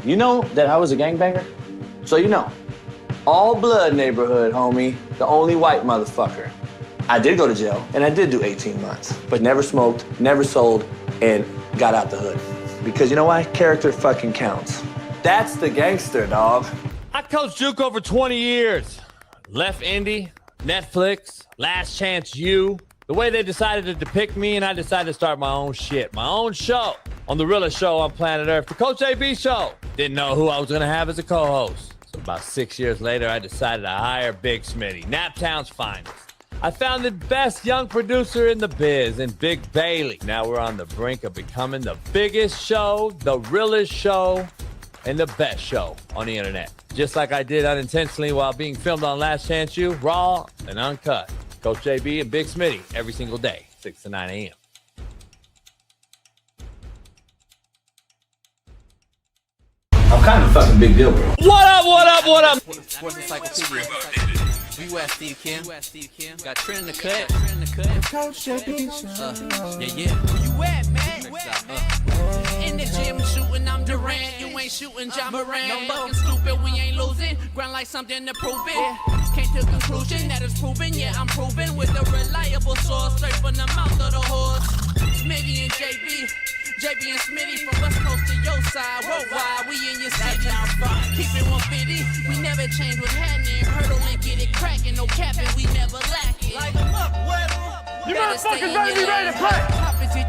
You know that I was a gangbanger? So you know, all blood neighborhood, homie, the only white motherfucker. I did go to jail, and I did do 18 months, but never smoked, never sold, and got out the hood. Because you know why? Character fucking counts. That's the gangster, dog. I coached JUCO for 20 years. Left Indy, Netflix, Last Chance U. The way they decided to depict me, and I decided to start my own shit, my own show on the realest show on Planet ERF, the Coach AB show. Didn't know who I was going to have as a co-host. So about 6 years later, I decided to hire Big Smitty, Naptown's finest. I found the best young producer in the biz in Big Bailey. Now we're on the brink of becoming the biggest show, the realest show, and the best show on the internet. Just like I did unintentionally while being filmed on Last Chance U, raw and uncut. Coach JB and Big Smitty every single day, 6 to 9 a.m. I'm kind of a fucking big deal, bro. What up, what up, what up? Sports Encyclopedia. You ask Steve Kim. Got Trent in the cut. Coach JB. Yeah. Where you at, man? In the gym shooting, I'm Durant. You ain't shooting John Moran. No fucking stupid, we ain't losing. Grind like something to prove it. Came to conclusion that it's proven. Yeah, I'm proven with a reliable source straight from the mouth of the horse. Smitty and JB. JB and Smitty from West Coast to your side, worldwide, we in your city. Keep it 150, we never change what's happening. Hurdle and get it cracking, no capping, we never lacking. Light them up, you motherfuckers better be ready to play.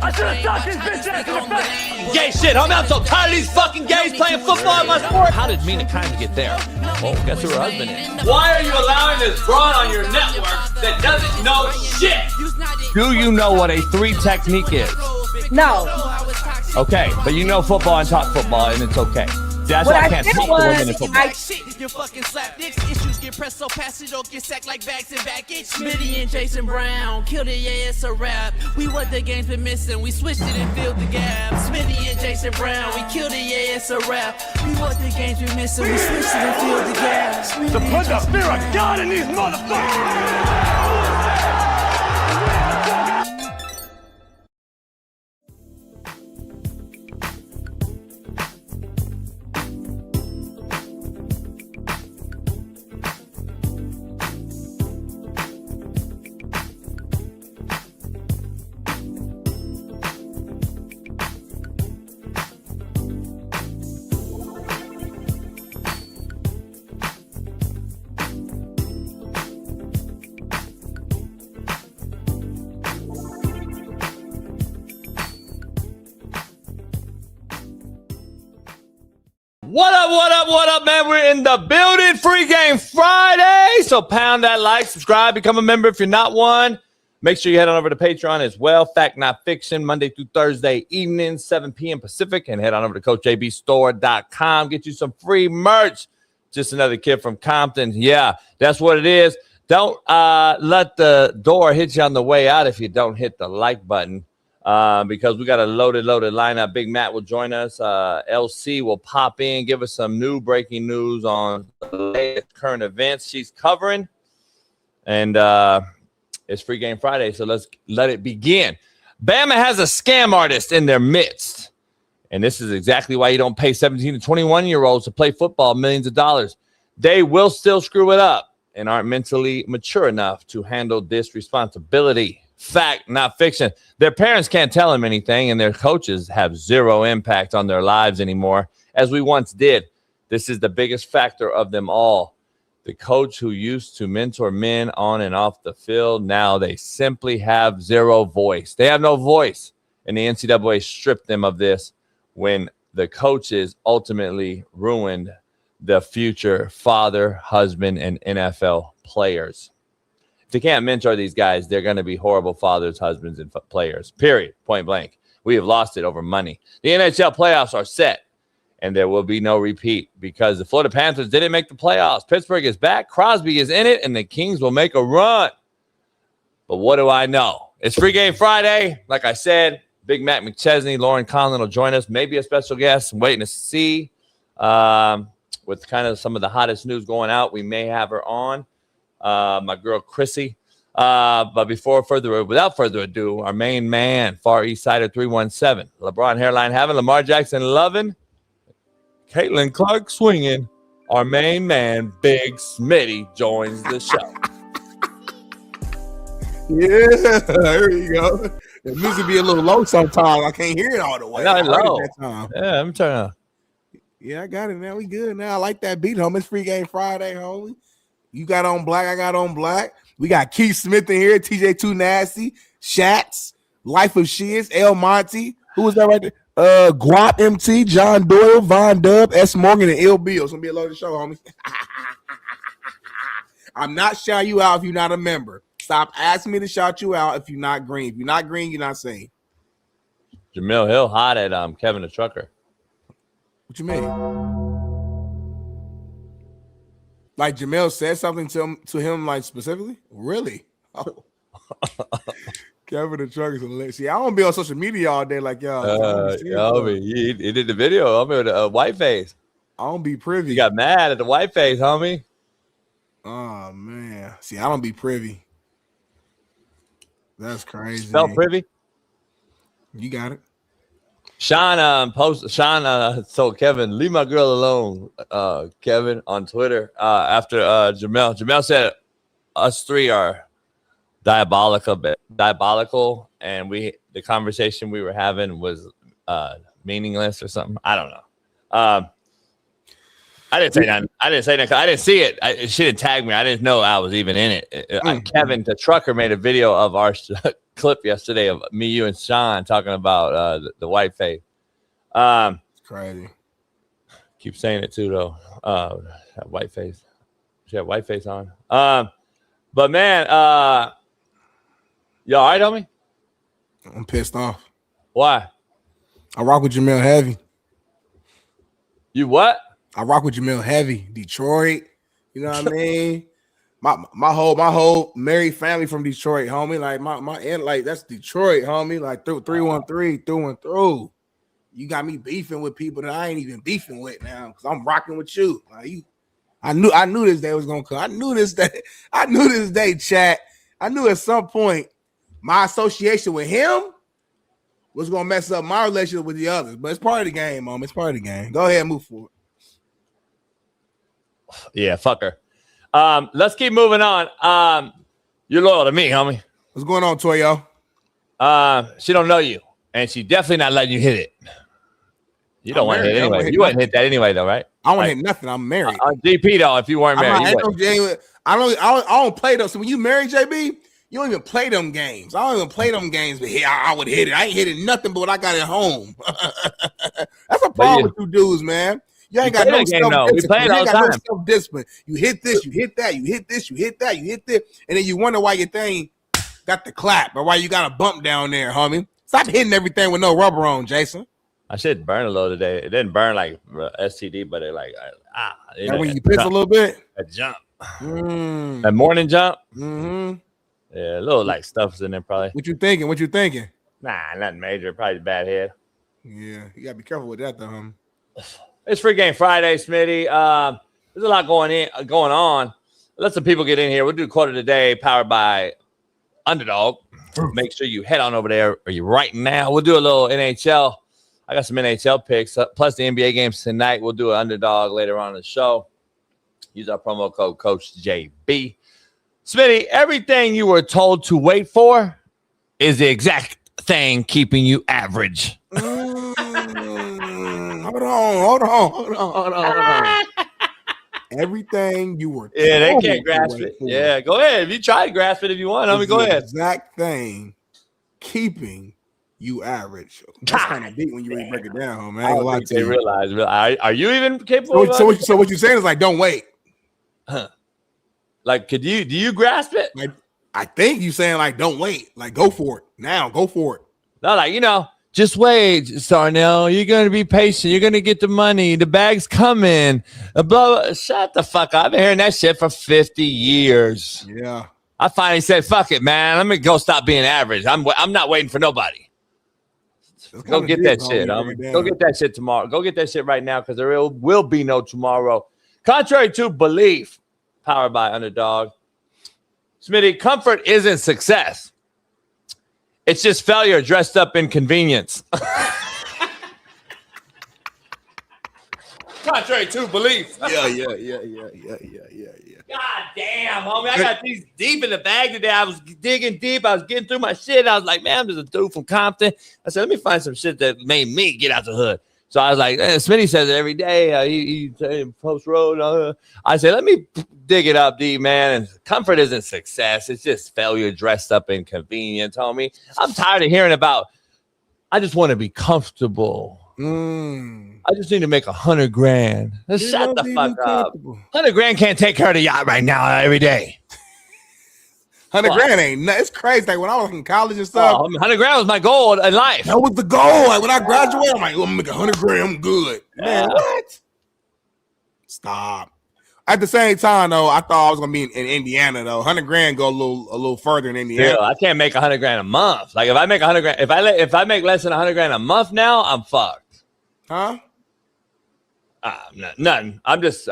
I should have shot this bitch ass in the face. Gay shit, homie, I'm so tired of these fucking gays playing football in my sport. How did Mina Kimes get there? Well, guess who her husband is. Why are you allowing this broad on your network that doesn't know shit? Do you know what a 3 technique is? No. Okay, but you know football and talk football, and it's okay. That's why I can't speak to women in football. Your fucking slap dicks issues get pressed so past it don't get sacked like bags and baggage. Smitty and Jason Brown killed it, yeah, it's a rap. We what the game's been missing, we switched it and filled the gap. Smitty and Jason Brown, we killed it, yeah, it's a rap. We what the game's been missing, we switched it and filled the gap. To put the fear of God in these motherfuckers! What up, man? We're in the building. Free Game Friday. So pound that like, subscribe, become a member if you're not one. Make sure you head on over to Patreon as well. Fact Not Fiction, Monday through Thursday evening, 7 p.m. Pacific. And head on over to CoachJBStore.com. Get you some free merch. Just another kid from Compton. Yeah, that's what it is. Don't let the door hit you on the way out if you don't hit the like button. Because we got a loaded lineup. Big Matt will join us. LC will pop in, give us some new breaking news on the latest current events she's covering. And it's Free Game Friday, so let's let it begin. Bama has a scam artist in their midst. And this is exactly why you don't pay 17 to 21-year-olds to play football millions of dollars. They will still screw it up and aren't mentally mature enough to handle this responsibility. Fact, not fiction. Their parents can't tell them anything, and their coaches have zero impact on their lives anymore, as we once did. This is the biggest factor of them all. The coach who used to mentor men on and off the field, now they simply have zero voice. They have no voice, and the NCAA stripped them of this when the coaches ultimately ruined the future father, husband, and NFL players. If they can't mentor these guys, they're going to be horrible fathers, husbands, and players, period, point blank. We have lost it over money. The NHL playoffs are set, and there will be no repeat because the Florida Panthers didn't make the playoffs. Pittsburgh is back, Crosby is in it, and the Kings will make a run. But what do I know? It's Free Game Friday. Like I said, Big Matt McChesney, Lauren Conlin will join us, maybe a special guest. I'm waiting to see. With kind of some of the hottest news going out, we may have her on. My girl Chrissy. But without further ado, our main man, Far East Sider 317, LeBron hairline having, Lamar Jackson loving. Caitlin Clark swinging. Our main man, Big Smitty, joins the show. Yeah, there you go. The music be a little low sometimes. I can't hear it all the way. I know, I heard low. it that time. Yeah, I'm turning. Yeah, I got it now. We good now. I like that beat, homie. It's Free Game Friday, homie. You got on black. I got on black. We got Keith Smith in here. TJ Too Nasty. Shats. Life of Shiz. El Monty. Who was that right there? Guap MT. John Doyle. Von Dub. S. Morgan. And Il Bill. It's going to be a loaded show, homie. I'm not shouting you out if you're not a member. Stop asking me to shout you out if you're not green. If you're not green, you're not saying. Jemele Hill hot at Kevin the Trucker. What you mean? Like Jemele said something to him like specifically? Really? Oh. Kevin the Trucker is hilarious. See, I don't be on social media all day like y'all. He did the video. With a white face. I don't be privy. You got mad at the white face, homie. Oh man. See, I don't be privy. That's crazy. Spell privy. You got it. Sean told Kevin, leave my girl alone, Kevin, on Twitter after Jemele. Jemele said us three are diabolical, and the conversation we were having was meaningless or something. I don't know. I didn't say nothing. I didn't see it. She didn't tag me. I didn't know I was even in it. Kevin, the trucker, made a video of our clip yesterday of me, you, and Sean talking about the white face. It's crazy. Keep saying it too, though. That white face. She had white face on. But man, you all right, homie? I'm pissed off. Why? I rock with Jemele heavy. You what? I rock with Jemele heavy. Detroit. You know what I mean? My whole married family from Detroit, homie. Like my aunt, like that's Detroit, homie. Like 313 through and through. You got me beefing with people that I ain't even beefing with now because I'm rocking with you. Like I knew this day was gonna come. I knew this day, chat. I knew at some point my association with him was gonna mess up my relationship with the others. But it's part of the game, mom. It's part of the game. Go ahead and move forward. Yeah, fuck her. Let's keep moving on. You're loyal to me, homie. What's going on, Toyo? She don't know you, and she definitely not letting you hit it. You don't want to hit it anyway. You wouldn't hit that anyway, though, right? I don't hit nothing. I'm married. GP though, if you weren't married, I don't play those. So when you married, JB, you don't even play them games. I don't even play them games. But I would hit it. I ain't hitting nothing but what I got at home. That's a problem with you dudes, man. You ain't got no self-discipline. You hit this, you hit that, you hit this, you hit that, you hit this, and then you wonder why your thing got the clap or why you got a bump down there, homie. Stop hitting everything with no rubber on, Jason. I should burn a little today. It didn't burn like STD, but it like when you piss a little bit, a jump, that morning jump. Yeah, a little like stuff's in there probably. What you thinking? Nah, nothing major. Probably bad head. Yeah, you gotta be careful with that, though, homie. It's Free Game Friday, Smitty. There's a lot going on. Let some people get in here. We'll do quote of the day, powered by Underdog. Make sure you head on over there. Are you right now? We'll do a little NHL. I got some NHL picks, plus the NBA games tonight. We'll do an Underdog later on in the show. Use our promo code Coach JB. Smitty, everything you were told to wait for is the exact thing keeping you average. Hold on. Everything you were told they can't grasp it. Yeah, go ahead. If you try to grasp it if you want, go ahead. Exact thing keeping you average. That's kind of deep when you really break it down, man. I ain't gonna lie to you. Realize. Are you even capable? So what you're saying is like, don't wait. Like, do you grasp it? Like, I think you saying like, don't wait. Like, go for it now. Go for it. No, like just wait, Darnell. You're gonna be patient. You're gonna get the money. The bag's coming. Blah, blah. Shut the fuck up. I've been hearing that shit for 50 years. Yeah. I finally said, "Fuck it, man. Let me go stop being average. I'm not waiting for nobody." Go get that shit. Go get that shit tomorrow. Go get that shit right now because there will be no tomorrow. Contrary to belief, powered by Underdog. Smitty, comfort isn't success. It's just failure dressed up in convenience. contrary to belief. Yeah. God damn, homie. I got these deep in the bag today. I was digging deep. I was getting through my shit. I was like, man, I'm just a dude from Compton. I said, let me find some shit that made me get out the hood. So I was like, Smitty says it every day. He post road. I said, let me dig it up deep, man. And comfort isn't success. It's just failure dressed up in convenience, homie. I'm tired of hearing about, I just want to be comfortable. I just need to make $100,000. Shut the fuck up. $100,000 can't take care of the yacht right now every day. $100,000 ain't nothing. It's crazy. Like when I was in college and stuff, $100,000 was my goal in life. That was the goal. Like when I graduated, I'm like, I'm gonna make $100,000. I'm good. Man, what? Stop. At the same time, though, I thought I was gonna be in Indiana. Though $100,000 go a little further in Indiana. Still, I can't make $100,000 a month. Like if I make $100,000, if I make less than $100,000 a month now, I'm fucked. Huh? Nothing. I'm just.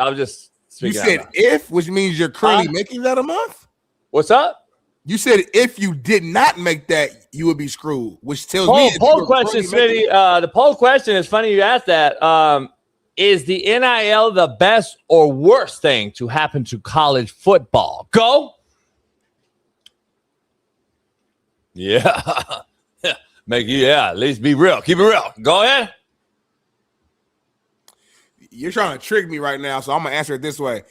You said if, which means you're currently making that a month. What's up? You said if you did not make that, you would be screwed. Which tells me. The poll question, Smitty. The poll question is funny you asked that. Is the NIL the best or worst thing to happen to college football? Go. Yeah. At least be real. Keep it real. Go ahead. You're trying to trick me right now, so I'm gonna answer it this way.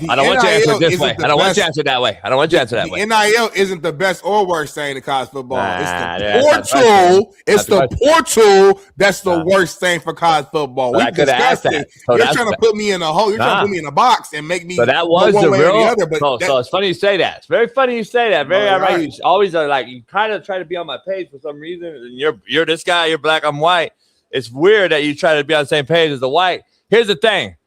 I don't want you to answer it this way. I don't want you to answer it that way. I don't want you to answer that way. NIL isn't the best or worst thing in college football. It's the portal. It's the portal that's the worst thing for college football. We discussed it. You're trying to put me in a hole. You're trying to put me in a box and make me. So that was the real. So it's funny you say that. It's very funny you say that. Very right. You always are like you kind of try to be on my page for some reason. And you're this guy. You're black. I'm white. It's weird that you try to be on the same page as the white. Here's the thing.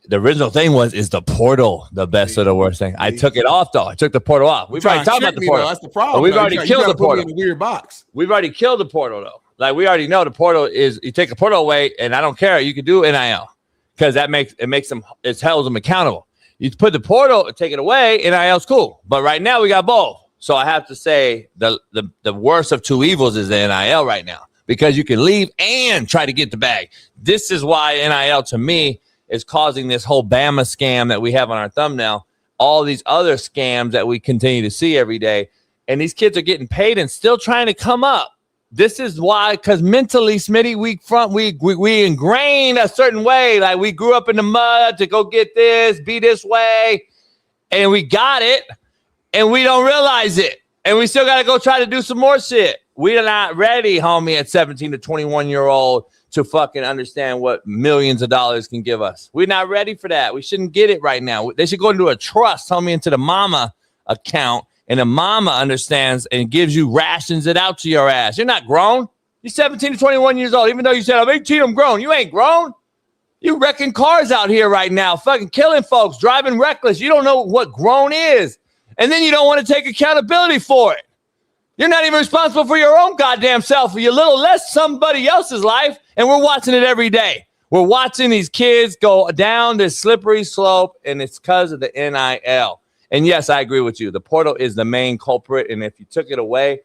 The original thing is the portal the best or the worst thing? I took it off, though. I took the portal off. We've already talked about the portal. That's the problem. But we've already killed the portal. In a weird box. We've already killed the portal, though. Like, we already know the portal is, you take a portal away, and I don't care. You can do NIL because that makes them, it holds them accountable. You put the portal, take it away, NIL's cool. But right now, we got both. So I have to say the worst of two evils is the NIL right now because you can leave and try to get the bag. This is why NIL, to me, is causing this whole Bama scam that we have on our thumbnail, all these other scams that we continue to see every day. And these kids are getting paid and still trying to come up. This is why, because mentally, Smitty, we ingrained a certain way. Like we grew up in the mud to go get this, be this way, and we got it, and we don't realize it. And we still got to go try to do some more shit. We are not ready, homie, at 17 to 21-year-old to fucking understand what millions of dollars can give us. We're not ready for that. We shouldn't get it right now. They should go into a trust, homie, into the mama account, and the mama understands and gives you, rations it out to your ass. You're not grown. You're 17 to 21 years old. Even though you said, I'm 18, I'm grown. You ain't grown. You wrecking cars out here right now, fucking killing folks, driving reckless. You don't know what grown is. And then you don't want to take accountability for it. You're not even responsible for your own goddamn self. You're a little less somebody else's life, and we're watching it every day. We're watching these kids go down this slippery slope, and it's because of the NIL. And yes, I agree with you. The portal is the main culprit, and if you took it away,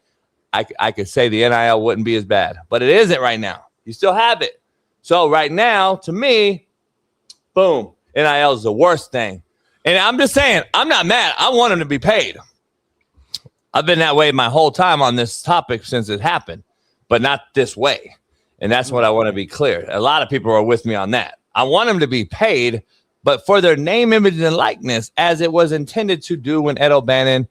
I could say the NIL wouldn't be as bad. But it isn't right now. You still have it. So right now, to me, boom, NIL is the worst thing. And I'm just saying, I'm not mad. I want them to be paid. I've been that way my whole time on this topic since it happened, but not this way. And that's what I want to be clear. A lot of people are with me on that. I want them to be paid, but for their name, image, and likeness, as it was intended to do when Ed O'Bannon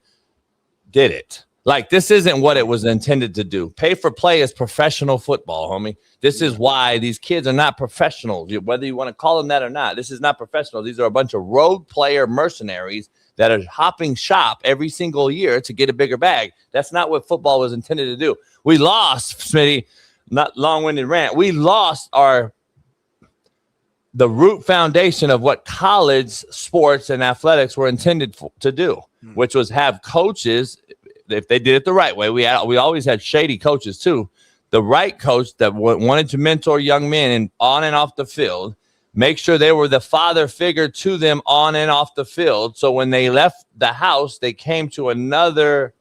did it. Like, this isn't what it was intended to do. Pay for play is professional football, homie. This is why these kids are not professionals, whether you want to call them that or not. This is not professional. These are a bunch of road player mercenaries that are hopping shop every single year to get a bigger bag. That's not what football was intended to do. We lost, Smitty, not long-winded rant. We lost the root foundation of what college sports and athletics were intended to do, which was have coaches. If they did it the right way, we always had shady coaches too. The right coach that wanted to mentor young men and on and off the field, make sure they were the father figure to them on and off the field. So when they left the house, they came to another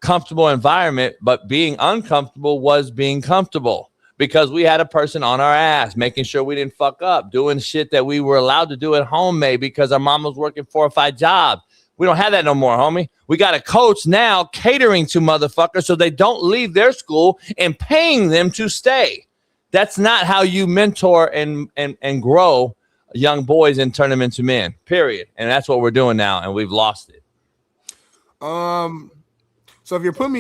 comfortable environment, but being uncomfortable was being comfortable. because we had a person on our ass, making sure we didn't fuck up, doing shit that we were allowed to do at home, maybe because our mom was working 4 or 5 jobs. We don't have that no more, homie. We got a coach now catering to motherfuckers so they don't leave their school and paying them to stay. That's not how you mentor and grow young boys and turn them into men, period. And that's what we're doing now, and we've lost it. So if you're putting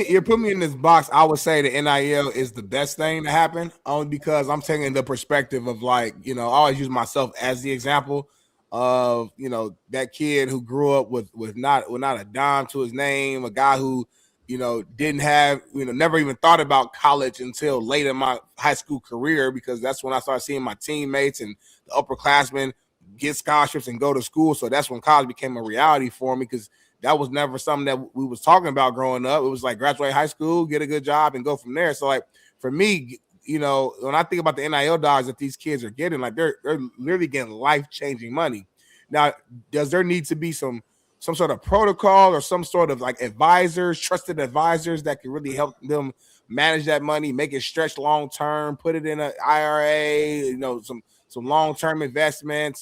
me in this box, I would say the NIL is the best thing to happen, only because I'm taking the perspective of, like, you know, I always use myself as the example of, you know, that kid who grew up with not a dime to his name, a guy who, you know, didn't have, you know, never even thought about college until late in my high school career, because that's when I started seeing my teammates and the upperclassmen get scholarships and go to school. So that's when college became a reality for me, because that was never something that we was talking about growing up. It was like graduate high school, get a good job, and go from there. So, like, for me, you know, when I think about the NIL dollars that these kids are getting, like, they're literally getting life-changing money. Now, does there need to be some sort of protocol or some sort of, like, advisors, trusted advisors that can really help them manage that money, make it stretch long-term, put it in an IRA, you know, some long-term investment,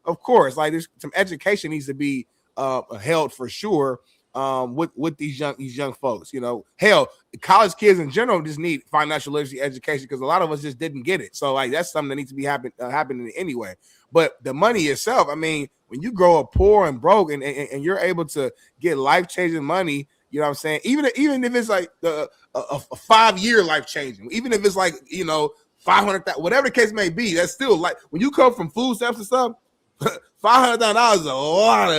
of course, like, there's some education needs to be held for sure with these young folks. You know, hell, college kids in general just need financial literacy education, because a lot of us just didn't get it. So, like, that's something that needs to be happening anyway. But the money itself, I mean, when you grow up poor and broke and you're able to get life-changing money, you know what I'm saying? Even if it's like a 5-year life-changing, even if it's like, you know, 500,000, whatever the case may be, that's still, like, when you come from food stamps and stuff, $500,000 is a lot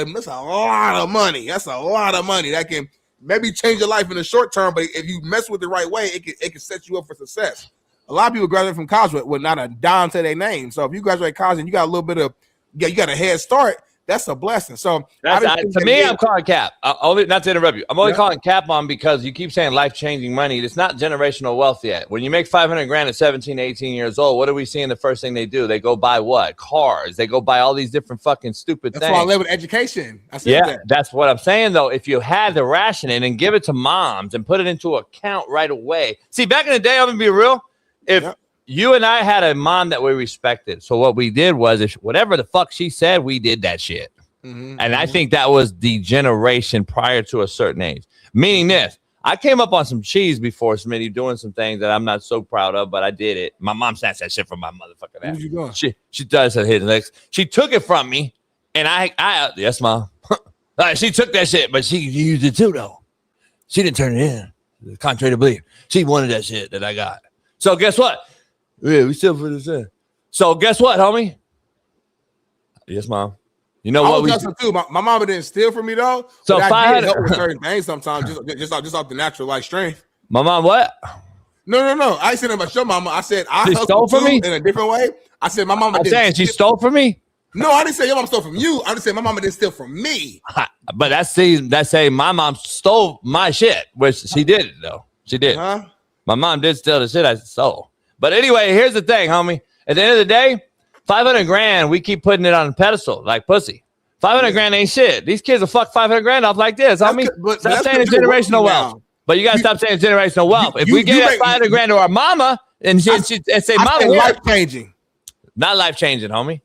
of money. That's a lot of money that can maybe change your life in the short term, but if you mess with it the right way, it can set you up for success. A lot of people graduate from college with not a dime to their name. So if you graduate college and you got a little bit of, you got a head start, that's a blessing. So to me, I'm calling cap. Only, not to interrupt you, I'm only calling cap on because you keep saying life-changing money. It's not generational wealth yet. When you make $500,000 at 17, 18 years old, what are we seeing? The first thing they do, they go buy what? Cars. They go buy all these different fucking stupid things. That's why I live with education. I said that. That's what I'm saying, though. If you had to ration it and give it to moms and put it into account right away. See, back in the day, I'm going to be real. If you and I had a mom that we respected, so what we did was, if whatever the fuck she said, we did that shit. And I think that was the generation prior to a certain age. Meaning this, I came up on some cheese before, Smitty, doing some things that I'm not so proud of, but I did it. My mom snatched that shit from my motherfucking ass. Where'd you go? She does her hit next. She took it from me, and I yes, mom. She took that shit, but she used it too, though. She didn't turn it in. Contrary to belief, she wanted that shit that I got. So guess what? Yeah, we still put this in. So guess what, homie? Yes, mom. You know what? Too. My mama didn't steal from me though. So I did help with certain things sometimes, just off the natural like strength. My mom, what? No. I said about your mama. I said I stole from me in a different way. I said my mama. I'm saying she stole from me. No, I didn't say your mom stole from you. I just said my mama didn't steal from me. But that's saying my mom stole my shit, which she did it though. She did. Huh? My mom did steal the shit I stole. But anyway, here's the thing, homie. At the end of the day, $500,000, we keep putting it on a pedestal like pussy. $500,000 ain't shit. These kids will fuck $500,000 off like this. Homie, stop saying it's generational wealth. But you gotta stop saying it's generational wealth. If we give that $500,000 to our mama and she say, "Mama, life changing," not life changing, homie.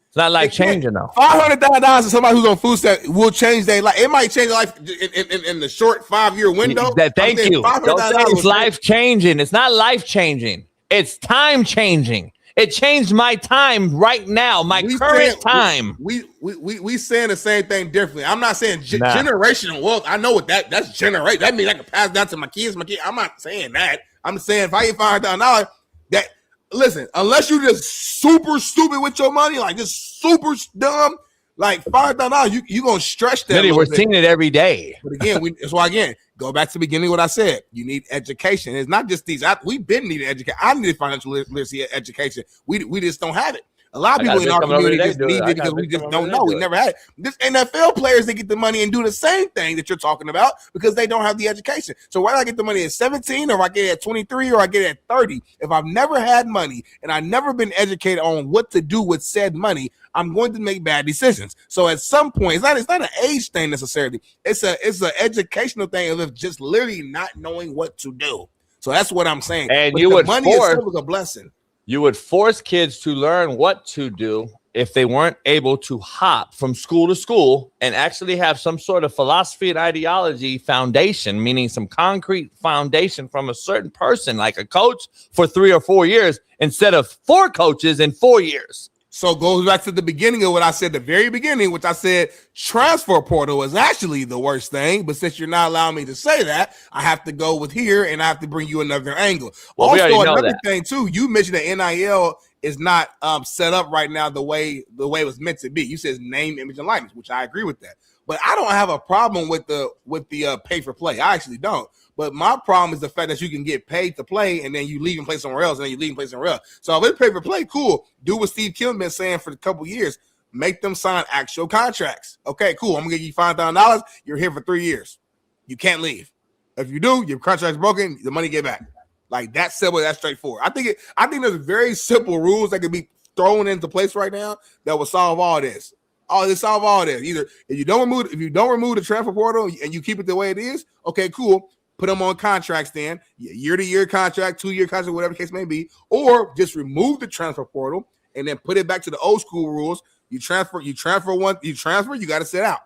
It's not life changing though. $500,000 to somebody who's on food stamps will change their life. It might change their life in the short 5-year window. Thank you. Don't say it's life changing. It's not life changing. It's time changing. It changed my time right now, my current time. We saying the same thing differently. I'm not saying generational wealth. I know what that's generate. That means I can pass down to my kids. I'm not saying that. I'm saying if I get $500,000, that listen, unless you just super stupid with your money, like just super dumb, like $500,000, you gonna stretch that. We're seeing it every day. But again, that's why go back to the beginning of what I said. You need education. It's not just these. We've been needing education. I needed financial literacy education. We just don't have it. A lot of people in our community just need it because we just don't know. We never had it. This NFL players, they get the money and do the same thing that you're talking about because they don't have the education. So why do I get the money at 17 or I get it at 23 or I get it at 30? If I've never had money and I've never been educated on what to do with said money, I'm going to make bad decisions. So at some point, it's not an age thing necessarily. It's an educational thing of just literally not knowing what to do. So that's what I'm saying. And but you the would money itself is a blessing. You would force kids to learn what to do if they weren't able to hop from school to school and actually have some sort of philosophy and ideology foundation, meaning some concrete foundation from a certain person, like a coach for 3 or 4 years instead of 4 coaches in 4 years. So it goes back to the beginning of what I said, the very beginning, which I said transfer portal is actually the worst thing. But since you're not allowing me to say that, I have to go with here and I have to bring you another angle. Well, also, another thing too, you mentioned that NIL is not set up right now the way it was meant to be. You said name, image, and likeness, which I agree with that. But I don't have a problem with the pay for play. I actually don't. But my problem is the fact that you can get paid to play and then you leave and play somewhere else and then you leave and play somewhere else. So if it's pay for play, cool. Do what Steve Kim been saying for a couple years. Make them sign actual contracts. Okay, cool. I'm gonna give you $5,000. You're here for 3 years. You can't leave. If you do, your contract's broken. The money get back. Like that's simple. That's straightforward. I think there's very simple rules that could be thrown into place right now that will solve all this. Solve all this. Either if you don't remove the transfer portal and you keep it the way it is, okay, cool. Put them on contracts then, year-to-year contract, 2-year contract, whatever the case may be, or just remove the transfer portal and then put it back to the old school rules. You transfer, you got to sit out.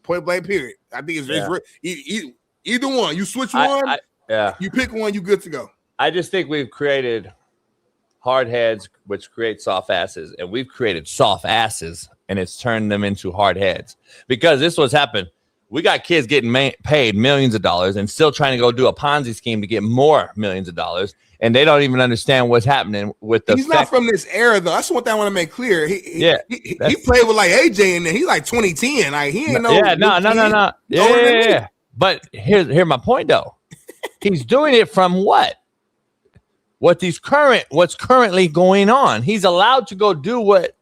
Point blank, period. I think it's either one. You switch one, you pick one, you good to go. I just think we've created hard heads, which create soft asses, and we've created soft asses, and it's turned them into hard heads. Because this was happened. We got kids getting paid millions of dollars and still trying to go do a Ponzi scheme to get more millions of dollars, and they don't even understand what's happening with the. He's not from this era, though. That's one thing I want to make clear. He played with like AJ, and then he's like 2010. Like he ain't no. Yeah. But here's my point, though. He's doing it from what? What's currently going on. He's allowed to go do what.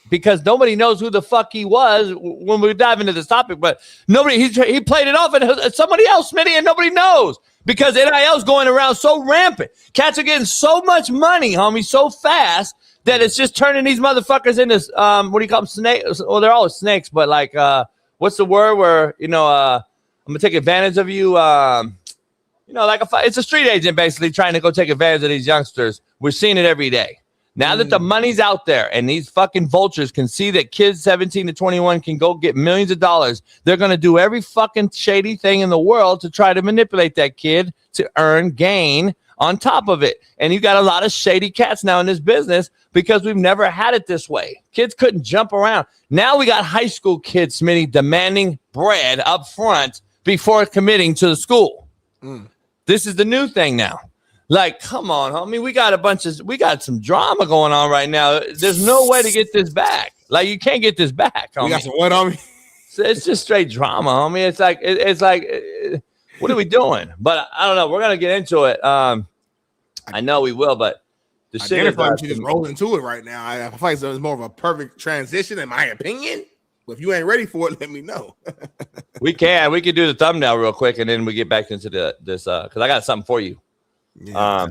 Because nobody knows who the fuck he was when we dive into this topic, but he played it off at somebody else, Smitty, and nobody knows because NIL's going around so rampant. Cats are getting so much money, homie, so fast that it's just turning these motherfuckers into what do you call them, snakes? Well, they're all snakes, but like what's the word where I'm gonna take advantage of you? Like it's a street agent basically trying to go take advantage of these youngsters. We're seeing it every day. Now that the money's out there and these fucking vultures can see that kids 17 to 21 can go get millions of dollars, they're going to do every fucking shady thing in the world to try to manipulate that kid to earn gain on top of it. And you got a lot of shady cats now in this business because we've never had it this way. Kids couldn't jump around. Now we got high school kids, Smitty, demanding bread up front before committing to the school. This is the new thing now. Like, come on, homie. We got some drama going on right now. There's no way to get this back. Like, you can't get this back, homie. We got some what, homie? So it's just straight drama, homie. It's like, what are we doing? But I don't know. We're gonna get into it. I know we will, but the shit is just roll into it right now. I feel like it's more of a perfect transition, in my opinion. But if you ain't ready for it, let me know. We can do the thumbnail real quick, and then we get back into this because I got something for you. Yeah,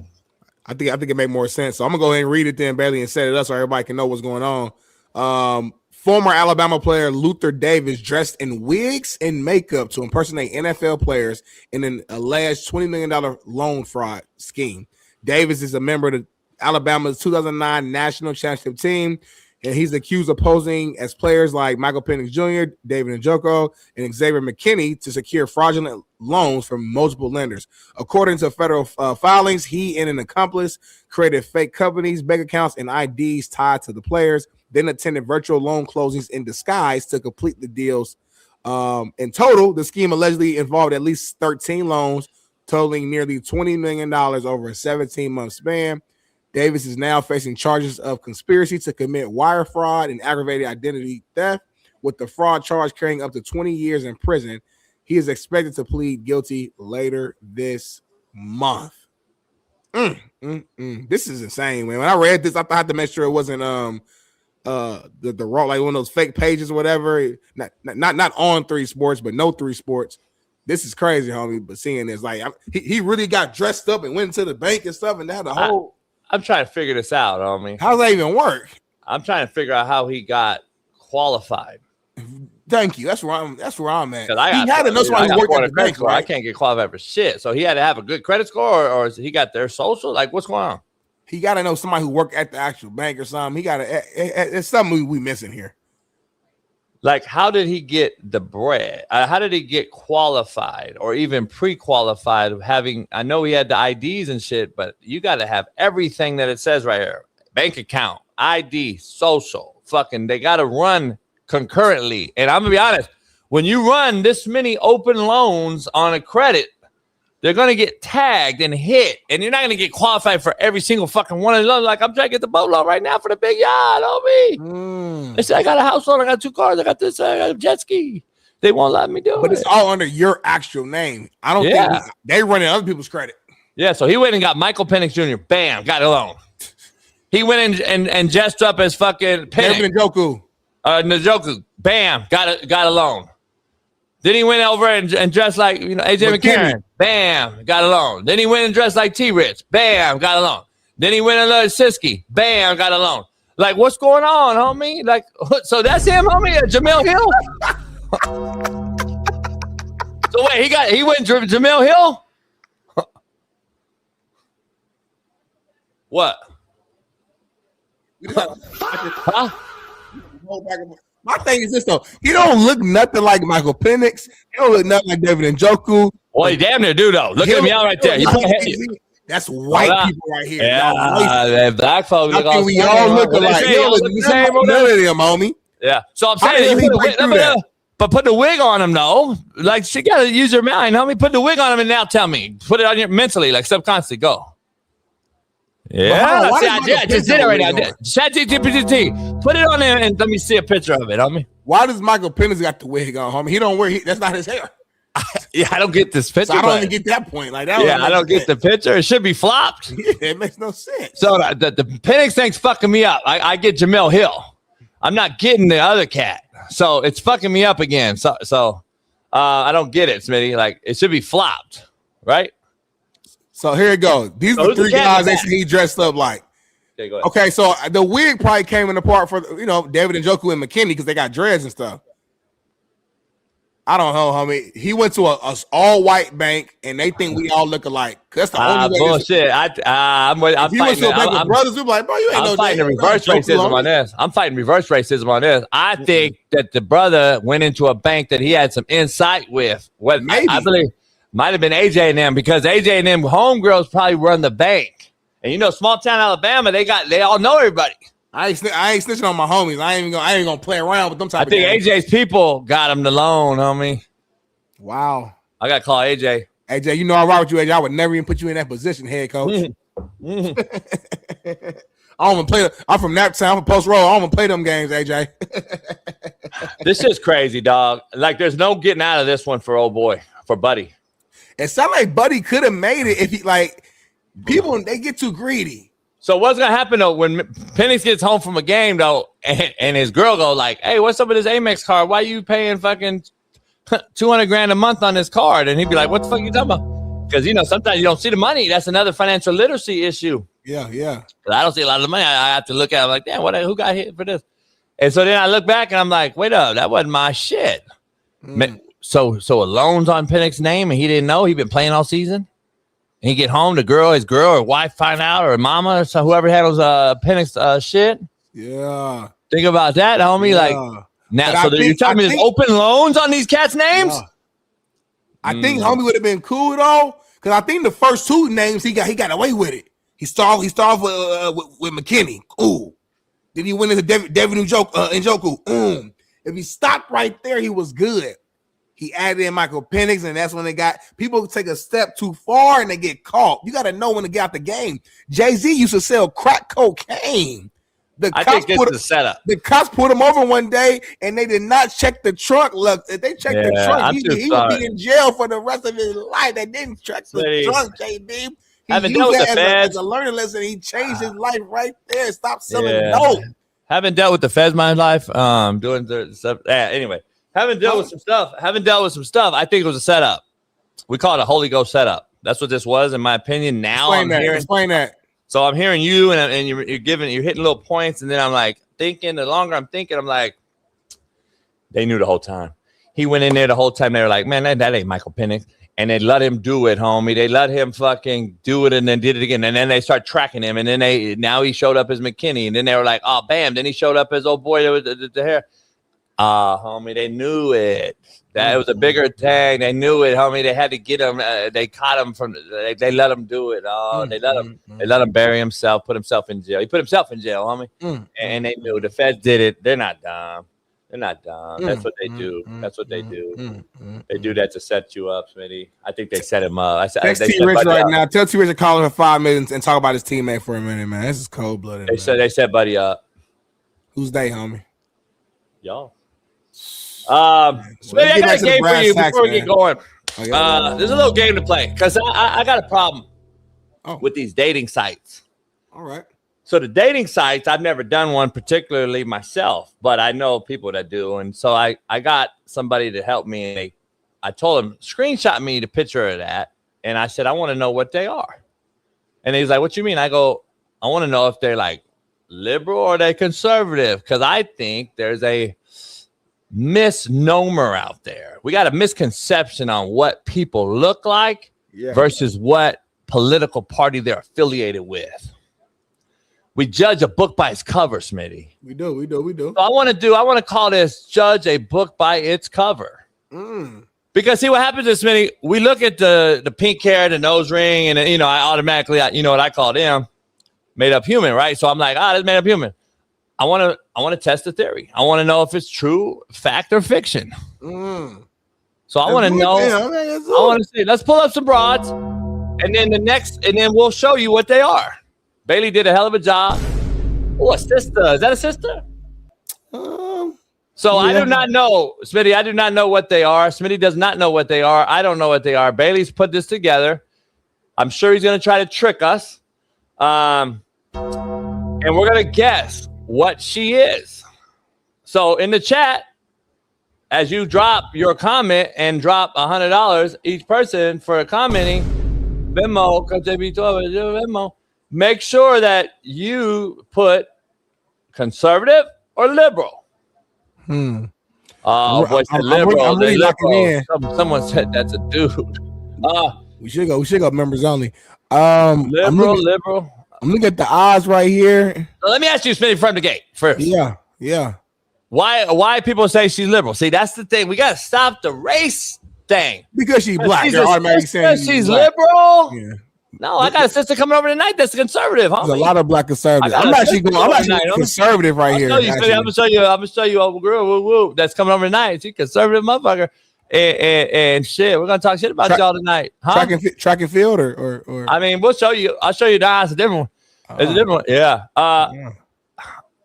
I think it made more sense. So I'm gonna go ahead and read it then, Bailey, and set it up so everybody can know what's going on. Former Alabama player Luther Davis dressed in wigs and makeup to impersonate NFL players in an alleged $20 million loan fraud scheme. Davis is a member of Alabama's 2009 national championship team, and he's accused of posing as players like Michael Penix Jr., David Njoku, and Xavier McKinney to secure fraudulent loans from multiple lenders. According to federal filings, he and an accomplice created fake companies, bank accounts, and IDs tied to the players, then attended virtual loan closings in disguise to complete the deals. In total, the scheme allegedly involved at least 13 loans, totaling nearly $20 million over a 17-month span. Davis is now facing charges of conspiracy to commit wire fraud and aggravated identity theft, with the fraud charge carrying up to 20 years in prison. He is expected to plead guilty later this month. This is insane, man. When I read this, I had to make sure it wasn't the wrong, like one of those fake pages or whatever. Not on 3 Sports, but no 3 Sports. This is crazy, homie. But seeing this, like he really got dressed up and went to the bank and stuff, and now the whole. I'm trying to figure this out, homie. How does that even work? I'm trying to figure out how he got qualified. Thank you. That's where I'm at. Because I He had to know somebody who worked at the bank, right? I can't get qualified for shit. So he had to have a good credit score, or he got their social. Like, what's going on? He got to know somebody who worked at the actual bank or something. He got to. It's something we missing here. Like, how did he get the bread? How did he get qualified or even pre-qualified? I know he had the IDs and shit, but you got to have everything that it says right here: bank account, ID, social. Fucking, they got to run concurrently. And I'm gonna be honest, when you run this many open loans on a credit, they're gonna get tagged and hit, and you're not gonna get qualified for every single fucking one of those. Like, I'm trying to get the boat loan right now for the big yacht, homie. They said I got a house loan, I got 2 cars, I got this, I got a jet ski. They won't let me do it. But it's all under your actual name. I don't think they running other people's credit. Yeah, so he went and got Michael Penix Jr. Bam, got a loan. He went and dressed up as fucking Penix. Njoku. Bam, got a loan. Then he went over and dressed like, AJ McCarron. Bam, got a loan. Then he went and dressed like T-Rich. Bam, got a loan. Then he went and learned Siski. Bam, got a loan. Like, what's going on, homie? Like, so that's him, homie, Jemele Hill? So wait, he went Jemele Hill? What? Huh? My thing is this though. He don't look nothing like Michael Penix. He don't look nothing like David Njoku. Well, he damn near do though. Look at me out right there. That's white people right here. Yeah, black folks. How can we all look alike? You don't look the same. None of them, homie. Yeah. So I'm saying, but put the wig on him though. Like, she got to use her mind, homie. Put the wig on him and now tell me. Put it on your mentally, like subconsciously. Go. Yeah, I just did it right now. ChatGPT, put it on there and let me see a picture of it, homie. Why does Michael Penix got the wig on, homie? He don't wear. That's not his hair. I don't get this picture. So I don't even get that point. Like that. Yeah, I don't get the picture. It should be flopped. Yeah, it makes no sense. So the Penix thing's fucking me up. I get Jemele Hill. I'm not getting the other cat. So it's fucking me up again. So I don't get it, Smitty. Like, it should be flopped, right? So here it goes. These are the 3 guys they say he dressed up like. Okay, so the wig probably came in the part for David Njoku and McKinney because they got dreads and stuff. I don't know, homie. He went to a all white bank and they think we all look alike. That's the only way. Bullshit. I'm fighting. Brothers, we're like, bro, you ain't I'm fighting reverse racism on this. I'm fighting reverse racism on this. I think that the brother went into a bank that he had some insight with. Maybe. I believe. Might have been AJ and them because AJ and them homegirls probably run the bank. And small town Alabama, they all know everybody. I ain't snitching on my homies. I ain't gonna play around with them type of I think AJ's people got him the loan, homie. Wow. I gotta call AJ. AJ, I rock with you, AJ. I would never even put you in that position, head coach. I don't even play. I'm from that town, from Post Road. I don't even play them games, AJ. This is crazy, dog. Like, there's no getting out of this one for old boy, for Buddy. It sounded like Buddy could have made it if he people they get too greedy. So what's gonna happen though when Penix gets home from a game though, and his girl go like, "Hey, what's up with this Amex card? Why you paying fucking $200,000 a month on this card?" And he'd be like, "What the fuck you talking about?" Because sometimes you don't see the money. That's another financial literacy issue. Yeah. But I don't see a lot of the money. I have to look at it like, damn, who got hit for this? And so then I look back and I'm like, wait up, that wasn't my shit. So a loan's on Penix's name and he didn't know. He'd been playing all season. And he get home, his girl or wife find out, or mama, or so whoever handles Penix's shit. Yeah. Think about that, homie. Yeah. Like now, so you're telling me there's open loans on these cats' names? Yeah. I think homie would have been cool though, because I think the first 2 names he got away with it. He started with McKinney. Ooh. Then he went into David Njoku. If he stopped right there, he was good. He added in Michael Penix, and that's when they got people take a step too far and they get caught. You got to know when to get out the game. Jay-Z used to sell crack cocaine. I think it's the setup. The cops put him over one day, and they did not check the trunk. Look, if they checked the trunk, he would be in jail for the rest of his life. They didn't check the trunk, JD. Haven't dealt with the feds. As a learning lesson, he changed his life right there. Stop selling dope. Haven't dealt with the feds my life. Doing the stuff. Anyway. Haven't dealt with some stuff. I think it was a setup. We call it a Holy Ghost setup. That's what this was, in my opinion. Now Explain that. So I'm hearing you, and you're hitting little points, and then I'm like thinking. The longer I'm thinking, I'm like, They knew the whole time. He went in there the whole time. They were like, man, that ain't Michael Penix. And they let him do it, homie. They let him fucking do it and then did it again. And then they start tracking him. And then now he showed up as McKinney. And then they were like, oh, bam. Then he showed up as old boy with the hair. Homie, they knew it. That it was a bigger thing. They knew it, homie. They had to get him. They caught him from. They let him do it. Oh, they let him. They let him bury himself. Put himself in jail. He put himself in jail, homie. And they knew the feds did it. They're not dumb. They're not dumb. That's what they do. That's what they do. They do that to set you up, Smitty. I think they set him up. Text T Rich right now. Tell T Rich to call him for 5 minutes and talk about his teammate for a minute, man. This is cold blooded. They set Buddy up. Who's they, homie? Y'all. Smitty, I got a game for you before we get going. There's a little game to play because I got a problem with these dating sites. All right. So the dating sites, I've never done one particularly myself, but I know people that do. And so I got somebody to help me. And I told him, screenshot me the picture of that. And I said, I want to know what they are. And he's like, what you mean? I go, I want to know if they're like liberal or they conservative. Because I think there's a misnomer out there. We got a misconception on what people look like versus what political party they're affiliated with. We judge a book by its cover, Smitty. We do. So I want to call this judge a book by its cover. Because see what happens is, Smitty, we look at the pink hair, the nose ring, and I automatically, what I call them, made up human, right? So I'm like, that's made up human. I want to test the theory. I want to know if it's true, fact, or fiction. So I want to know. I want to see. Let's pull up some broads, and then we'll show you what they are. Bailey did a hell of a job. Oh, a sister. Is that a sister? I do not know, Smitty. I do not know what they are. Smitty does not know what they are. I don't know what they are. Bailey's put this together. I'm sure he's going to try to trick us. And we're going to guess what she is. So in the chat, as you drop your comment and drop $100 each person for commenting, Venmo, Venmo. Make sure that you put conservative or liberal. Oh, boy, said liberal. I'm really locking in. Someone said that's a dude. We should go members only. Liberal. I'm looking at the odds right here. So let me ask you, Smitty, from the gate first. Yeah. Why people say she's liberal? See, that's the thing. We got to stop the race thing. Because she's black. They're automatically saying she's liberal. Yeah. No, I got a sister coming over tonight that's a conservative, homie. There's a lot of black conservatives. I'm actually conservative right here. I'm gonna show you old girl that's coming over tonight. She's conservative motherfucker. And shit, we're gonna talk shit about y'all tonight. Huh? Track and field or I mean, we'll show you. I'll show you that. It's a different one. It's a different one. Yeah.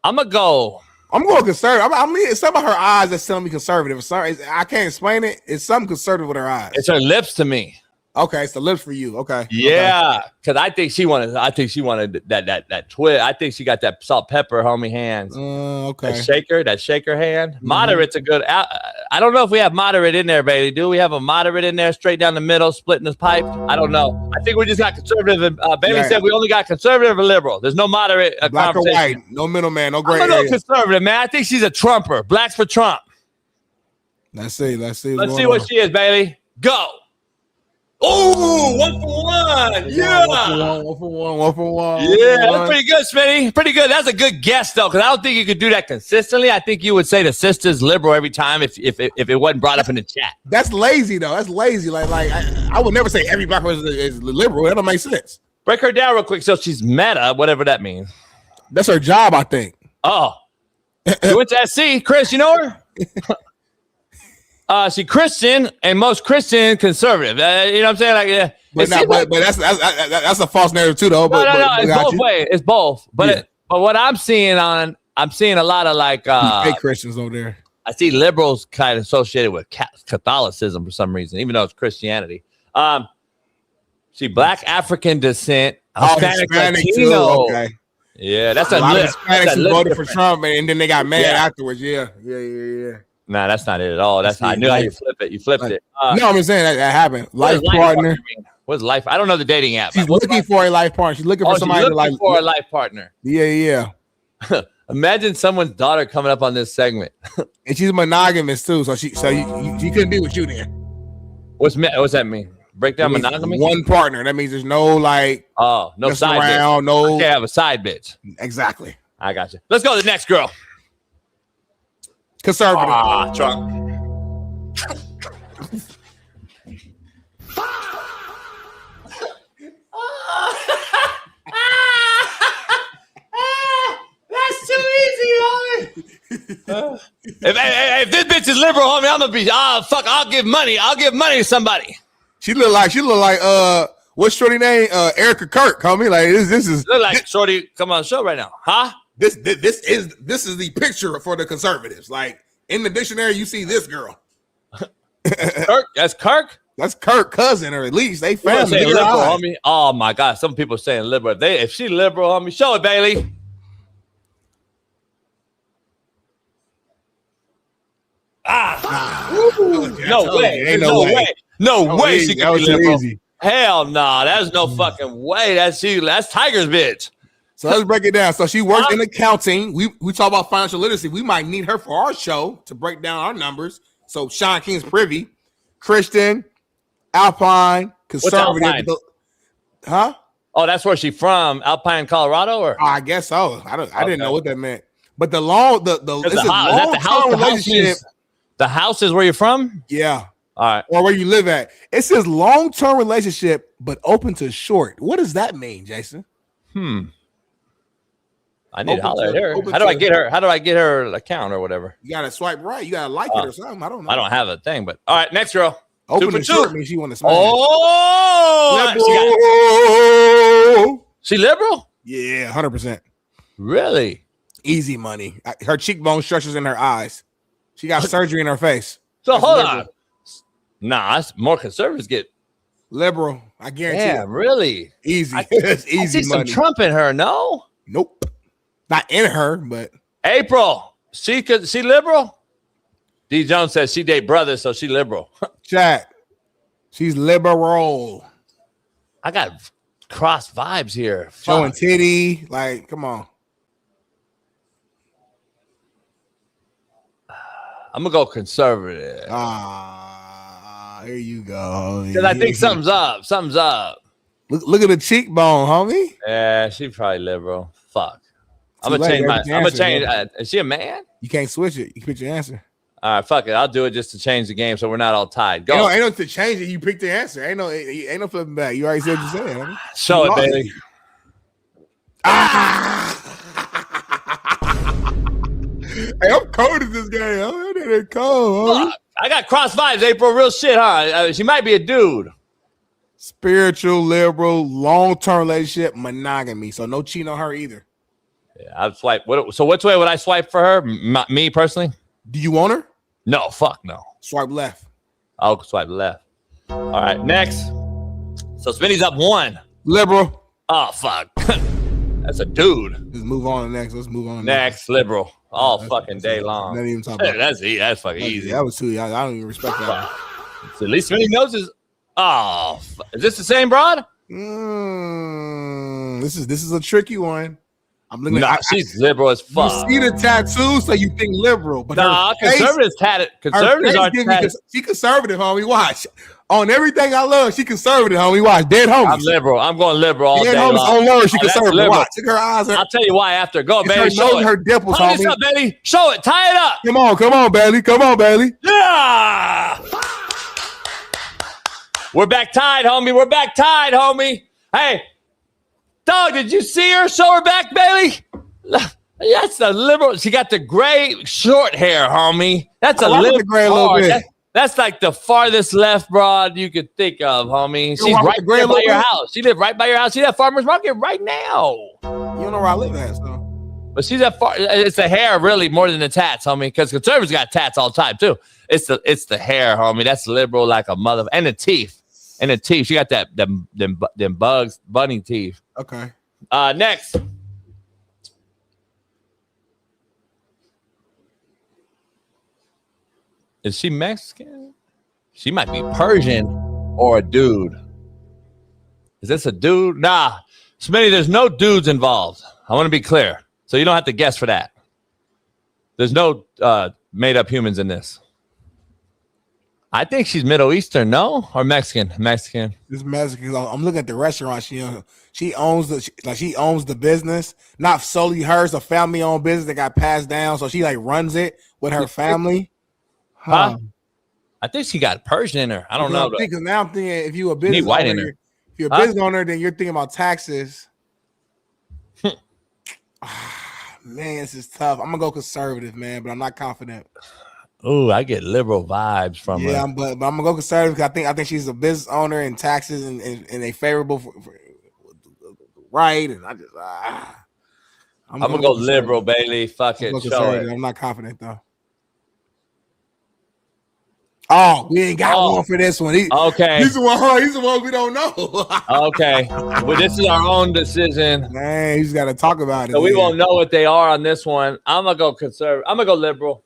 I'm going conservative. I mean, it's something about her eyes that's telling me conservative. Sorry, I can't explain it. It's something conservative with her eyes. It's her lips to me. Okay, it's the lips for you. Okay. Yeah, because I think she wanted that twist. I think she got that salt pepper homie hands. Okay. That shaker hand. Moderate's a good. I don't know if we have moderate in there, baby. Do we have a moderate in there, straight down the middle, splitting this pipe? I don't know. I think we just got conservative. And Bailey said we only got conservative or liberal. There's no moderate. Black or white, no middleman, no gray. I'm a conservative, man. I think she's a Trumper. Blacks for Trump. Let's see. Let's see what she is, Bailey. Go. Oh, 1 for 1. Yeah. 1 for 1. Yeah, that's pretty good, Smitty. Pretty good. That's a good guess, though, because I don't think you could do that consistently. I think you would say the sister's liberal every time if it wasn't brought up in the chat. That's lazy, though. That's lazy. Like I would never say every black person is liberal. That don't make sense. Break her down real quick. So she's meta, whatever that means. That's her job, I think. Oh. You went to SC. Chris, you know her? She Christian and most Christian conservative. You know what I'm saying? Like, but that's a false narrative too, though. No, it's both ways. It's both. But what I'm seeing a lot of like fake Christians over there. I see liberals kind of associated with Catholicism for some reason, even though it's Christianity. She black African descent, Hispanic Latino. Okay. Yeah, that's a lot of Hispanics who voted for Trump, and then they got mad afterwards. Yeah. Nah, that's not it at all. I knew how you flip it. You flipped it. No, I'm just saying that happened. Life partner. What's life? I don't know the dating app. She's looking for a life partner. She's looking for somebody for a life partner. Yeah. Imagine someone's daughter coming up on this segment. And she's monogamous too, so she couldn't be with you then. What's that mean? Break down monogamy? One partner. That means there's no like no side around, bitch. no. I can't have a side bitch. Exactly. I got you. Let's go to the next girl. Conservative. Trump. That's too easy, homie. If this bitch is liberal, homie, I'm gonna be fuck. I'll give money to somebody. She look like what's shorty name? Erica Kirk, homie. Like this is look like shorty come on the show right now, huh? This is the picture for the conservatives. Like in the dictionary, you see this girl. Kirk, that's Kirk. That's Kirk cousin, or at least they family. Liberal, homie. Oh my God, some people saying liberal. If she liberal, homie, show it, Bailey. No way. Ain't no way. No way she can be liberal. Easy. Hell no, there's no fucking way. That's Tiger's bitch. So let's break it down. So she worked in accounting. We talk about financial literacy. We might need her for our show to break down our numbers. So Sean King's privy, Christian, Alpine, conservative. What's Alpine? Huh? Oh, that's where she from, Alpine, Colorado, or I guess so. I didn't know what that meant. But the long-term relationship. The house is where you're from? Yeah. All right. Or where you live at. It says long-term relationship, but open to short. What does that mean, Jason? I need to holler at her. How do I get her? How do I get her account or whatever? You gotta swipe right. You gotta like it or something. I don't know. I don't have a thing, but all right, next girl. Open to short means she want to smash. Oh, she liberal? Yeah, 100%. Really? Easy money. Her cheekbone structures in her eyes. She got surgery in her face. So That's hold liberal. on. Nah, more conservatives get liberal. I guarantee. Yeah, really easy. It's easy. I see money. some Trump in her. No. Nope. Not in her, but April. She liberal. D Jones says she date brothers, so she liberal. Chat. She's liberal. I got cross vibes here. Showing titty. Like, come on. I'm gonna go conservative. Here you go. Because I think something's up. Something's up. Look at the cheekbone, homie. Yeah, she's probably liberal. Fuck. I'm gonna change. Is she a man? You can't switch it. You can pick your answer. All right, fuck it. I'll do it just to change the game, so we're not all tied. Go. Ain't no to change it. You pick the answer. Ain't no flipping back. You already said what you said. Homie. Show it, baby. Hey, I'm cold at this game. I'm cold. I got cross vibes, April. Real shit, huh? She might be a dude. Spiritual, liberal, long-term relationship, monogamy. So no cheating on her either. Yeah, I'd swipe. So which way would I swipe for her? Me personally? Do you want her? No, fuck no. Swipe left. I'll swipe left. All right, next. So Smitty's up 1. Liberal. Oh, fuck. That's a dude. Let's move on to next. Let's move on. Next, liberal. All fucking day long. Not even talking about That's fucking easy. That was too. I don't even respect that. So at least Smitty knows is. Oh, is this the same broad? This is a tricky one. I'm looking. She's liberal as fuck. You see the tattoo, so you think liberal, but conservatives tatted. Conservatives are tatted. She conservative, homie. Watch on everything I love. She conservative, homie. Watch dead homies. I'm liberal. I'm going liberal all day long. On Lord, she conservative. Watch. Look her eyes. I'll tell you why after. Go, baby. Her show nose, it. her dimples, Hold this up, baby. Show it. Tie it up. Come on, Bailey. Come on, Bailey. Yeah. We're back tied, homie. We're back tied, homie. Hey, dog, did you see her? Show her back, Bailey. That's the liberal. She got the gray short hair, homie. That's a liberal. Gray a little bit. That's like the farthest left broad you could think of, homie. She's right there by your house. She lives right by your house. She's at Farmer's Market right now. You don't know where I live at, so. But she's at it's the hair really more than the tats, homie. Because conservatives got tats all the time too. It's the hair, homie. That's liberal like a mother. And the teeth. And the teeth. She got them bugs, bunny teeth. Okay. Next. Is she Mexican? She might be Persian or a dude. Is this a dude? Nah. Smitty, there's no dudes involved. I want to be clear. So you don't have to guess for that. There's no made up humans in this. I think she's Middle Eastern, no, or Mexican. Mexican. This Mexican. I'm looking at the restaurant. She owns the business, not solely hers. A family owned business that got passed down, so she like runs it with her family. Huh? I think she got Persian in her. I don't know. Because now I'm thinking if you a business white owner, in her. if you're a business owner, then you're thinking about taxes. Man, this is tough. I'm gonna go conservative, man, but I'm not confident. Oh, I get liberal vibes from her. Yeah, but I'm gonna go conservative because I think she's a business owner and taxes and a favorable for right. And I just I'm gonna go liberal, Bailey. Fuck it. I'm not confident though. Oh, we ain't got one for this one. Okay. He's the one we don't know. Okay. Well, this is our own decision. Man, he's got to talk about it. So we won't know what they are on this one. I'm gonna go conservative. I'm gonna go liberal.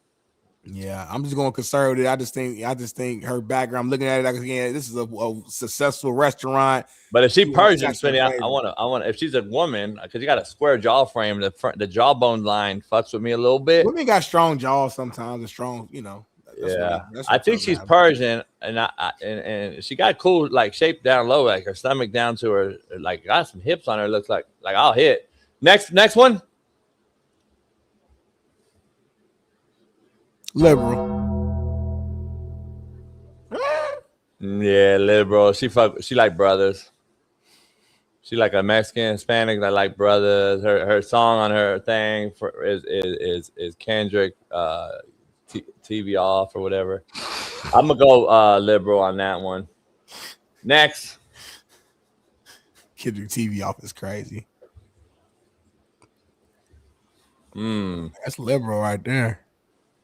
Yeah, I'm just going conservative. I just think her background. I'm looking at it like, again, this is a successful restaurant. But if she's Persian, Smitty, I want to. If she's a woman, because you got a square jaw frame, the jawbone line fucks with me a little bit. Women got strong jaws sometimes, and strong, I think she's Persian, and she got cool like shape down low, like her stomach down to her, like got some hips on her. Looks like I'll hit. Next one. Liberal. Yeah, liberal. She like brothers. She like a Mexican, Hispanic that like brothers. Her song on her thing is Kendrick. TV off or whatever. I'm gonna go liberal on that one. Next, Kendrick TV off is crazy. That's liberal right there.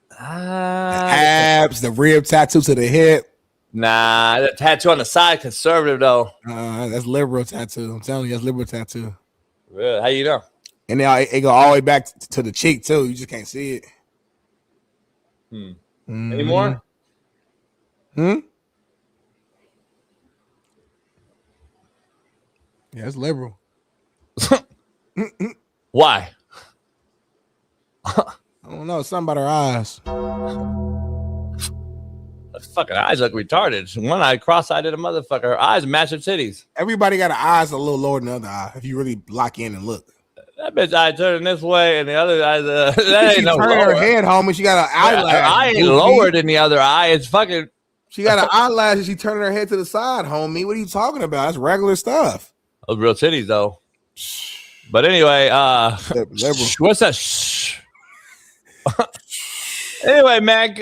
The abs, the rib tattoo to the hip. Nah, the tattoo on the side conservative though. That's liberal tattoo. I'm telling you, that's liberal tattoo. Really? How you know? And then it go all the way back to the cheek too. You just can't see it. Any more? Yeah, it's liberal. Why? I don't know. Something about her eyes. Those fucking eyes look retarded. One eye cross-eyed, a motherfucker. Her eyes match her titties. Everybody got her eyes a little lower than the other eye. If you really lock in and look. That bitch eye turning this way, and the other eye, that ain't no turning lower. her head, homie. She got an eyelash. Her eye ain't lower than the other eye. It's fucking. She got an eyelash, and she turning her head to the side, homie. What are you talking about? That's regular stuff. Those real titties, though. But anyway, what's that? Anyway, man,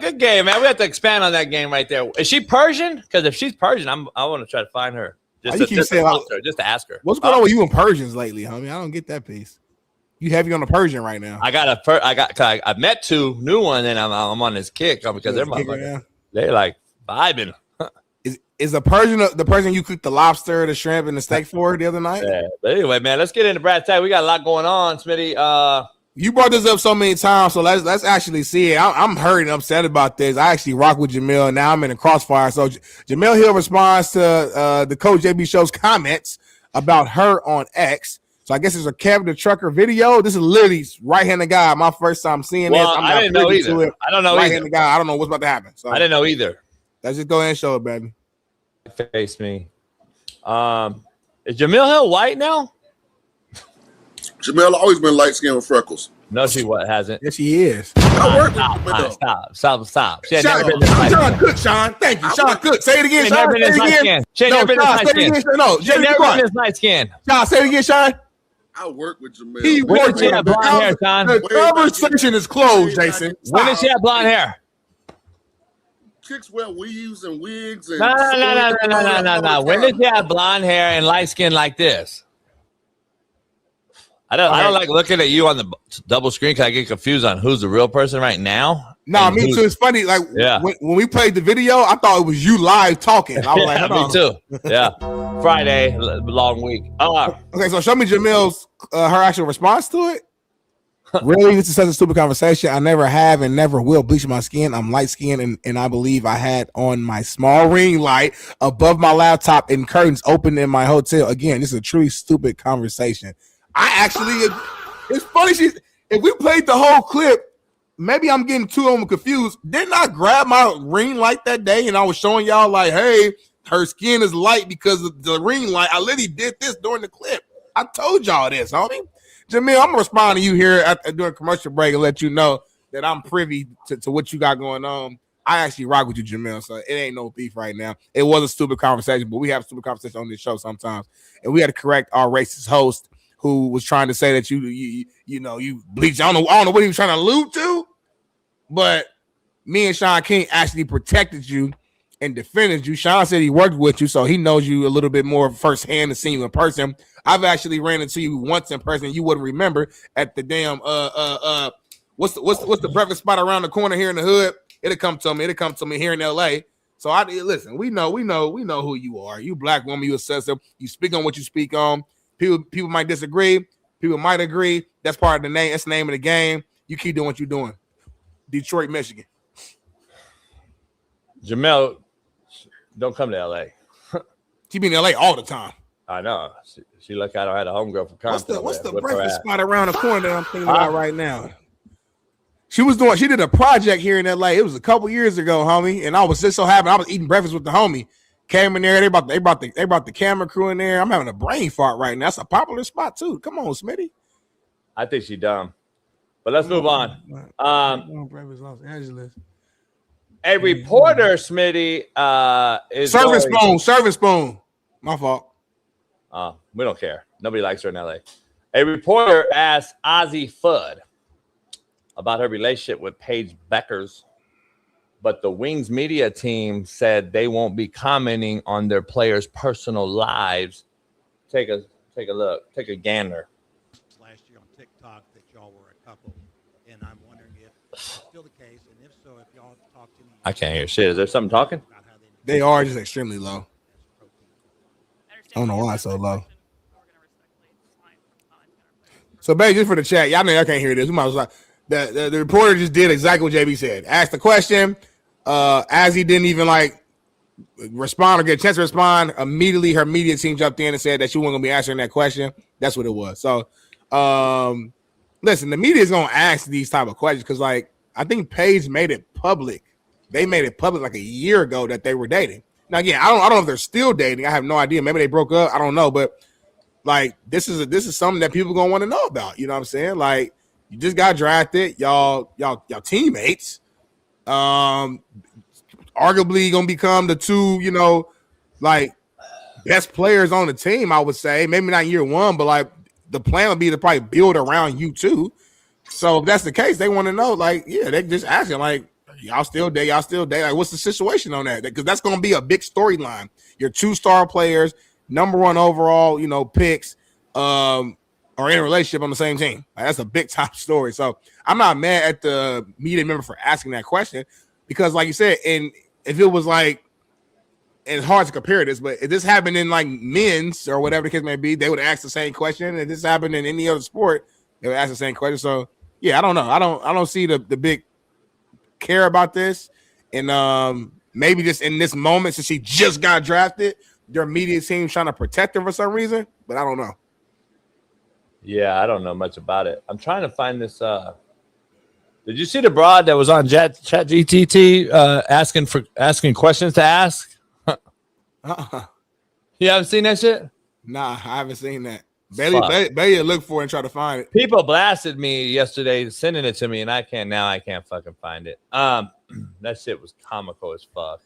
good game, man. We have to expand on that game right there. Is she Persian? Because if she's Persian, I want to try to find her. Just to ask her. What's going on with you and Persians lately, homie? I don't get that piece. You heavy on the Persian right now? I met two new ones, and I'm on this kick because they're like vibing. Is the Persian the person you cooked the lobster, the shrimp, and the steak for the other night? Yeah. But anyway, man, let's get into brass tag. We got a lot going on, Smitty. You brought this up so many times, so let's actually see it. I'm hurt and upset about this. I actually rock with Jemele, and now I'm in the crossfire. So Jemele Hill responds to the Coach JB Show's comments about her on X. So I guess it's a Kevin the Trucker video. This is literally right-handed guy. My first time seeing this. I didn't know either. I don't know right-handed guy. I don't know what's about to happen. So I didn't know either. Let's just go ahead and show it, baby. Face me. Is Jemele Hill white now? Jemele always been light skinned with freckles. No, she hasn't. Yes, she is. Stop. She had Sean, never been this light Sean Cook, Sean. Thank you. Sean Cook. Say it again, She never been this light skin. She never been this light skin. No, she never been this light skin. Sean, say it again, Sean. I work with Jemele. When did she have blonde hair, Sean? The conversation is closed, Jason. When did she have blonde hair? Chicks wear weaves and wigs. And No. When did she have blonde hair and light skin like this? I don't like looking at you on the double screen because I get confused on who's the real person right now. No, me too. It's funny. Like when we played the video, I thought it was you live talking. I was like, me too. Yeah, Friday, long week. Okay, so show me Jemele's her actual response to it. Really, this is such a stupid conversation. I never have and never will bleach my skin. I'm light skinned, and I believe I had on my small ring light above my laptop and curtains open in my hotel. Again, this is a truly stupid conversation. It's funny. If we played the whole clip, maybe I'm getting too confused. Didn't I grab my ring light that day and I was showing y'all like, hey, her skin is light because of the ring light? I literally did this during the clip. I told y'all this, homie. Jemele, I'm gonna respond to you here during commercial break and let you know that I'm privy to what you got going on. I actually rock with you, Jemele, so it ain't no beef right now. It was a stupid conversation, but we have stupid conversations on this show sometimes, and we had to correct our racist host who was trying to say that you bleach. I don't know what he was trying to allude to, but me and Sean King actually protected you and defended you. Sean said he worked with you, so he knows you a little bit more firsthand and seen you in person. I've actually ran into you once in person. You wouldn't remember at the damn what's the breakfast spot around the corner here in the hood? It'll come to me here in LA. So listen, we know who you are. You black woman, you obsessive, you speak on what you speak on. People might disagree, people might agree. That's part of the name, that's the name of the game. You keep doing what you're doing. Detroit, Michigan. Jemele, don't come to LA. She be in LA all the time. I know. She lucky I don't have a homegirl from Compton. What's the breakfast spot around the corner that I'm thinking about right now? She did a project here in LA. It was a couple years ago, homie. And I was just so happy. I was eating breakfast with the homie. Came in there. They brought the camera crew in there. I'm having a brain fart right now. That's a popular spot too. Come on, Smitty. I think she's dumb. But let's move on. Breakfast Los Angeles. A reporter, Smitty, is serving spoon. My fault. We don't care. Nobody likes her in LA. A reporter asked Ozzie Fudd about her relationship with Paige Beckers, but the Wings media team said they won't be commenting on their players' personal lives. Take a look. Take a gander. Last year on TikTok that y'all were a couple, and I'm wondering if that's still the case, and if so, if y'all talk to me. I can't hear shit. Is there something talking? They are just extremely low. I don't know why it's so low. So, babe, just for the chat, y'all know y'all can't hear this. We might as well. The reporter just did exactly what JB said. Asked the question. As he didn't even respond or get a chance to respond, immediately her media team jumped in and said that she wasn't gonna be answering that question. That's what it was. So, listen, the media is gonna ask these type of questions because, I think Paige made it public. They made it public like a year ago that they were dating. Now, again, I don't know if they're still dating. I have no idea. Maybe they broke up. I don't know, but this is something that people gonna want to know about. You know what I'm saying? You just got drafted, y'all teammates. Arguably gonna become the two, best players on the team. I would say maybe not year one, but the plan would be to probably build around you too. So if that's the case, they want to know. They just asking y'all still date? What's the situation on that? Because that's gonna be a big storyline. Your 2-star players, number 1 overall, picks. Or in a relationship on the same team. That's a big time story. So I'm not mad at the media member for asking that question because, like you said, and if it was it's hard to compare this, but if this happened in men's or whatever the case may be, they would ask the same question. If this happened in any other sport, they would ask the same question. So yeah, I don't know. I don't see the big care about this. And maybe just in this moment, since she just got drafted, their media team trying to protect her for some reason, but I don't know. Yeah, I don't know much about it. I'm trying to find this. Did you see the broad that was on ChatGPT asking questions to ask? You haven't seen that shit? Nah, I haven't seen that. Bailey look for it and try to find it. People blasted me yesterday sending it to me, and I can't fucking find it. That shit was comical as fuck.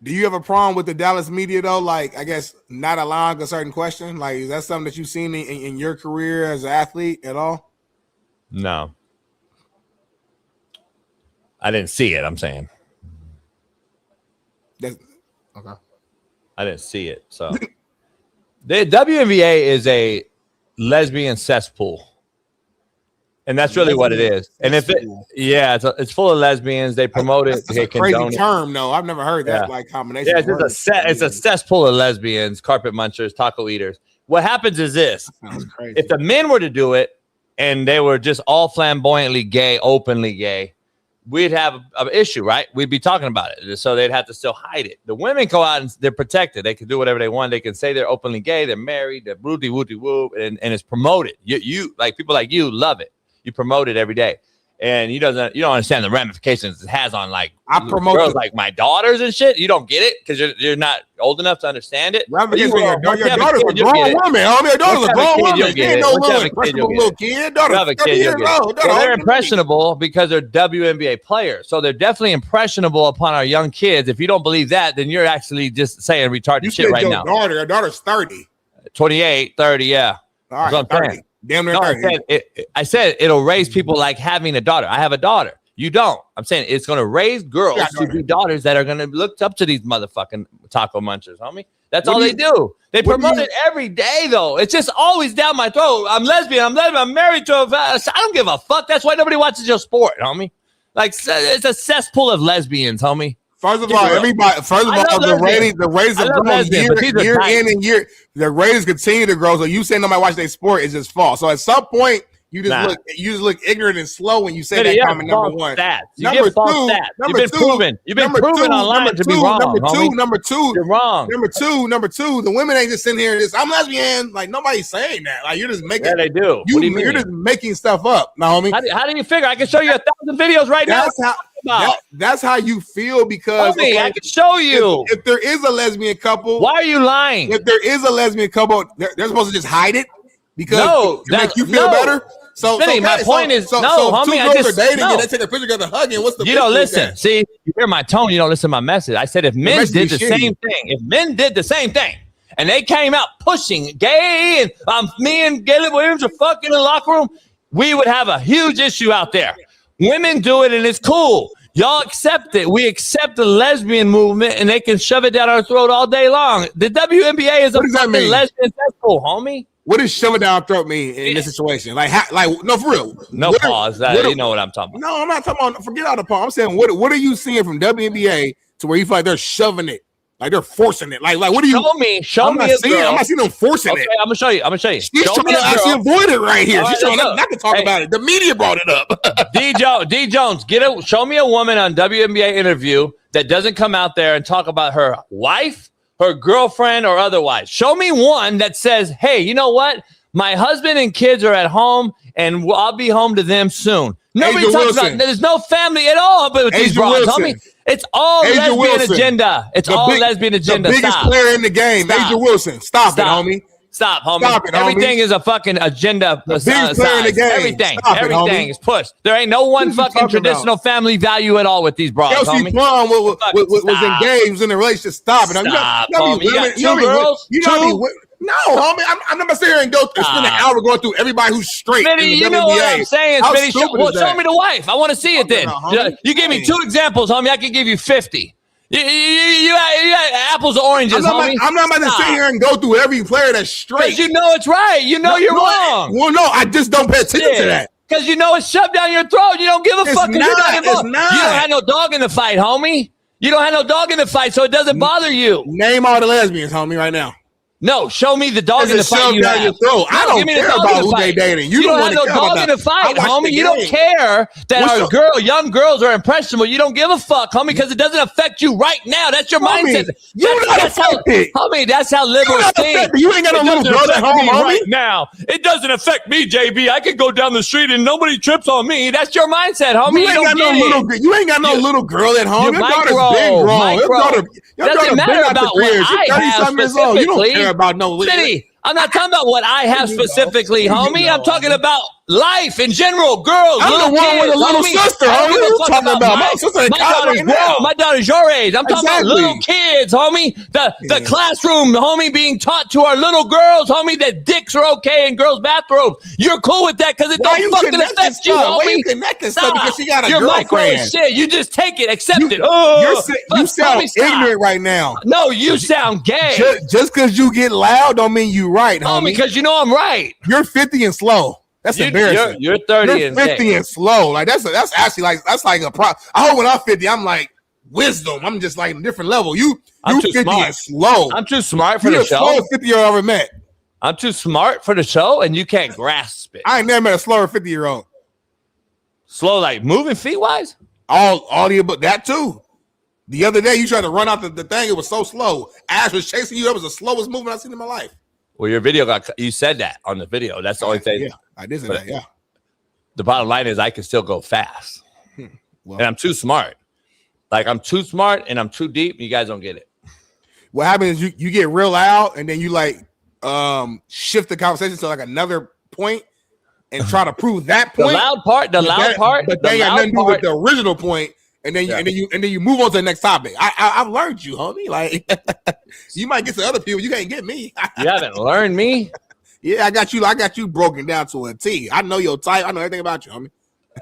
Do you have a problem with the Dallas media though? I guess not allowing a certain question. Is that something that you've seen in your career as an athlete at all? No, I didn't see it. I'm saying. That's okay. I didn't see it. So the WNBA is a lesbian cesspool. And that's really what it is. And it's full of lesbians. They promote it. It's a crazy term, though. I've never heard that combination. Yeah, it's a cesspool of lesbians, carpet munchers, taco eaters. What happens is this: if the men were to do it and they were just all flamboyantly gay, openly gay, we'd have an issue, right? We'd be talking about it. So they'd have to still hide it. The women go out and they're protected. They can do whatever they want. They can say they're openly gay, they're married, they're wooty woo, and it's promoted. You like people like you love it. You promote it every day. and you don't understand the ramifications it has on like I promote girls like my daughters and shit. You don't get it because you're not old enough to understand it. Your daughter's a grown woman, homie. Your daughter's a grown woman. She ain't no little impressionable little kid. Daughter's 30 years old. They're impressionable because they're WNBA players, so they're definitely impressionable upon our young kids. If you don't believe that, then you're actually just saying retarded shit right now. Your daughter's 30. 28, 30, yeah. All right, That's what I'm saying. Damn near 30. I said it'll raise people like having a daughter. I have a daughter. You don't. I'm saying it's going to raise girls to be daughters that are going to look up to these motherfucking taco munchers, homie. That's all they do. They promote it every day, though. It's just always down my throat. I'm lesbian. I'm married to I don't give a fuck. That's why nobody watches your sport, homie. Like, it's a cesspool of lesbians, homie. First of all, the ratings have grown year in and year. The ratings continue to grow. So you saying nobody watch their sport is just false. So at some point, you just look ignorant and slow when you say that comment. Number one, You've been proven online to be wrong. Number two, you're wrong. Number two, the women ain't just sitting here and just I'm lesbian. Like nobody's saying that. Like you're just making. Yeah, they do. You're just making stuff up, now, homie. How do you figure? I can show you 1,000 videos right now. That's how you feel because I can show you. If there is a lesbian couple, why are you lying? If there is a lesbian couple, they're supposed to just hide it because to make you feel better. So, my point is, homie, I just are dating and they take a picture together hugging. What's the you don't listen? See, you hear my tone. You don't listen to my message. I said if men did the same thing, and they came out pushing gay and me and Galen Williams are fucking in the locker room, we would have a huge issue out there. Women do it and it's cool. Y'all accept it. We accept the lesbian movement and they can shove it down our throat all day long. The WNBA is a fucking lesbian festival, homie. What does shove it down our throat mean in this situation? Like no, for real. No pause. You know what I'm talking about. No, I'm not talking about. Forget all the pause. I'm saying, what are you seeing from WNBA to where you feel like they're shoving it, like they're forcing it? Like what do you? Show me a girl. I'm not seeing them forcing it. I'm gonna show you. She's trying to actually avoid it right here. She's trying not to talk about it. The media brought it up. D Jones, show me a woman on WNBA interview that doesn't come out there and talk about her wife, her girlfriend, or otherwise. Show me one that says, hey, you know what? My husband and kids are at home, and I'll be home to them soon. Nobody talks about there's no family at all but with these bras, homie. It's all lesbian agenda. It's all lesbian agenda. The biggest player in the game, Asia Wilson. Stop it, homie. Stop, homie. Everything is a fucking agenda. The biggest player in the game. Everything is pushed. There ain't no one fucking traditional family value at all with these bras, homie. Plum was engaged in a relationship. Stop it. Stop, homie. You got two girls? No, homie. I'm not sitting here and spend an hour going through everybody who's straight. Smitty, you know what I'm saying, Smitty. Show me the wife. I want to see it then. You gave me 2 examples, homie. I can give you 50. You got apples or oranges, homie. I'm not about to sit here and go through every player that's straight. Because you know it's right. You know you're wrong. Well, no, I just don't pay attention to that. Because you know it's shoved down your throat. You don't give a fuck. It's not. You don't have no dog in the fight, homie. You don't have no dog in the fight, so it doesn't bother you. Name all the lesbians, homie, right now. No, show me the dog in the fight you have. Your throat. I don't care about who they dating. You don't have no dog in the fight, homie. You don't care that our young girls are impressionable. You don't give a fuck, homie, because it doesn't affect you right now. That's your mindset. Homie, that's how liberals think. You ain't got no little girl at home, homie. Right now, it doesn't affect me, JB. I can go down the street and nobody trips on me. That's your mindset, homie. You ain't got no little girl at home. Your daughter's been grown. It doesn't matter about what I have specifically. You don't care about no City. I'm not talking about what I have specifically, homie. I'm talking about life in general. Girls, I'm the one with a little sister, homie. What are you talking about? My sister in college right now. My daughter's your age. I'm talking about little kids, homie. The classroom, homie, being taught to our little girls, homie, that dicks are okay in girls' bathrooms. You're cool with that because it don't fucking affect you, homie. Why you connect this stuff because she got a girlfriend? You're micro shit. You just take it, accept it. You sound ignorant right now. No, you sound gay. Just because you get loud don't mean you right, homie. Because you know I'm right. You're 50 and slow. That's embarrassing. You're 30 and 50 and slow. Like that's actually like a problem. I hope when I'm 50, I'm like wisdom. I'm just like a different level. You 50 and slow. I'm too smart for the show. You're the slowest 50-year-old I ever met. I'm too smart for the show, and you can't grasp it. I ain't never met a slower 50-year-old. Slow, like moving feet wise? All the above that too. The other day you tried to run out the thing. It was so slow. Ash was chasing you. That was the slowest movement I've seen in my life. Well, your video you said that on the video. That's the only thing. Yeah, I did say that. Yeah. The bottom line is I can still go fast. Well, And I'm too smart. Like, I'm too smart and I'm too deep. You guys don't get it. what happens is you get real loud and then you like shift the conversation to like another point and try to prove that The point. loud part, but they got nothing to do with the original point. And then you move on to the next topic. I've learned you, homie. Like you might get to other people, you can't get me. You haven't learned me. Yeah, I got you broken down to a T. I know your type. I know everything about you, homie.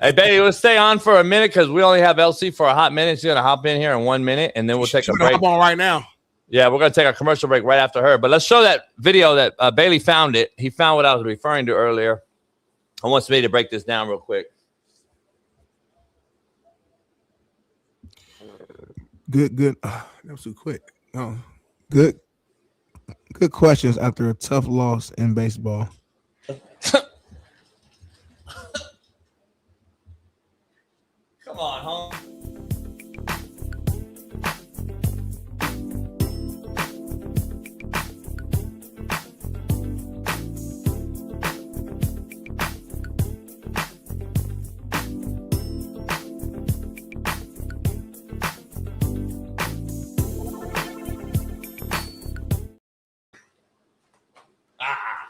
Hey, baby, let's stay on for a minute because we only have LC for a hot minute. She's gonna hop in here in 1 minute, and then we'll take a break. Hop on right now. Yeah, we're gonna take a commercial break right after her. But let's show that video that Bailey found it. He found what I was referring to earlier. I want me to break this down real quick. Good. That was too quick. Oh, good questions after a tough loss in baseball. Come on, home.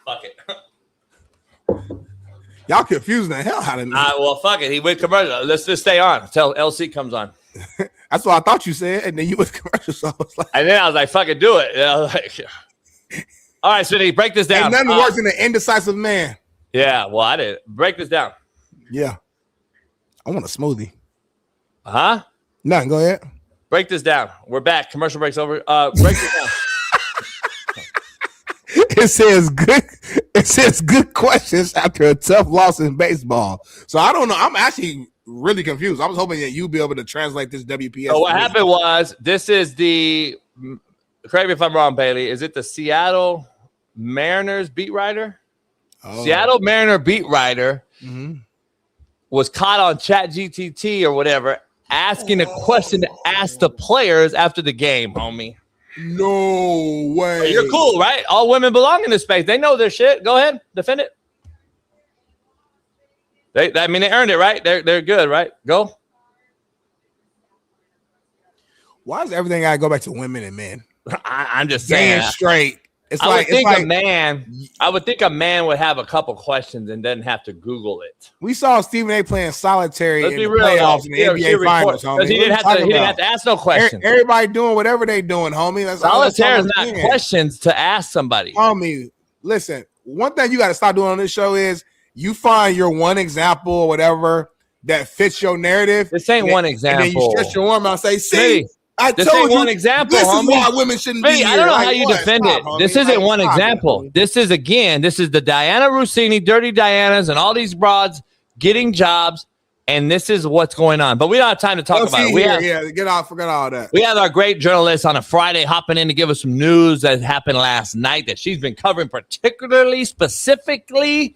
Fuck it. Y'all confusing the hell out of me. Well, fuck it. He went commercial. Let's just stay on until LC comes on. That's what I thought you said, and then you went commercial. So I was like, And then I was like, fucking do it. I was like, all right, Smitty, break this down. ain't nothing worse than an indecisive man. Yeah, well, I did. Break this down. Yeah. I want a smoothie. Huh? Nothing. Go ahead. Break this down. We're back. Commercial break's over. Break this down. It says good questions after a tough loss in baseball. So I don't know. I'm actually really confused. I was hoping that you'd be able to translate this WPS. So what happened was, this is the, correct me if I'm wrong, Bailey, is it the Seattle Mariners beat writer? Oh. Seattle Mariner beat writer was caught on ChatGPT or whatever, asking a question to ask the players after the game, homie. No way. You're cool, right? All women belong in this space. They know their shit. Go ahead, defend it. They earned it, right? They're good, right? Go. Why does everything gotta go back to women and men? I'm just saying. Damn straight. I would think a man would have a couple questions and doesn't have to Google it. We saw Stephen A. playing solitary Let's in be the real, playoffs in the NBA finals, homie. Because he didn't have to ask no questions. Everybody doing whatever they doing, homie. That's Solitaire is not saying. questions to ask somebody. Homie, listen, one thing you got to stop doing on this show is you find your one example or whatever that fits your narrative. This ain't one example. And then you stretch your arm out and say, see, Smitty, I this told ain't you one example, this homie. is why women shouldn't be Smitty, here. I don't know Like, how you what? defend Stop, it. homie. This isn't Like, one stop it, example. homie. This is the Diana Rossini, Dirty Dianas, and all these broads getting jobs, and this is what's going on. But we don't have time to talk about it. Forget all that. We have our great journalist on a Friday hopping in to give us some news that happened last night that she's been covering particularly, specifically,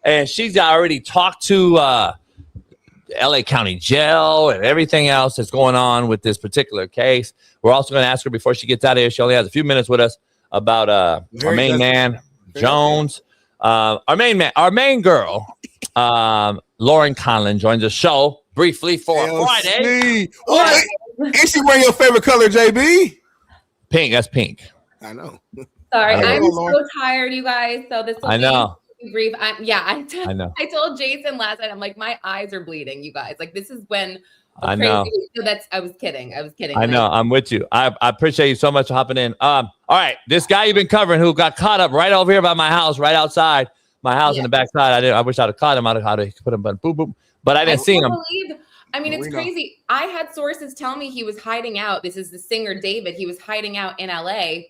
and she's already talked to LA County Jail and everything else that's going on with this particular case. We're also going to ask her before she gets out of here. She only has a few minutes with us about our main man, Jones. Our main girl, Lauren Conlin joins the show briefly for Friday. What? Ain't she wearing your favorite color, JB? Pink. That's pink. I know. Sorry, I I'm know, so Lauren. tired, you guys. So this will I know. be brief. I know. I told Jason last night, I'm like, my eyes are bleeding, you guys. Like, this is when I know. I was kidding. I know. I'm with you. I appreciate you so much for hopping in. All right. This guy you've been covering who got caught up right over here by my house, right outside my house in the backside. I wish I'd have caught him. I'd have put him, but boom, boom. But I didn't see him. It's crazy. I had sources tell me he was hiding out. This is the singer David. He was hiding out in LA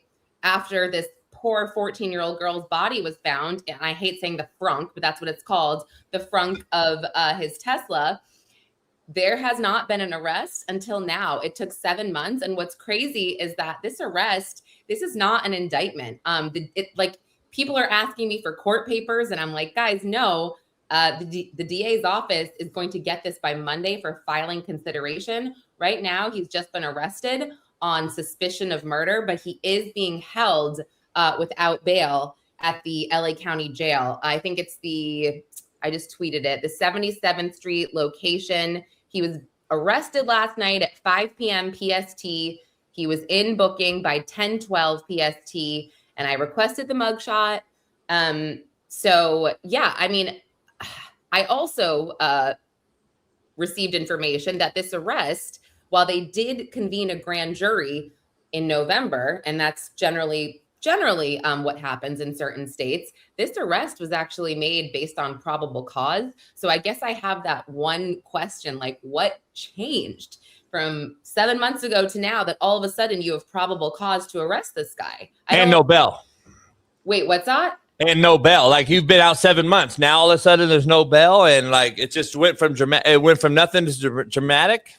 after this poor 14-year-old girl's body was found. And I hate saying the frunk, but that's what it's called. The frunk of his Tesla. There has not been an arrest until now. It took 7 months. And what's crazy is that this arrest, this is not an indictment. People are asking me for court papers. And I'm like, guys, no, the DA's office is going to get this by Monday for filing consideration. Right now, he's just been arrested on suspicion of murder, but he is being held without bail at the LA County Jail. I think it's I just tweeted it. The 77th Street location. He was arrested last night at 5 p.m. PST. He was in booking by 10:12 PST, and I requested the mugshot. So yeah, I mean, I also received information that this arrest, while they did convene a grand jury in November, and that's generally what happens in certain states, this arrest was actually made based on probable cause. So I guess I have that one question, like what changed from 7 months ago to now that all of a sudden you have probable cause to arrest this guy? And no bail. Wait, what's that? And no bail. Like you've been out 7 months. Now all of a sudden there's no bail, and like it just went from dramatic. It went from nothing to dramatic.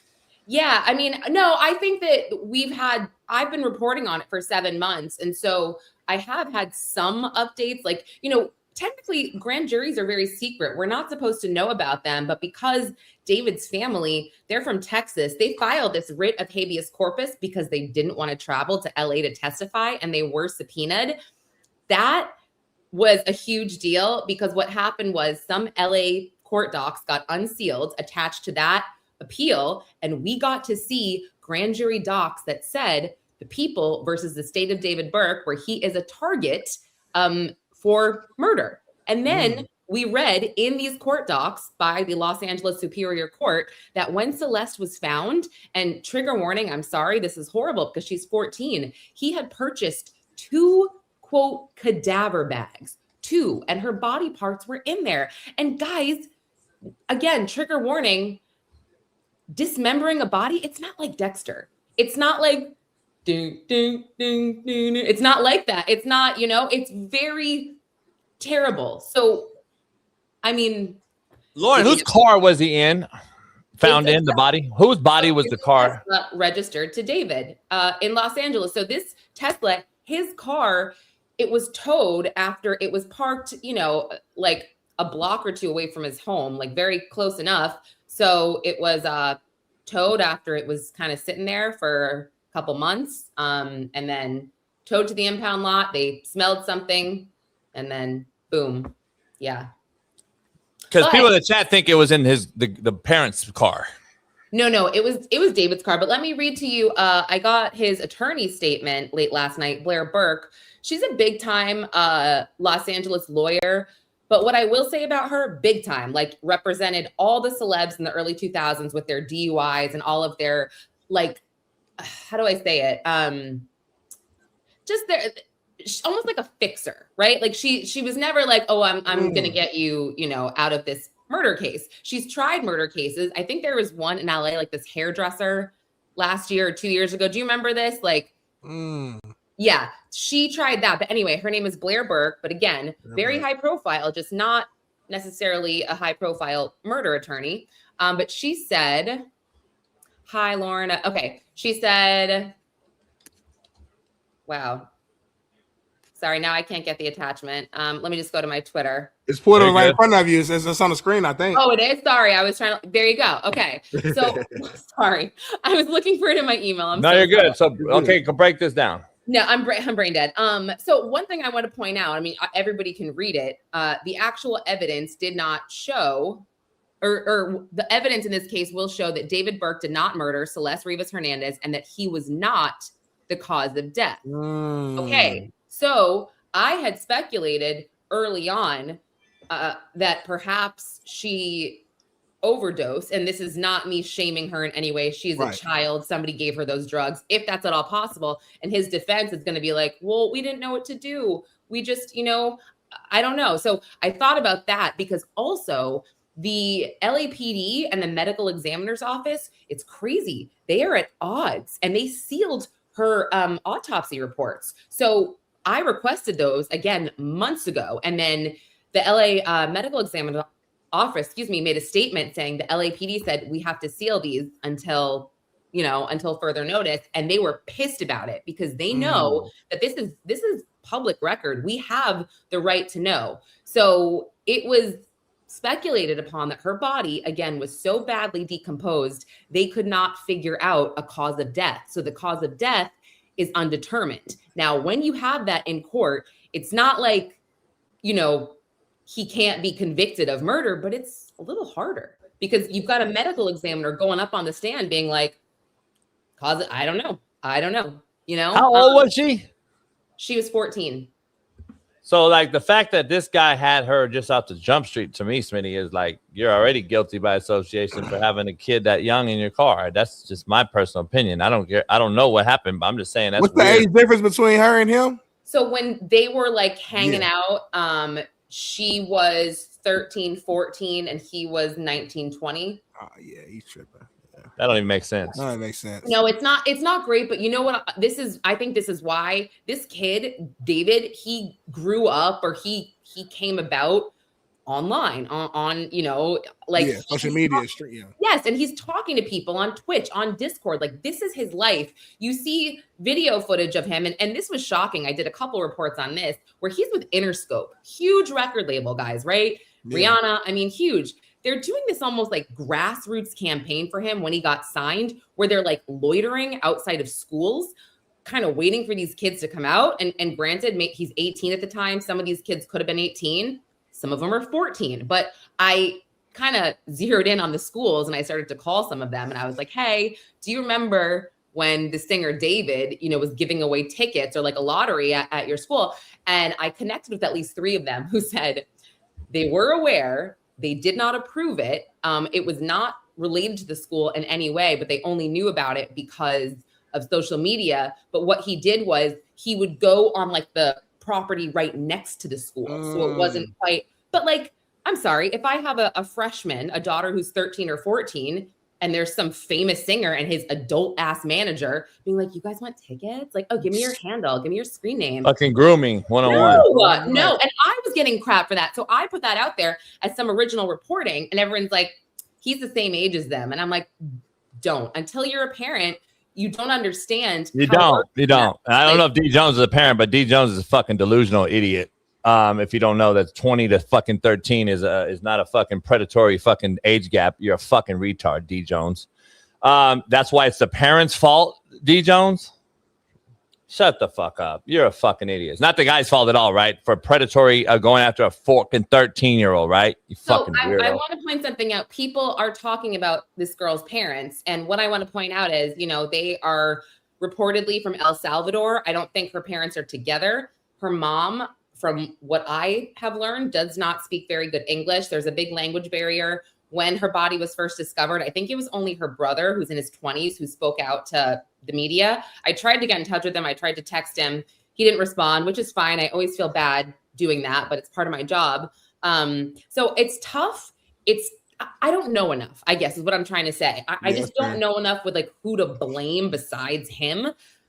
Yeah, I mean, no, I think that I've been reporting on it for 7 months. And so I have had some updates. Like, technically grand juries are very secret. We're not supposed to know about them. But because David's family, they're from Texas, they filed this writ of habeas corpus because they didn't want to travel to LA to testify, and they were subpoenaed. That was a huge deal because what happened was some LA court docs got unsealed attached to that appeal, and we got to see grand jury docs that said the people versus the state of David Burke, where he is a target for murder. And then we read in these court docs by the Los Angeles Superior Court that when Celeste was found, and trigger warning, I'm sorry, this is horrible because she's 14, he had purchased 2, quote, cadaver bags, 2, and her body parts were in there. And guys, again, trigger warning, dismembering a body, it's not like Dexter. It's not like ding, ding, ding, ding, ding. It's not like that. It's not, it's very terrible. So, I mean, Lauren, whose car was he in? Found in the body? Whose body was the car? Registered to David in Los Angeles. So this Tesla, his car, it was towed after it was parked, like a block or 2 away from his home, like very close enough. So it was towed after it was kind of sitting there for a couple months, and then towed to the impound lot. They smelled something, and then boom, yeah. Because people in the chat think it was in the parents' car. No, it was David's car. But let me read to you. I got his attorney statement late last night. Blair Burke. She's a big time Los Angeles lawyer. But what I will say about her, big time, like represented all the celebs in the early 2000s with their DUIs and all of their, like, how do I say it? Just their, almost like a fixer, right? Like she was never like, oh, I'm going to get you, out of this murder case. She's tried murder cases. I think there was one in LA, like this hairdresser last year or 2 years ago. Do you remember this? Like, yeah, she tried that. But anyway, her name is Blair Burke. But again, very high profile, just not necessarily a high profile murder attorney. But she said, hi, Lauren. Okay. She said, wow. Sorry, now I can't get the attachment. Let me just go to my Twitter. It's put right in front of you. It's on the screen, I think. Oh, it is? Sorry. I was trying to. There you go. Okay. So, sorry. I was looking for it in my email. You're good. So, okay, go break this down. No, I'm brain dead. So one thing I want to point out, I mean, everybody can read it. The actual evidence did not show, or the evidence in this case will show that David Burke did not murder Celeste Rivas Hernandez and that he was not the cause of death. Okay. So I had speculated early on that perhaps she overdosed, and this is not me shaming her in any way. She's a child. Somebody gave her those drugs, if that's at all possible. And his defense is going to be like, well, we didn't know what to do. We just, I don't know. So I thought about that because also the LAPD and the medical examiner's office, it's crazy. They are at odds, and they sealed her autopsy reports. So I requested those again months ago. And then the LA medical examiner office, made a statement saying the LAPD said we have to seal these until further notice. And they were pissed about it because they know that this is public record. We have the right to know. So it was speculated upon that her body, again, was so badly decomposed, they could not figure out a cause of death. So the cause of death is undetermined. Now, when you have that in court, it's not like, he can't be convicted of murder, but it's a little harder because you've got a medical examiner going up on the stand being like, cause it, I don't know. You know? How old was she? She was 14. So, like, the fact that this guy had her just off the jump street, to me, Smitty, is like, you're already guilty by association for having a kid that young in your car. That's just my personal opinion. I don't care. I don't know what happened, but I'm just saying that's What's weird. the age difference between her and him? So when they were like hanging out, she was 13, 14, and he was 19, 20. Oh, yeah, he's tripping. That don't even make sense. No, it makes sense. No, it's not great, but you know what? I think this is why this kid, David, he grew up or he came about online on you know, like social media. Yes, and he's talking to people on Twitch, on Discord. Like, this is his life. You see video footage of him, and this was shocking. I did a couple reports on this where he's with Interscope, huge record label guys, right? Yeah. Rihanna, I mean, huge. They're doing this almost like grassroots campaign for him when he got signed, where they're like loitering outside of schools, kind of waiting for these kids to come out. And granted, he's 18 at the time. Some of these kids could have been 18. Some of them are 14. But I kind of zeroed in on the schools and I started to call some of them. And I was like, hey, do you remember when the singer David, you know, was giving away tickets or like a lottery at your school? And I connected with at least 3 of them who said they were aware. They did not approve it. It was not related to the school in any way, but they only knew about it because of social media. But what he did was he would go on like the property right next to the school. So it wasn't quite, but like, I'm sorry, if I have a freshman, a daughter who's 13 or 14, and there's some famous singer and his adult ass manager being like, you guys want tickets? Like, oh, give me your handle, give me your screen name. Fucking grooming 101. No. And I was getting crap for that. So I put that out there as some original reporting, and everyone's like, he's the same age as them. And I'm like, don't. Until you're a parent, you don't understand. You don't. And I don't know if D Jones is a parent, but D Jones is a fucking delusional idiot. If you don't know that 20 to fucking 13 is not a fucking predatory fucking age gap, you're a fucking retard, D Jones. That's why it's the parents' fault, D Jones. Shut the fuck up. You're a fucking idiot. It's not the guy's fault at all, right? For predatory going after a fucking 13-year-old, right? You fucking weirdo. I want to point something out. People are talking about this girl's parents, and what I want to point out is, you know, they are reportedly from El Salvador. I don't think her parents are together. Her mom, from what I have learned, does not speak very good English. There's a big language barrier. When her body was first discovered, I think it was only her brother, who's in his 20s, who spoke out to the media. I tried to get in touch with him. I tried to text him. He didn't respond, which is fine. I always feel bad doing that, but it's part of my job. So it's tough. I don't know enough, I guess, is what I'm trying to say. I just don't know enough with like who to blame besides him.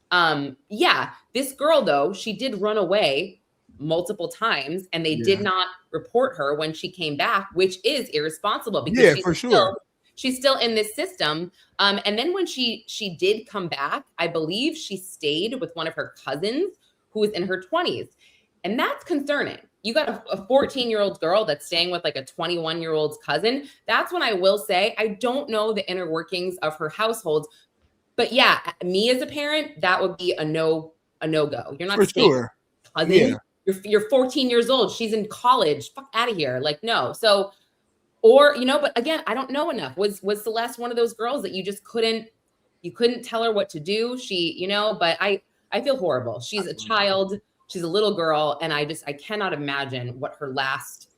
This girl, though, she did run away multiple times, and they did not report her when she came back, which is irresponsible because she's still in this system. And then when she did come back, I believe she stayed with one of her cousins who was in her 20s. And that's concerning. You got a 14-year-old girl that's staying with like a 21-year-old's cousin. That's when I will say, I don't know the inner workings of her household. But yeah, me as a parent, that would be a no-go. You're not staying cousin. Yeah. You're 14 years old. She's in college. Fuck out of here. Like, no. So, or, you know, but again, I don't know enough. Was Celeste one of those girls that you just couldn't tell her what to do? She, you know, but I feel horrible. She's a child. She's a little girl. And I cannot imagine what her last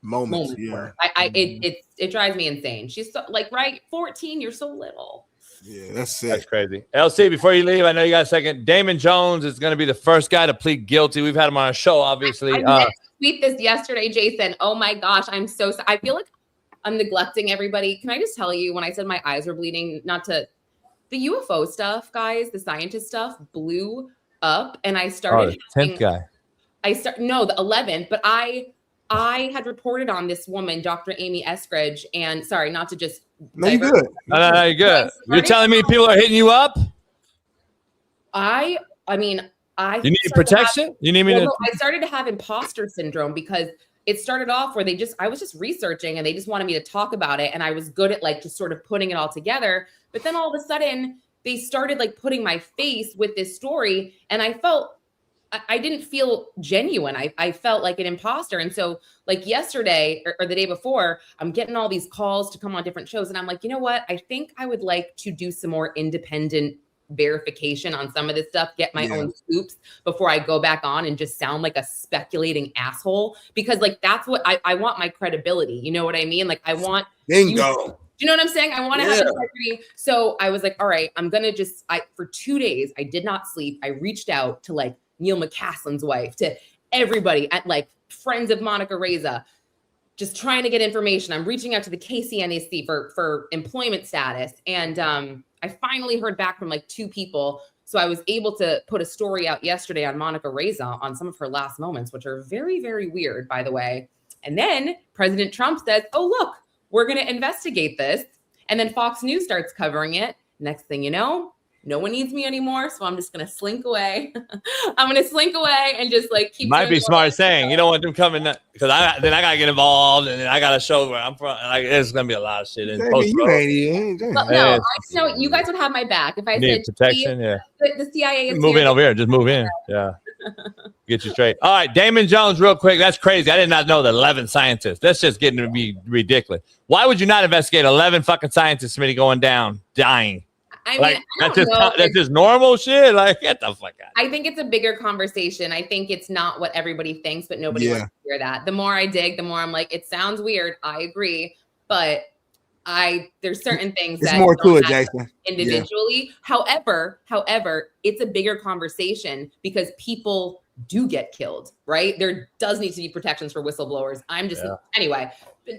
moments were. It drives me insane. She's so, like, right. 14, you're so little. Yeah, that's it. That's crazy. LC, before you leave, I know you got a second. Damon Jones is going to be the first guy to plead guilty. We've had him on our show, obviously. I meant to tweet this yesterday, Jason. Oh my gosh, I'm so I feel like I'm neglecting everybody. Can I just tell you, when I said my eyes were bleeding, not to the UFO stuff, guys, the scientist stuff blew up, and I started. The 10th guy. The 11th, but I had reported on this woman, Dr. Amy Eskridge, and sorry, not to just. No, you're good. No, you're good. You're telling me people are hitting you up? I mean, you need protection? You need me to? I started to have imposter syndrome because it started off where I was just researching and they just wanted me to talk about it. And I was good at like just sort of putting it all together. But then all of a sudden they started like putting my face with this story. And I felt I didn't feel genuine. I felt like an imposter. And so like yesterday or the day before, I'm getting all these calls to come on different shows. And I'm like, you know what? I think I would like to do some more independent verification on some of this stuff, get my own scoops before I go back on and just sound like a speculating asshole. Because like, that's what I want, my credibility. You know what I mean? Like I want bingo. You know what I'm saying? I want to have integrity. So I was like, all right, I'm going to just, for 2 days, I did not sleep. I reached out to like Neil McCaslin's wife, to everybody at like friends of Monica Reza, just trying to get information. I'm reaching out to the KCNAC for employment status. And I finally heard back from like 2 people. So I was able to put a story out yesterday on Monica Reza on some of her last moments, which are very, very weird, by the way. And then President Trump says, oh, look, we're going to investigate this. And then Fox News starts covering it. Next thing you know, no one needs me anymore. So I'm just going to slink away. I'm going to slink away and just like keep. Might be smart saying, you don't want them coming because I got to get involved and then I got to show where I'm from. Like, there's going to be a lot of shit in post. No, I know you guys would have my back. If I said protection, the CIA is move in over here. Just move in. Yeah. Get you straight. All right, Damon Jones, real quick. That's crazy. I did not know that 11 scientists. That's just getting to be ridiculous. Why would you not investigate 11 fucking scientists, Smitty, going down, dying? I mean, that's just normal shit. Like, get the fuck out. I think it's a bigger conversation. I think it's not what everybody thinks, but nobody wants to hear that. The more I dig, the more I'm like, it sounds weird. I agree, but there's certain things that more to it, Jason. Individually. However, it's a bigger conversation because people do get killed, right? There does need to be protections for whistleblowers. Anyway,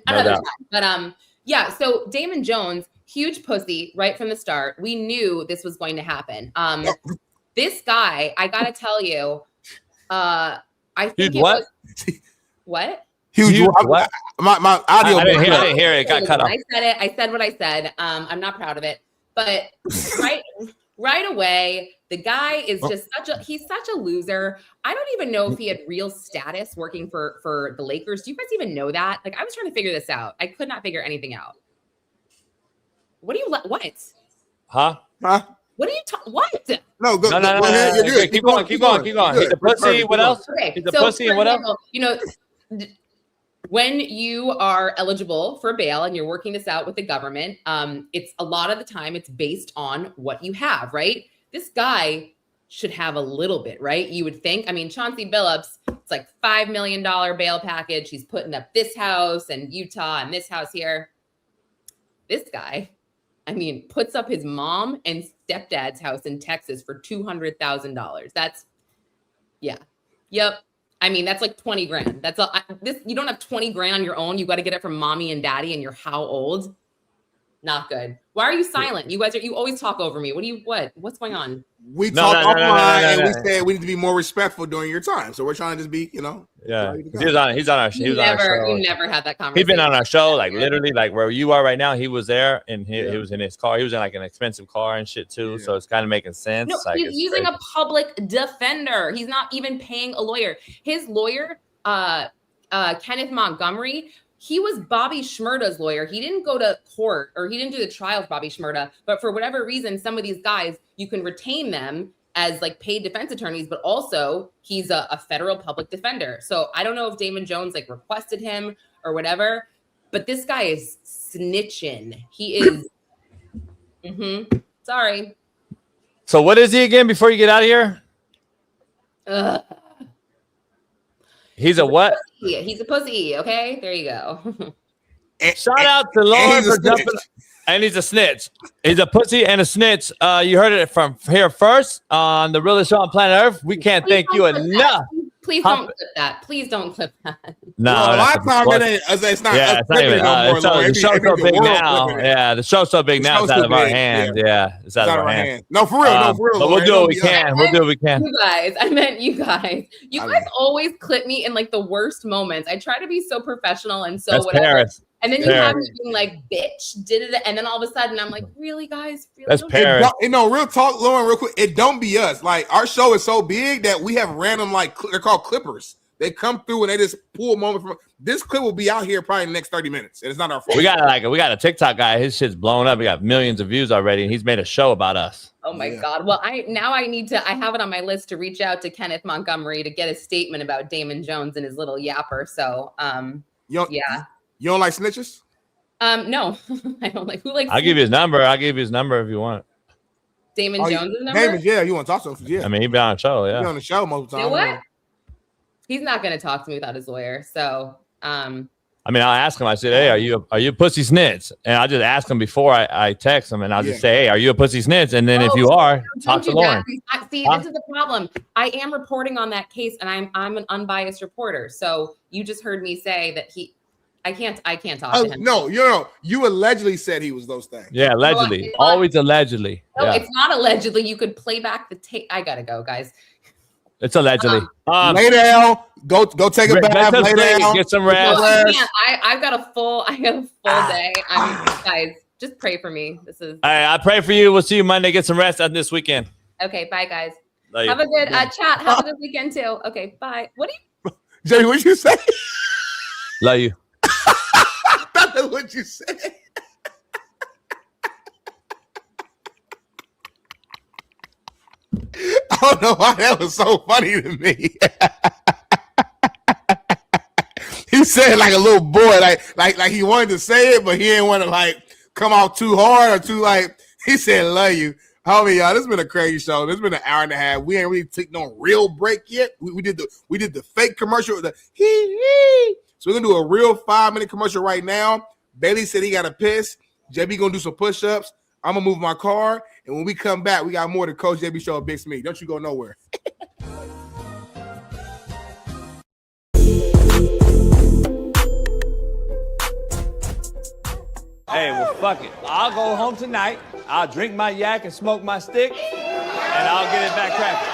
another time. But so Damon Jones, huge pussy right from the start. We knew this was going to happen. This guy, I gotta tell you, I think what? Huge. My audio. I didn't hear it. It got cut off. I said it. I said what I said. I'm not proud of it, but right away, the guy is just he's such a loser. I don't even know if he had real status working for the Lakers. Do you guys even know that? Like, I was trying to figure this out. I could not figure anything out. What? Huh? What are you what? No, go ahead. You're good. Keep going. He's a pussy. What else? Okay. He's a pussy and what else? You know, when you are eligible for bail and you're working this out with the government, it's a lot of the time it's based on what you have, right? This guy should have a little bit, right? You would think. I mean, Chauncey Billups, it's like $5 million bail package. He's putting up this house in Utah and this house here. This guy, I mean, puts up his mom and stepdad's house in Texas for $200,000. That's, yep. I mean, that's like 20 grand. That's all. You don't have 20 grand on your own. You got to get it from mommy and daddy, and you're how old? Not good. Why are you silent? You guys you always talk over me. What's going on? We talk offline and we said we need to be more respectful during your time. So we're trying to just be, Yeah. He's on our show. You never had that conversation. He's been on our show, like literally, like where you are right now. He was there and he was in his car. He was in like an expensive car and shit too. So it's kind of making sense. No, like, he's using a public defender. He's not even paying a lawyer. His lawyer, Kenneth Montgomery, he was Bobby Shmurda's lawyer. He didn't go to court or he didn't do the trial of Bobby Shmurda. But for whatever reason, some of these guys, you can retain them as like paid defense attorneys, but also he's a federal public defender. So I don't know if Damon Jones like requested him or whatever, but this guy is snitching. He is. Sorry. So what is he again before you get out of here? He's a what? He's a pussy. Okay, there you go. Shout out to Lauren for jumping. And he's a snitch. He's a pussy and a snitch. You heard it from here first on the realest show on planet Earth. We can't thank you enough. Please don't clip that. Please don't clip that. No, a lot of time it's not. Yeah, it's not even. The show's so big now. Yeah, the show's so big now. It's out of our hands. Yeah, it's out of our hands. No, for real. But we'll do what we can. We'll do what we can. You guys, I meant you guys. You guys always clip me in like the worst moments. I try to be so professional and so whatever. Paris. And then you have me being like, bitch, did it. And then all of a sudden I'm like, really, guys? Really? That's Paris. Real talk, Lauren, real quick. It don't be us. Like, our show is so big that we have random, like, they're called clippers. They come through and they just pull a moment from this clip will be out here probably in the next 30 minutes. And it's not our fault. We got a TikTok guy. His shit's blown up. We got millions of views already, and he's made a show about us. Oh my God. Well, I have it on my list to reach out to Kenneth Montgomery to get a statement about Damon Jones and his little yapper. So you don't like snitches? No, I don't like who likes. I'll give you his number. I'll give you his number if you want. Damon Jones' number? Damon, yeah, you want to talk to him? Yeah. I mean, he'd be on the show, yeah. He's on the show most of the time. You know what? He's not going to talk to me without his lawyer. So, I mean, I'll ask him. I said, "Hey, are you a pussy snitch?" And I'll just ask him before I text him, and I'll just say, "Hey, are you a pussy snitch?" And then if you are, talk to Lauren. See, this is the problem. I am reporting on that case, and I'm an unbiased reporter. So you just heard me say that I can't talk to him. No, you allegedly said he was those things. Yeah, allegedly. No, always allegedly. No, yeah. It's not allegedly. You could play back the tape. I gotta go, guys. It's allegedly. Lay down. Go take a bath. Lay down. Get some rest. No, I've got a full day. Guys, just pray for me. This is. All right, I pray for you. We'll see you Monday. Get some rest on this weekend. Okay, bye, guys. Have a good chat. Have a good weekend too. Okay, bye. What do you? Jay, what'd you say? Love you. That's what you said. I don't know why that was so funny to me. He said like a little boy, like he wanted to say it, but he didn't want to like come out too hard or too like. He said, "Love you." Homie, y'all, this has been a crazy show. This has been an hour and a half. We ain't really taken no real break yet. We did the fake commercial with the hee. So we're gonna do a real 5-minute commercial right now. Bailey said he got to piss. JB gonna do some push-ups. I'm gonna move my car, and when we come back, we got more to Coach JB show at Big Smitty. Don't you go nowhere. Hey, well, fuck it. I'll go home tonight. I'll drink my yak and smoke my stick, and I'll get it back cracking.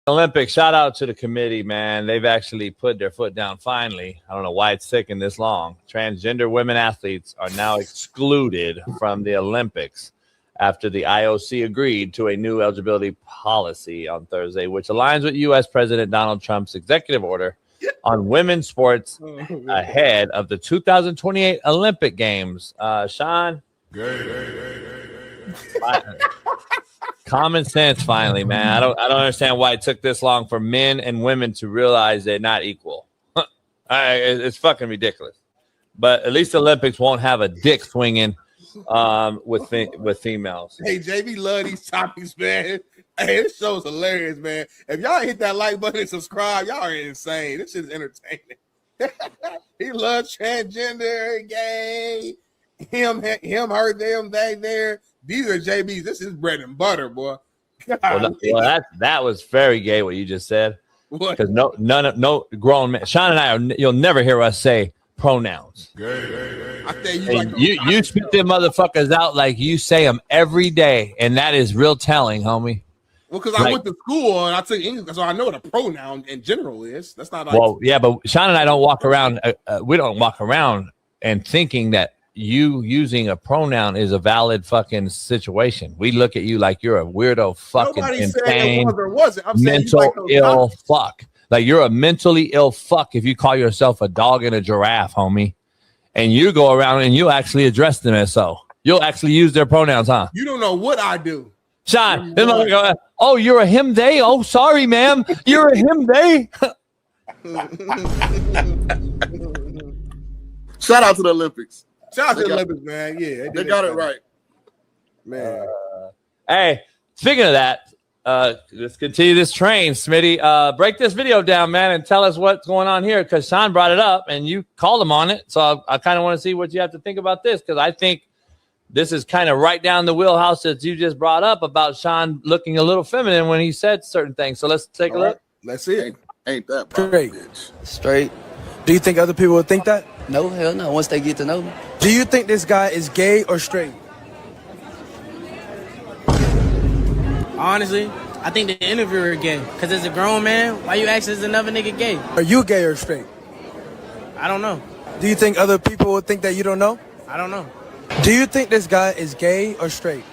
Olympics, shout out to the committee, man. They've actually put their foot down finally. I don't know why it's taken this long. Transgender women athletes are now excluded from the Olympics after the IOC agreed to a new eligibility policy on Thursday, which aligns with U.S. President Donald Trump's executive order on women's sports ahead of the 2028 Olympic Games. Sean? Common sense, finally, man. I don't understand why it took this long for men and women to realize they're not equal. It's fucking ridiculous. But at least the Olympics won't have a dick swinging with females. Hey, JB, love these topics, man. Hey, this show's hilarious, man. If y'all hit that like button and subscribe, y'all are insane. This is entertaining. He loves transgender, gay, him, her, them, they, there. These are JB's. This is bread and butter, boy. Well, that was very gay what you just said. What? Because no grown man. Sean and I you'll never hear us say pronouns. I think you spit them motherfuckers out like you say them every day, and that is real telling, homie. Well, because I went to school and I took English, so I know what a pronoun in general is. That's not like, well, yeah, but Sean and I don't walk around. We don't walk around and thinking that you using a pronoun is a valid fucking situation. We look at you like you're a weirdo, fucking insane, mental ill fuck. Like you're a mentally ill fuck if you call yourself a dog and a giraffe, homie. And you go around and you actually address them as so. You'll actually use their pronouns, huh? You don't know what I do. Sean, oh, you're a him, they? Oh, sorry, ma'am. You're a him, they? Shout out to the Olympics. Shout out to the Olympics, man. Yeah, they got it right. Man. Hey, speaking of that, let's continue this train, Smitty. Break this video down, man, and tell us what's going on here, because Sean brought it up and you called him on it. So I kind of want to see what you have to think about this, because I think this is kind of right down the wheelhouse that you just brought up about Sean looking a little feminine when he said certain things. So let's take a look. Let's see it. Ain't that straight? Straight. Do you think other people would think that? No, hell no. Once they get to know me. Do you think this guy is gay or straight? Honestly, I think the interviewer gay. Because as a grown man, why you ask is another nigga gay? Are you gay or straight? I don't know. Do you think other people would think that you don't know? I don't know. Do you think this guy is gay or straight?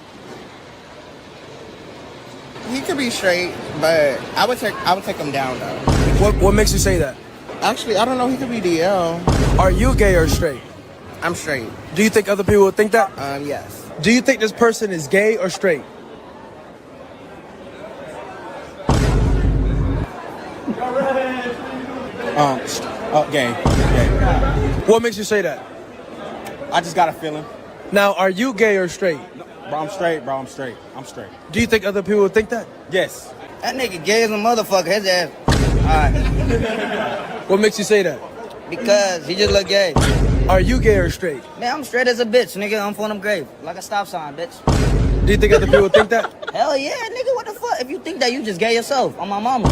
he could be straight, but I would take him down though. What makes you say that? Actually, I don't know. He could be DL. Are you gay or straight? I'm straight. Do you think other people would think that? Yes. Do you think this person is gay or straight? Gay. What makes you say that? I just got a feeling. Now, are you gay or straight? Bro, I'm straight, bro. I'm straight. I'm straight. Do you think other people would think that? Yes. That nigga gay as a motherfucker. His ass. Alright. What makes you say that? Because he just look gay. Are you gay or straight? Man, I'm straight as a bitch, nigga. I'm for them grave. Like a stop sign, bitch. Do you think other people would think that? Hell yeah, nigga. What the fuck? If you think that, you just gay yourself. On my mama.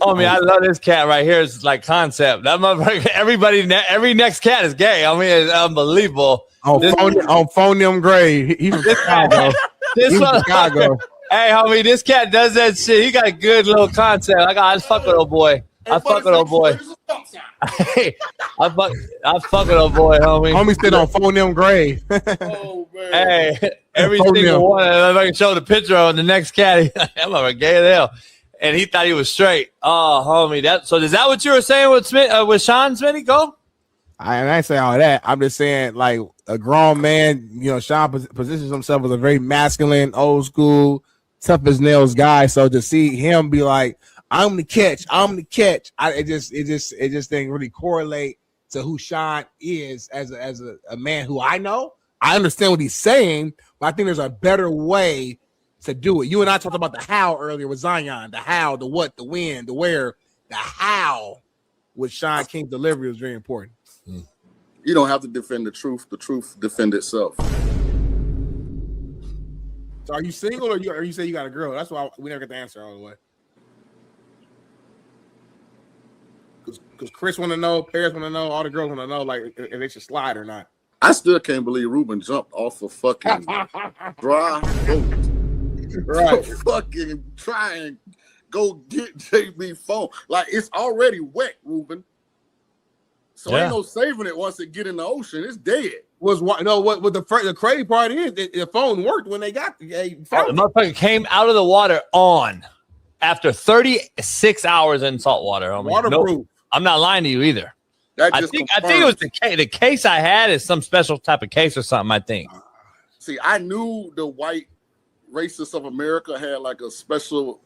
Oh, I love this cat right here. It's like concept. That motherfucker, every next cat is gay. I mean, it's unbelievable. On phonium grade. He's from Chicago. This He's one, Chicago. hey, homie, this cat does that shit. He got a good little concept. I fuck with old boy. I fuck with old boy. Hey, I fuck with old boy, homie. Homie sit on phonium grade. Oh man. Hey, every single one. I can show the picture on the next cat. I'm a gay as hell. And he thought he was straight. Oh, homie. So is that what you were saying with Sean Smitty? Go. I ain't say all that. I'm just saying, like, a grown man, Sean positions himself as a very masculine, old school, tough as nails guy. So to see him be like, I'm the catch. It just didn't really correlate to who Sean is as a man who I know. I understand what he's saying, but I think there's a better way to do it. You and I talked about the how earlier with Zion, the how, the what, the when, the where, the how with Sean King's delivery was very important. You don't have to defend the truth defend itself. So are you single or you say you got a girl? That's why we never get the answer all the way. Because Chris want to know, Paris want to know, all the girls want to know, like, if they should slide or not. I still can't believe Ruben jumped off a fucking dry boat. Right. Fucking try and go get JB phone. Like, it's already wet, Ruben. So ain't no saving it once it get in the ocean. It's dead. What the crazy part is the phone worked when they got the motherfucker came out of the water on after 36 hours in salt water. Waterproof. Nope, I'm not lying to you either. I think it was the case I had is some special type of case or something, I think. See, I knew the white racists of America had like a special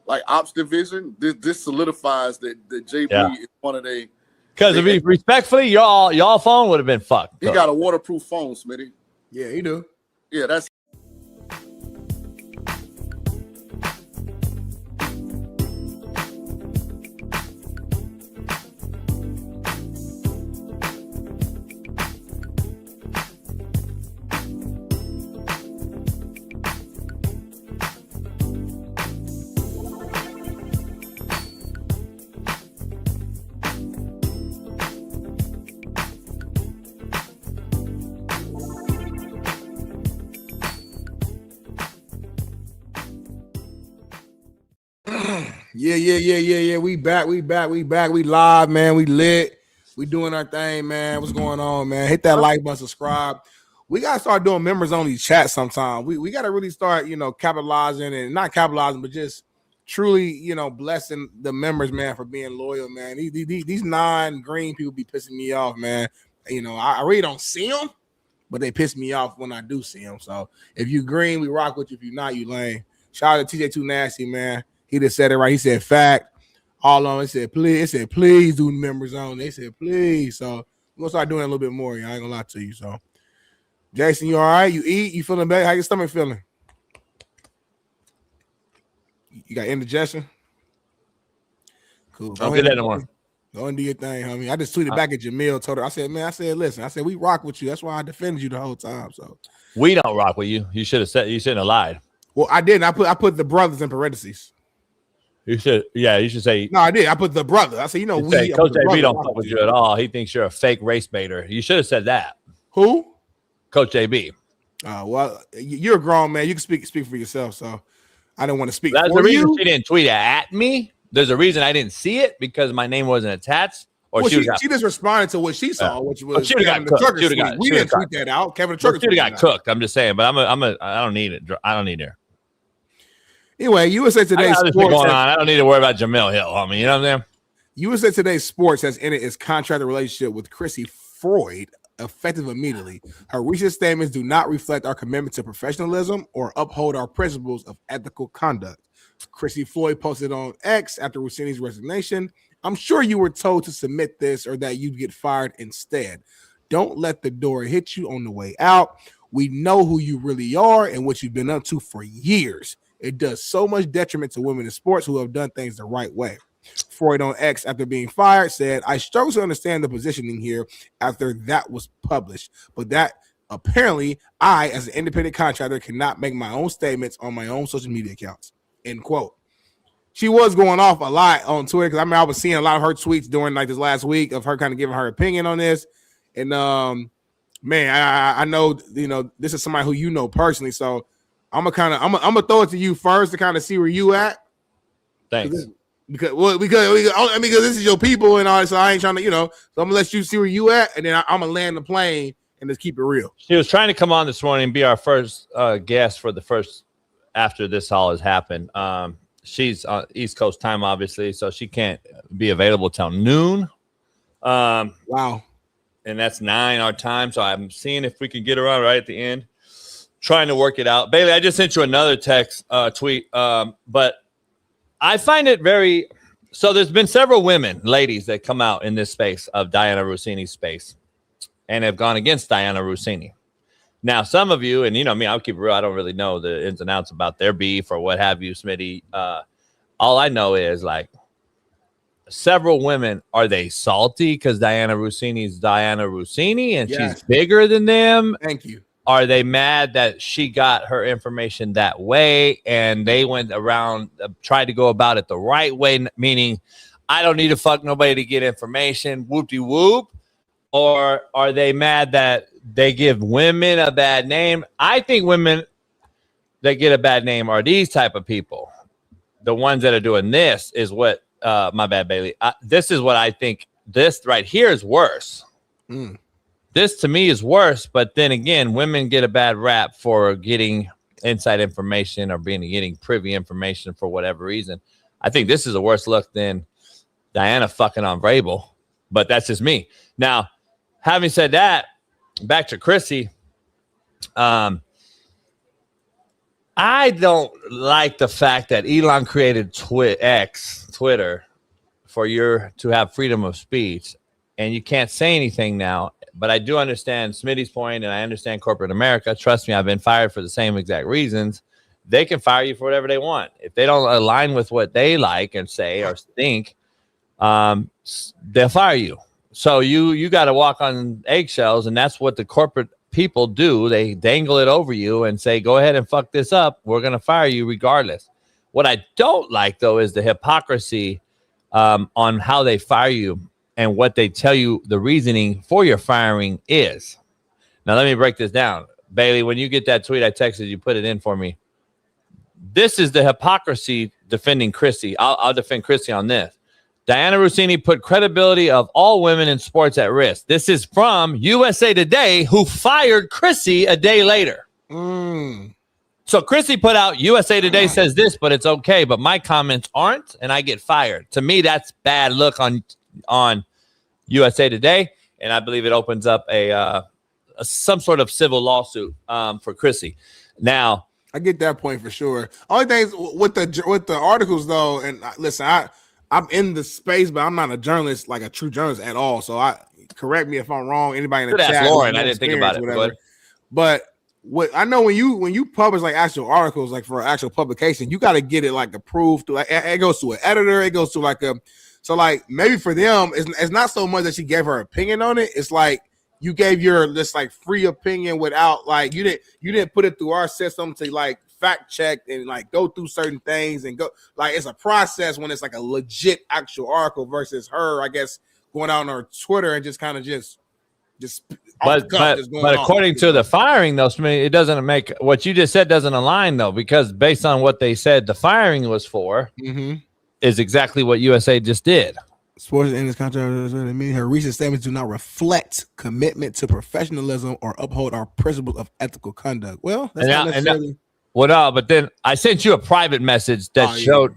like ops division. This solidifies that JB is one of they. Because respectfully, y'all phone would have been fucked. He got a waterproof phone, Smitty. Yeah, he do. Yeah, that's. Yeah. We back. We live, man. We lit. We doing our thing, man. What's going on, man? Hit that like button, subscribe. We gotta start doing members only chat sometime. We gotta really start, capitalizing and not capitalizing, but just truly, blessing the members, man, for being loyal, man. These non-green people be pissing me off, man. I really don't see them, but they piss me off when I do see them. So if you green, we rock with you. If you not, you lame. Shout out to TJ Too Nasty, man. He just said it right. He said fact. All on it said please. It said please do members on. They said please. So we're gonna start doing it a little bit more. I ain't gonna lie to you. So Jason, you all right? You eat? You feeling better? How your stomach feeling? You got indigestion? Cool. Don't get that no more. Go and do your thing, homie. I just tweeted back at Jemele, told her, I said, listen, we rock with you. That's why I defended you the whole time. So we don't rock with you. You shouldn't have lied. Well, I didn't. I put the brothers in parentheses. You should say. No, I did. I put the brother. I said, Coach JB don't fuck with you at all. He thinks you're a fake race baiter. You should have said that. Who? Coach JB. Well, you're a grown man. You can speak for yourself. So I didn't want to speak. That's the reason she didn't tweet at me. There's a reason I didn't see it because my name wasn't attached. Or she just responded to what she saw, which was Kevin the Trucker. We didn't tweet that out. Kevin the Trucker. She got cooked. I'm just saying, but I don't need it. I don't need her. Anyway, USA Today Sports Sports going on. I don't need to worry about Jemele Hill, homie. You know what I'm saying? USA Today Sports has ended its contracted relationship with Chrissy Freud effective immediately. Her recent statements do not reflect our commitment to professionalism or uphold our principles of ethical conduct. Chrissy Freud posted on X after Rossini's resignation. I'm sure you were told to submit this or that you'd get fired instead. Don't let the door hit you on the way out. We know who you really are and what you've been up to for years. It does so much detriment to women in sports who have done things the right way. Freud on X, after being fired, said, I struggle to understand the positioning here after that was published, but that apparently I, as an independent contractor, cannot make my own statements on my own social media accounts. End quote. She was going off a lot on Twitter because I was seeing a lot of her tweets during like this last week of her kind of giving her opinion on this. And man, I know this is somebody who you know personally, so I'm gonna throw it to you first to kind of see where you at. Thanks. Because this is your people and all that, so I ain't trying to, so I'm gonna let you see where you at, and then I'm gonna land the plane and just keep it real. She was trying to come on this morning and be our first guest for the first after this all has happened. She's on East Coast time, obviously, so she can't be available till noon. Wow. And that's 9 our time, so I'm seeing if we can get her on right at the end. Trying to work it out. Bailey, I just sent you another tweet, but I find it very – so there's been several ladies that come out in this space of Diana Rossini's space and have gone against Diana Rossini. Now, some of you, and you know me, I'll keep it real. I don't really know the ins and outs about their beef or what have you, Smitty. All I know is like several women, are they salty because Diana Rossini's Diana Rossini and she's bigger than them? Thank you. Are they mad that she got her information that way and they went around, tried to go about it the right way, meaning I don't need to fuck nobody to get information, whoop-de-whoop? Or are they mad that they give women a bad name? I think women that get a bad name are these type of people. The ones that are doing this is what, my bad, Bailey. This is what I think. This right here is worse. This to me is worse, but then again, women get a bad rap for getting inside information or getting privy information for whatever reason. I think this is a worse look than Diana fucking on Vrabel, but that's just me. Now, having said that, back to Chrissy. I don't like the fact that Elon created Twitter, for to have freedom of speech, and you can't say anything now. But I do understand Smitty's point, and I understand corporate America. Trust me, I've been fired for the same exact reasons. They can fire you for whatever they want. If they don't align with what they like and say or think, they'll fire you. So you got to walk on eggshells, and that's what the corporate people do. They dangle it over you and say, go ahead and fuck this up. We're going to fire you regardless. What I don't like, though, is the hypocrisy on how they fire you and what they tell you the reasoning for your firing is. Now, let me break this down. Bailey, when you get that tweet I texted you, put it in for me. This is the hypocrisy defending Chrissy. I'll defend Chrissy on this. Diana Rossini put credibility of all women in sports at risk. This is from USA Today, who fired Chrissy a day later. So Chrissy put out, USA Today says this, but it's okay. But my comments aren't, and I get fired. To me, that's bad look on USA Today, and I believe it opens up some sort of civil lawsuit for Chrissy. Now, I get that point for sure. Only thing with the articles though, and listen, I'm in the space, but I'm not a journalist, like a true journalist at all. So correct me if I'm wrong. Anybody in the chat? Lauren, I didn't think about it. But what I know, when you publish like actual articles, like for actual publication, you got to get it like approved. Like it goes to an editor. It goes to like a. So like maybe for them, it's not so much that she gave her opinion on it. It's like you gave your this like free opinion without like you didn't put it through our system to like fact check and like go through certain things and go like it's a process when it's like a legit actual article versus her, I guess, going out on her Twitter and just kind of just. But according to the firing though, it doesn't make what you just said doesn't align though, because based on what they said the firing was for. Is exactly what USA just did. Sports in this contract, meaning her recent statements do not reflect commitment to professionalism or uphold our principles of ethical conduct. Well, that's not necessarily. Well, no, but then I sent you a private message that showed.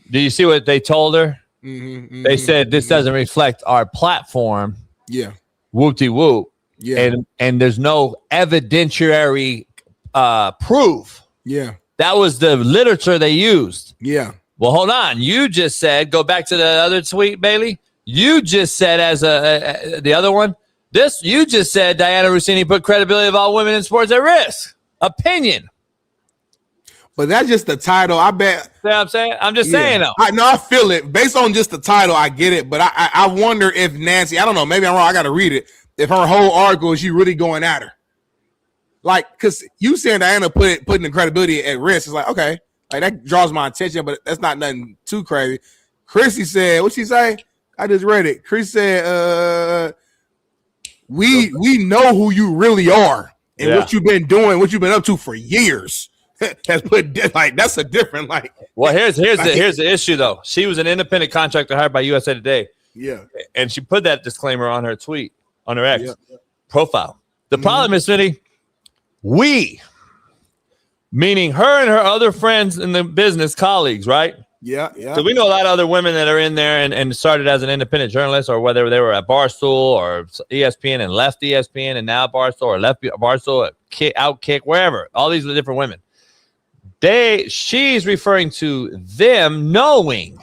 Do you see what they told her? They said this doesn't reflect our platform. Yeah. Whoop-de-whoop. Yeah. And there's no evidentiary proof. Yeah. That was the literature they used. Yeah. Well, hold on. You just said, go back to the other tweet, Bailey. You just said the other one. You just said Diana Rossini put credibility of all women in sports at risk. Opinion. But that's just the title. I bet. You know what I'm saying? I'm just saying, though. I feel it. Based on just the title, I get it. But I wonder if Nancy, I don't know, maybe I'm wrong. I got to read it. If her whole article is she really going at her. Like, because you saying Diana putting the credibility at risk. It's like, okay. Like, that draws my attention, but that's not nothing too crazy. Chrissy said, what'd she say? I just read it. Chris said, we know who you really are and what you've been doing, what you've been up to for years. Has put like that's a different like. Well, here's the issue though. She was an independent contractor hired by USA Today. Yeah, and she put that disclaimer on her tweet on her X profile. The problem is, Smitty, we, meaning her and her other friends in the business, colleagues, right? Yeah. So we know a lot of other women that are in there and started as an independent journalist, or whether they were at Barstool or ESPN and left ESPN and now Barstool, or left Barstool, Outkick, wherever. All these are different women. She's referring to them knowing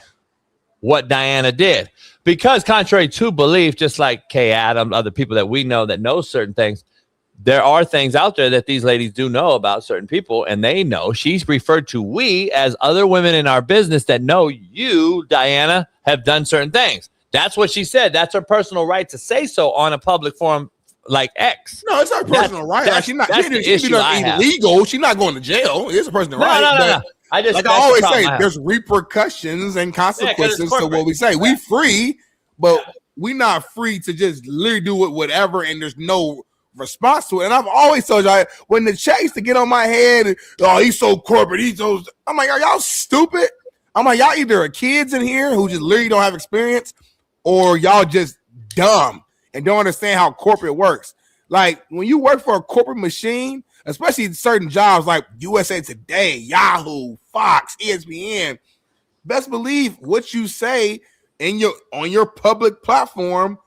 what Diana did, because contrary to belief, just like Kay Adams, other people that we know that know certain things, there are things out there that these ladies do know about certain people, and they know. She's referred to we as other women in our business that know you, Diana, have done certain things. That's what she said. That's her personal right to say so on a public forum like X. No, it's her personal right. Like, she's not illegal. She's not going to jail. It's a personal right. No. I always say, there's repercussions and consequences to what we say. We free, but we not free to just literally do it whatever, and there's no response to it. And I've always told y'all, when the chase to get on my head, he's so corporate, I'm like, are y'all stupid? I'm like, y'all either are kids in here who just literally don't have experience, or y'all just dumb and don't understand how corporate works. Like, when you work for a corporate machine, especially certain jobs like USA Today, Yahoo, Fox, ESPN, best believe what you say on your public platform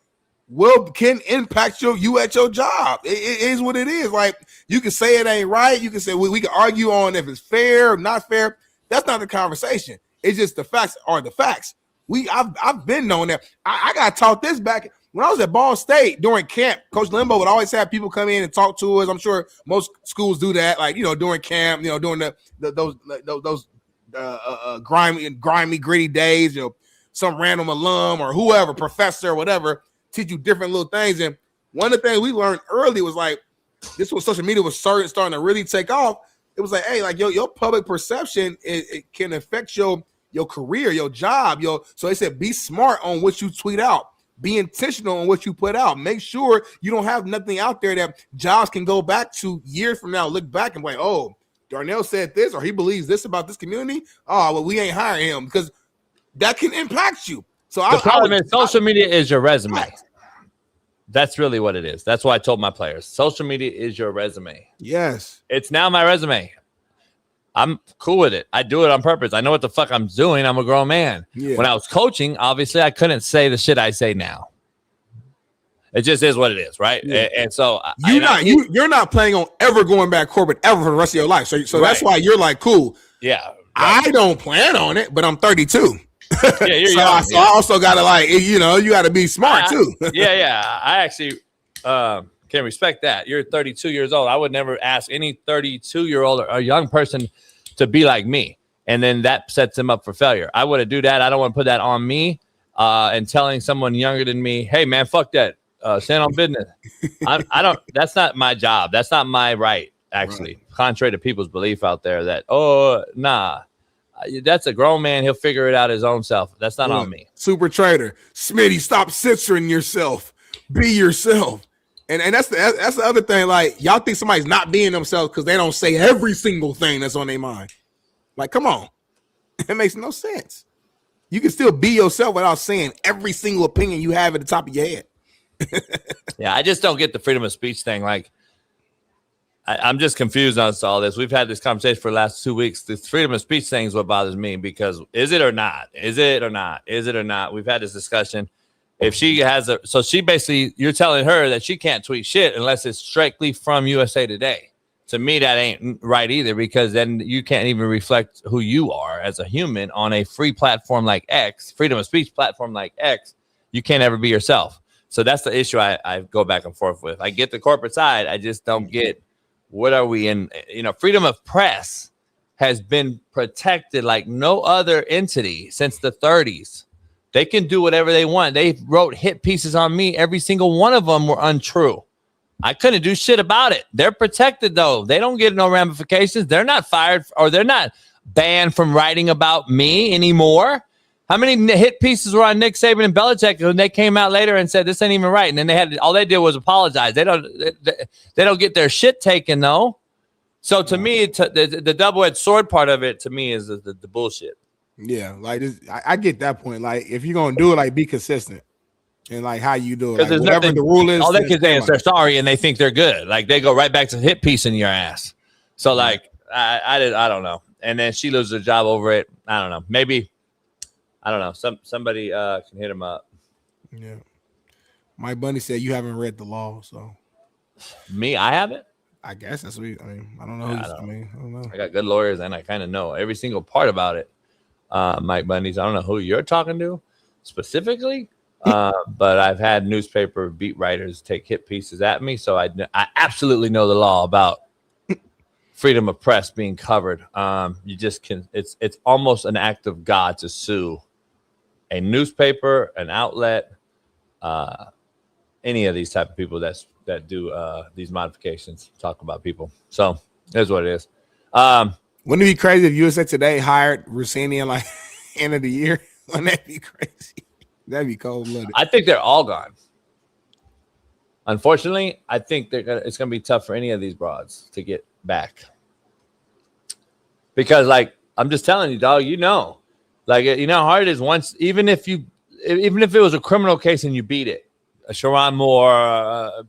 can impact you at your job. It is what it is. Like, you can say it ain't right. You can say we can argue on if it's fair or not fair. That's not the conversation. It's just the facts are the facts. I've been known that. I got taught this back when I was at Ball State during camp. Coach Limbo would always have people come in and talk to us. I'm sure most schools do that, like, during camp, during those grimy gritty days. Some random alum or whoever, professor or whatever, teach you different little things. And one of the things we learned early was like, this was social media was starting to really take off. It was like, hey, like your public perception, it can affect your career, your job, so they said, be smart on what you tweet out. Be intentional on what you put out. Make sure you don't have nothing out there that jobs can go back to years from now, look back and be like, oh, Darnell said this, or he believes this about this community. Oh, well, we ain't hiring him, because that can impact you. So the problem is social media is your resume. Right. That's really what it is. That's why I told my players, social media is your resume. Yes. It's now my resume. I'm cool with it. I do it on purpose. I know what the fuck I'm doing. I'm a grown man. Yeah. When I was coaching, obviously, I couldn't say the shit I say now. It just is what it is, right? Yeah. And so you're not planning on ever going back corporate ever for the rest of your life. So right. That's why you're like, cool. Yeah. Right. I don't plan on it, but I'm 32. Yeah, you're young. So I also got to, like, you got to be smart too. Yeah. I actually can respect that. You're 32 years old. I would never ask any 32-year-old or a young person to be like me. And then that sets them up for failure. I wouldn't do that. I don't want to put that on me. And telling someone younger than me, hey, man, fuck that. Stand on business. I don't. That's not my job. That's not my right, actually. Right. Contrary to people's belief out there that, that's a grown man. He'll figure it out his own self. That's not on me. Super trader. Smitty, stop censoring yourself. Be yourself. And that's the other thing. Like, y'all think somebody's not being themselves because they don't say every single thing that's on their mind. Like, come on. It makes no sense. You can still be yourself without saying every single opinion you have at the top of your head. Yeah, I just don't get the freedom of speech thing. Like, I'm just confused on all this. We've had this conversation for the last 2 weeks. This freedom of speech thing is what bothers me because is it or not? Is it or not? Is it or not? We've had this discussion. If she has so she basically, you're telling her that she can't tweet shit unless it's strictly from USA Today. To me, that ain't right either because then you can't even reflect who you are as a human on a free platform like X, freedom of speech platform like X. You can't ever be yourself. So that's the issue I go back and forth with. I get the corporate side. I just don't get. What are we in? Freedom of press has been protected like no other entity since the 30s. They can do whatever they want. They wrote hit pieces on me. Every single one of them were untrue. I couldn't do shit about it. They're protected, though. They don't get no ramifications. They're not fired or they're not banned from writing about me anymore. How many hit pieces were on Nick Saban and Belichick when they came out later and said this ain't even right? And then all they did was apologize. They don't get their shit taken though. So to me, the double-edged sword part of it to me is the bullshit. Yeah, like this, I get that point. Like if you're gonna do it, like be consistent and like how you do it. Like, whatever the rule is, all they can say is they're sorry and they think they're good. Like they go right back to hit piece in your ass. So like I don't know. And then she loses her job over it. I don't know. Maybe. I don't know. Somebody can hit him up. Yeah. Mike Bundy said you haven't read the law, so. Me, I haven't. I guess that's what I don't know. I don't know. I got good lawyers, and I kind of know every single part about it. Mike Bundy's. I don't know who you're talking to specifically, but I've had newspaper beat writers take hit pieces at me, so I absolutely know the law about freedom of press being covered. You just can. It's almost an act of God to sue a newspaper, an outlet, any of these type of people that do these modifications, talk about people. So here's what it is. Wouldn't it be crazy if USA Today hired Rossini like end of the year? Wouldn't that be crazy? That'd be cold-blooded. I think they're all gone. Unfortunately, I think it's gonna be tough for any of these broads to get back. Because like I'm just telling you, dog, like how hard it is once, even if it was a criminal case and you beat it, Sharon Moore,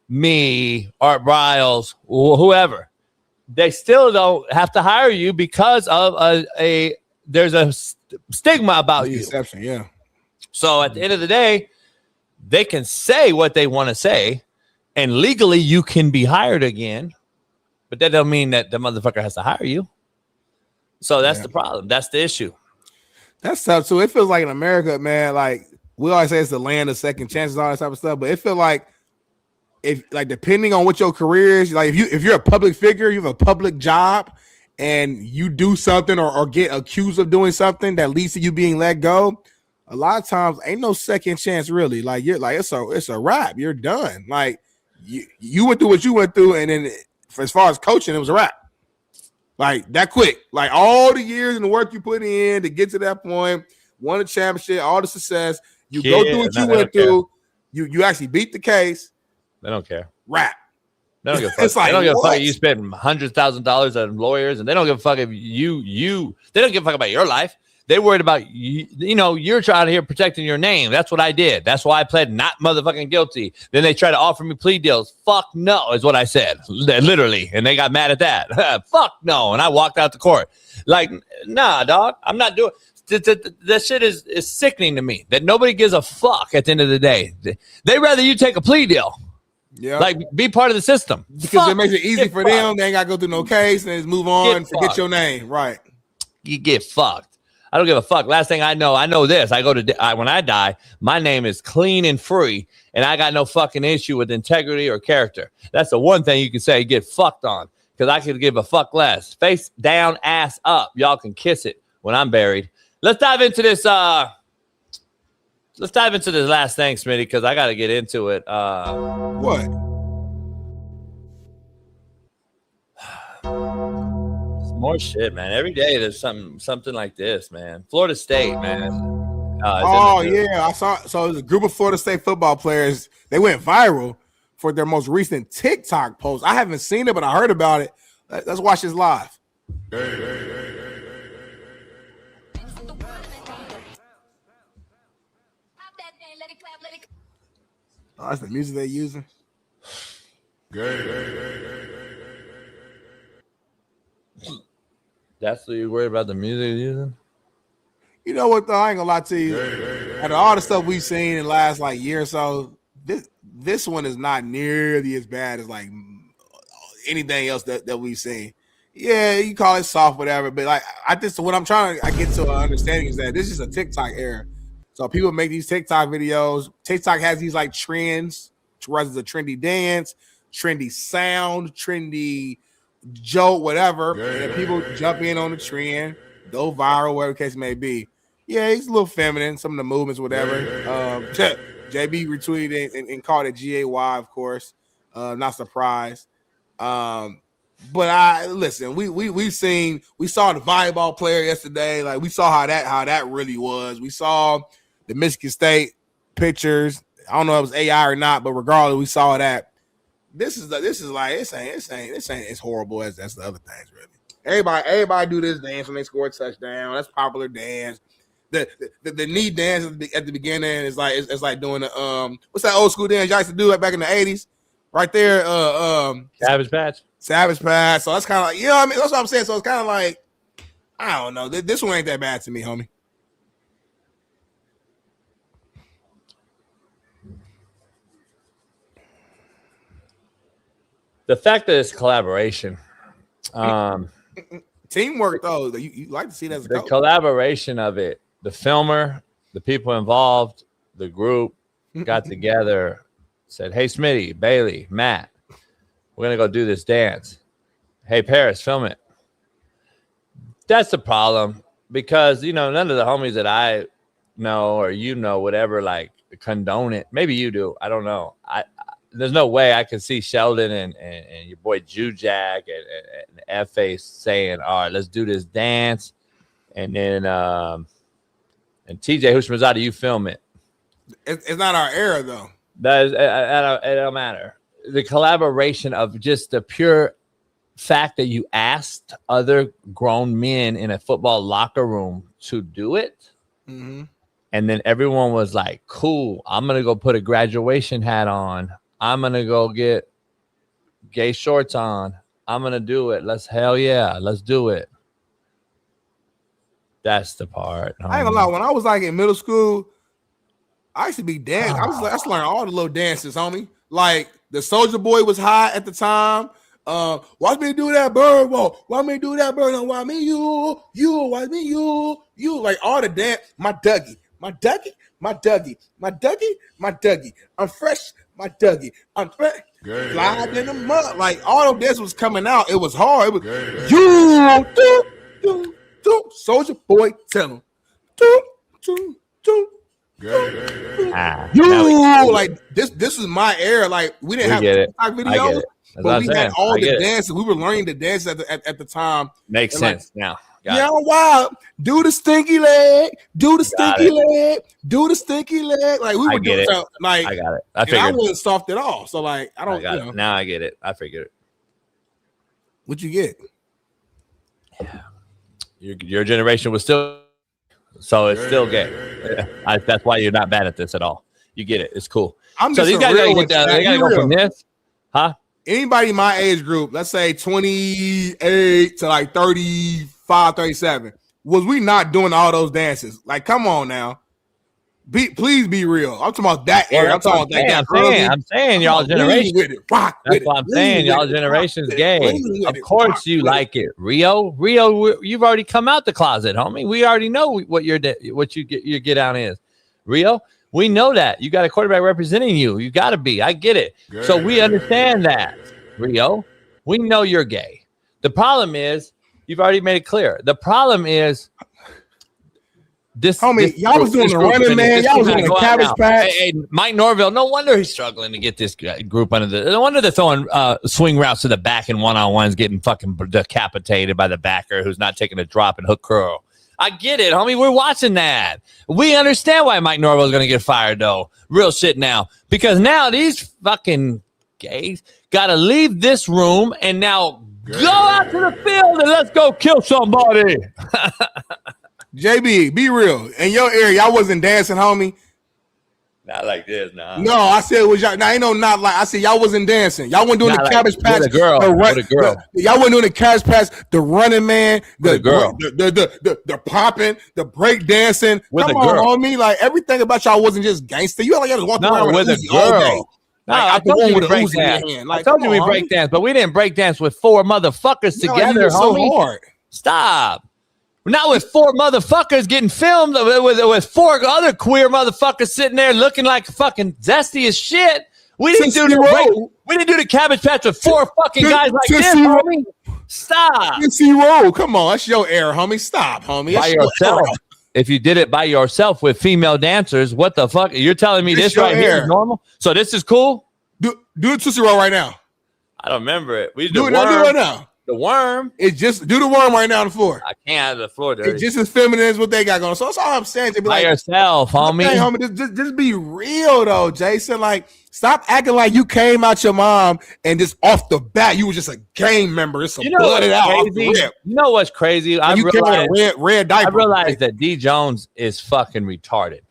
me, Art Briles, whoever, they still don't have to hire you because of there's a stigma about you. Exception, yeah. So at the end of the day, they can say what they want to say, and legally you can be hired again, but that don't mean that the motherfucker has to hire you. So that's the problem. That's the issue. That's tough too. It feels like in America, man, like we always say it's the land of second chances, all that type of stuff. But it feels like depending on what your career is, like if you're a public figure, you have a public job, and you do something or get accused of doing something that leads to you being let go, a lot of times ain't no second chance really. Like you're like it's a wrap. You're done. Like you went through what you went through, and then as far as coaching, it was a wrap. Like that quick, like all the years and the work you put in to get to that point, won a championship, all the success, you go through what you went through, you actually beat the case. They don't care. Rap. They don't give a fuck. They don't give a fuck if you spent $100,000 on lawyers, and they don't give a fuck if they don't give a fuck about your life. They worried about you. You're trying to here protecting your name. That's what I did. That's why I pled not motherfucking guilty. Then they try to offer me plea deals. Fuck no, is what I said. Literally. And they got mad at that. Fuck no. And I walked out the court. Like, nah, dog. I'm not doing that shit is sickening to me. That nobody gives a fuck at the end of the day. They'd rather you take a plea deal. Yeah. Like be part of the system. Because it makes it easy for them. They ain't gotta go through no case and just move on, forget your name. Right. You get fucked. I don't give a fuck. Last thing I know this. When I die, my name is clean and free, and I got no fucking issue with integrity or character. That's the one thing you can say get fucked on, because I could give a fuck less. Face down, ass up. Y'all can kiss it when I'm buried. Let's dive into this. Let's dive into this last thing, Smitty, because I got to get into it. What? More shit, man. Every day there's something like this, man. Florida State, man. I saw. So it was a group of Florida State football players. They went viral for their most recent TikTok post. I haven't seen it, but I heard about it. Let's watch this live. Oh, that's the music they're using. That's what you're worried about the music you're using? You know what, though? I ain't gonna lie to you. Out of all the stuff we've seen in the last like year or so, this one is not nearly as bad as like anything else that we've seen. Yeah, you call it soft, whatever, but like what I'm trying to get to an understanding is that this is a TikTok era. So people make these TikTok videos. TikTok has these like trends, whether it's a trendy dance, trendy sound, trendy joke, whatever, and then people jump in on the trend, go viral, whatever the case may be. Yeah, he's a little feminine, some of the movements, whatever. JB retweeted and called it GAY, of course. Not surprised. But we saw the volleyball player yesterday. Like we saw how that really was. We saw the Michigan State pictures. I don't know if it was AI or not, but regardless, we saw that. This is like this ain't as horrible as that's the other things, really. Everybody do this dance when they score a touchdown. That's popular dance. The knee dance at the beginning is like it's like doing the what's that old school dance y'all used to do back in the 80s? Right there, Savage Patch. So that's kind of like, you know what I mean? That's what I'm saying. So it's kind of like, I don't know. This one ain't that bad to me, homie. The fact that it's collaboration. Teamwork, though. You like to see that as a the coach. Collaboration of it. The filmer, the people involved, the group got together, said, hey, Smitty, Bailey, Matt, we're going to go do this dance. Hey, Paris, film it. That's the problem because, none of the homies that I know or whatever, like, condone it. Maybe you do. I don't know. There's no way I could see Sheldon and your boy Jujak and F-Face saying, all right, let's do this dance. And then and TJ Hushmanzada, you film it. It's not our era, though. It don't matter. The collaboration of just the pure fact that you asked other grown men in a football locker room to do it. Mm-hmm. And then everyone was like, cool, I'm going to go put a graduation hat on. I'm going to go get gay shorts on. I'm going to do it. Let's do it. That's the part. I ain't gonna lie. When I was like in middle school, I used to be dancing. I used to learn all the little dances, homie. Like the Soldier Boy was hot at the time. Watch me do that bird walk. Watch me do that bird. No, watch me you. Watch me you. Like all the dance. My Dougie. I'm fresh. My Dougie. I'm fresh. Slide in the mud. Like all of this was coming out. It was hard. It was you. Soldier Boy, tell him. Like this is my era. Like we didn't have TikTok videos, but we had all the dances. We were learning the dance at the time. Makes sense now. Wow. Do the stinky leg. Do the stinky leg. Do the stinky leg. Like we were doing it. Like I got it. I figured. I wasn't soft at all. So like I don't. It. Now I get it. I figured it. What you get? Yeah. Your generation was still, so it's still gay. That's why you're not bad at this at all. You get it. It's cool. So these guys gotta go from this, huh? Anybody in my age group, let's say 28 to like 35, 37, was we not doing all those dances? Like, come on now. Please be real. I'm talking about that era. I'm talking about that. I'm saying y'all generation. That's what I'm saying. Y'all generation's gay. Of course you like it. Rio, you've already come out the closet, homie. We already know what your get down is. Rio, we know that. You got a quarterback representing you. You got to be. I get it. So we understand that. Rio, we know you're gay. The problem is, you've already made it clear. The problem is, y'all was doing the running man. Y'all was doing the cabbage patch. Hey, Mike Norville. No wonder he's struggling to get this group under the. No wonder they're throwing swing routes to the back and one-on-ones, getting fucking decapitated by the backer who's not taking a drop and hook curl. I get it, homie. We're watching that. We understand why Mike Norville is going to get fired, though. Real shit now, because now these fucking gays got to leave this room and now go out to the field and let's go kill somebody. JB, be real. In your area, y'all wasn't dancing, homie. Not like this, nah. No, I said it was y'all. Now, ain't no not like. I said y'all wasn't dancing. Y'all wasn't doing Not the like, cabbage patch. with a girl. With a girl. Y'all wasn't doing the cabbage patch. The running man. The girl. The popping. The break dancing. With Come a on, girl. homie. Like everything about y'all wasn't just gangster. You like y'all just walking around with a girl. all day. No, Like, I told you we break in your dance. hand. I told you we break dance, but we didn't break dance with 4 motherfuckers together, you so homie. hard. Stop. Not with 4 motherfuckers getting filmed with 4 other queer motherfuckers sitting there looking like fucking zesty as shit. We didn't do the cabbage patch with 4 fucking guys like this, homie. Stop. Roll. Come on, that's your error, homie. Stop, homie. By yourself. If you did it by yourself with female dancers, what the fuck? You're telling me this right here is normal? So this is cool? Do the Tootsie Roll right now. I don't remember it. We do it right now. The worm. It just do the worm right now on the floor. I can't have the floor dirty. It's just as feminine as what they got going. So that's all I'm saying. To be by like, yourself, homie. Hey, homie, just be real though, Jason. Like, stop acting like you came out your mom and just off the bat you was just a gang member. It's blooded out off the rip. You know what's crazy? I red diaper. I realized that D Jones is fucking retarded.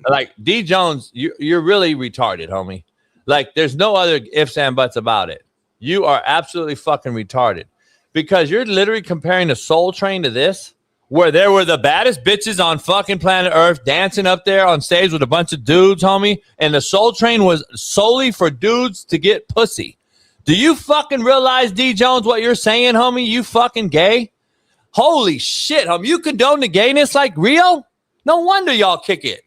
Like D Jones, you're really retarded, homie. Like, there's no other ifs and buts about it. You are absolutely fucking retarded because you're literally comparing the Soul Train to this, where there were the baddest bitches on fucking planet Earth dancing up there on stage with a bunch of dudes, homie. And the Soul Train was solely for dudes to get pussy. Do you fucking realize, D Jones, what you're saying, homie? You fucking gay? Holy shit, homie. You condone the gayness like Rio? No wonder y'all kick it.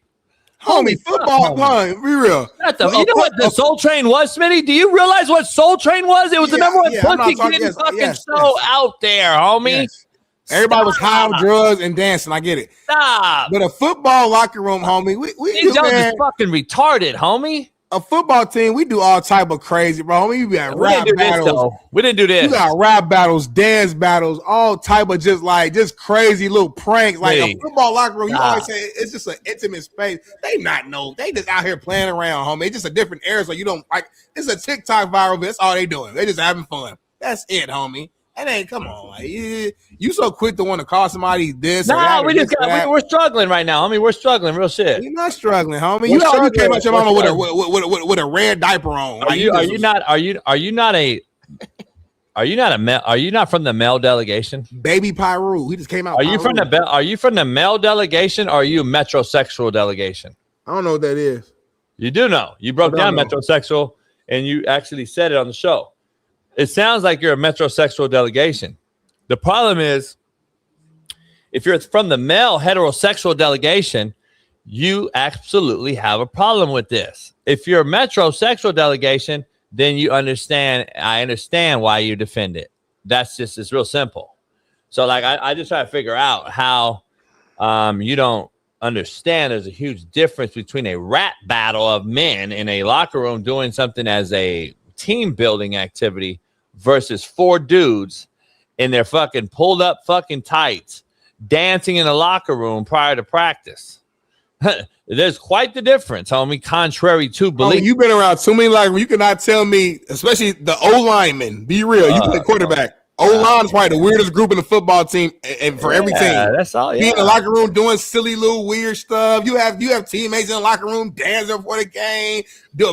Homie, football, be real. You know what the Soul Train was, Smitty? Do you realize what Soul Train was? It was the number one pussy getting fucking show out there, homie. Yes. Everybody was high on drugs and dancing. I get it. Stop. But a football locker room, homie, we do, man. Is fucking retarded, homie. A football team, we do all type of crazy, bro. Homie, we got rap battles. We didn't do this. We got rap battles, dance battles, all type of just crazy little pranks. Like a football locker room, you always say it's just an intimate space. They not know. They just out here playing around, homie. It's just a different era, so you don't like. It's a TikTok viral. That's all they doing. They just having fun. That's it, homie. And ain't come on, like, you so quick to want to call somebody this. No, we're struggling right now, homie. We're struggling, real shit. You're not struggling, homie. You came out your mama with a red diaper on. Are you not from the male delegation? Baby Pyru, he just came out. Are you from the male delegation, or are you metrosexual delegation? I don't know what that is. You do know. You broke down metrosexual, and you actually said it on the show. It sounds like you're a metrosexual delegation. The problem is, if you're from the male heterosexual delegation, you absolutely have a problem with this. If you're a metrosexual delegation, then I understand why you defend it. It's real simple. So like, I just try to figure out how you don't understand there's a huge difference between a rap battle of men in a locker room doing something as a team building activity versus 4 dudes in their fucking pulled up fucking tights dancing in a locker room prior to practice. There's quite the difference, homie, contrary to belief. You've been around too many locker rooms. You cannot tell me, especially the O-linemen, be real. You play quarterback. O-line is probably the weirdest group in the football team and for every team. That's all. Be in the locker room doing silly little weird stuff. You have teammates in the locker room dancing for the game.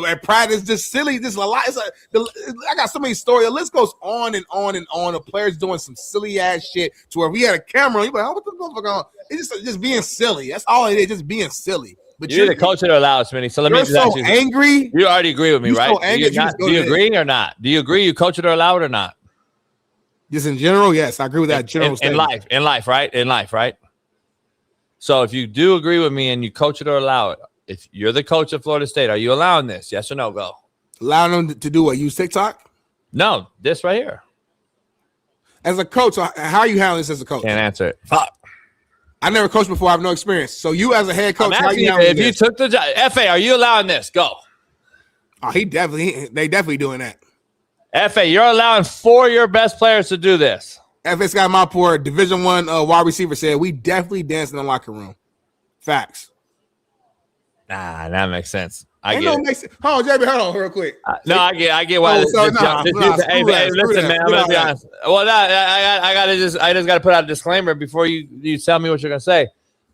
At practice, just silly. Just a lot. I got so many stories. The list goes on and on and on of players doing some silly ass shit. To where if we had a camera, you'd be like, "Oh, what the fuck on?" It's just being silly. That's all it is. Just being silly. But you're the coach that allows, Smitty. So let me just ask you. Angry. You already agree with me, right? So angry, do you agree or not? Do you agree you coach it or allow it or not? Just in general, yes, I agree with that general statement. In life, right? So if you do agree with me and you coach it or allow it, if you're the coach of Florida State, are you allowing this? Yes or no? Go. Allowing them to do what? Use TikTok? No, this right here. As a coach, how are you handling this as a coach? Can't answer it. Fuck. I never coached before. I have no experience. So you as a head coach, how you if you took the job, FA, are you allowing this? Go. Oh, they definitely doing that. FA, you're allowing 4 of your best players to do this. FA Scott Mapor, Division I wide receiver, said we definitely dance in the locker room. Facts. Nah, that makes sense. I Ain't get no it. makes sense. Hold on, JB, hold on real quick. No, I get why. Listen, man, I'm gonna be honest. Well, I just gotta put out a disclaimer before you tell me what you're gonna say.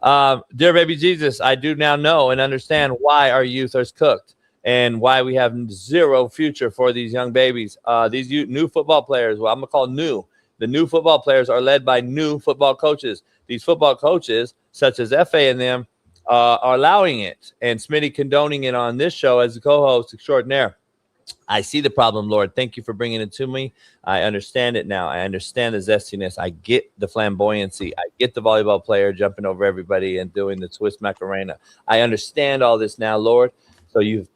Dear baby Jesus, I do now know and understand why our youth are cooked and why we have zero future for these young babies. These new football players, well, I'm going to call new. The new football players are led by new football coaches. These football coaches, such as FA and them, are allowing it. And Smitty condoning it on this show as the co-host extraordinaire. I see the problem, Lord. Thank you for bringing it to me. I understand it now. I understand the zestiness. I get the flamboyancy. I get the volleyball player jumping over everybody and doing the twist Macarena. I understand all this now, Lord. So you've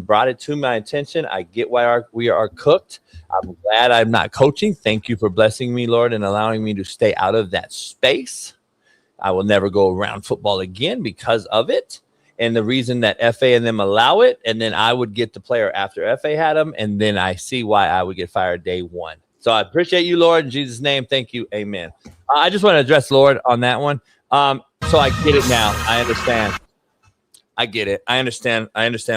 brought it to my attention. I get why we are cooked. I'm glad I'm not coaching. Thank you for blessing me, Lord, and allowing me to stay out of that space. I will never go around football again because of it. And the reason that FA and them allow it, and then I would get the player after FA had them, and then I see why I would get fired day one. So I appreciate you, Lord. In Jesus' name, thank you. Amen. I just want to address Lord on that one. So I get it now. I understand. I get it. I understand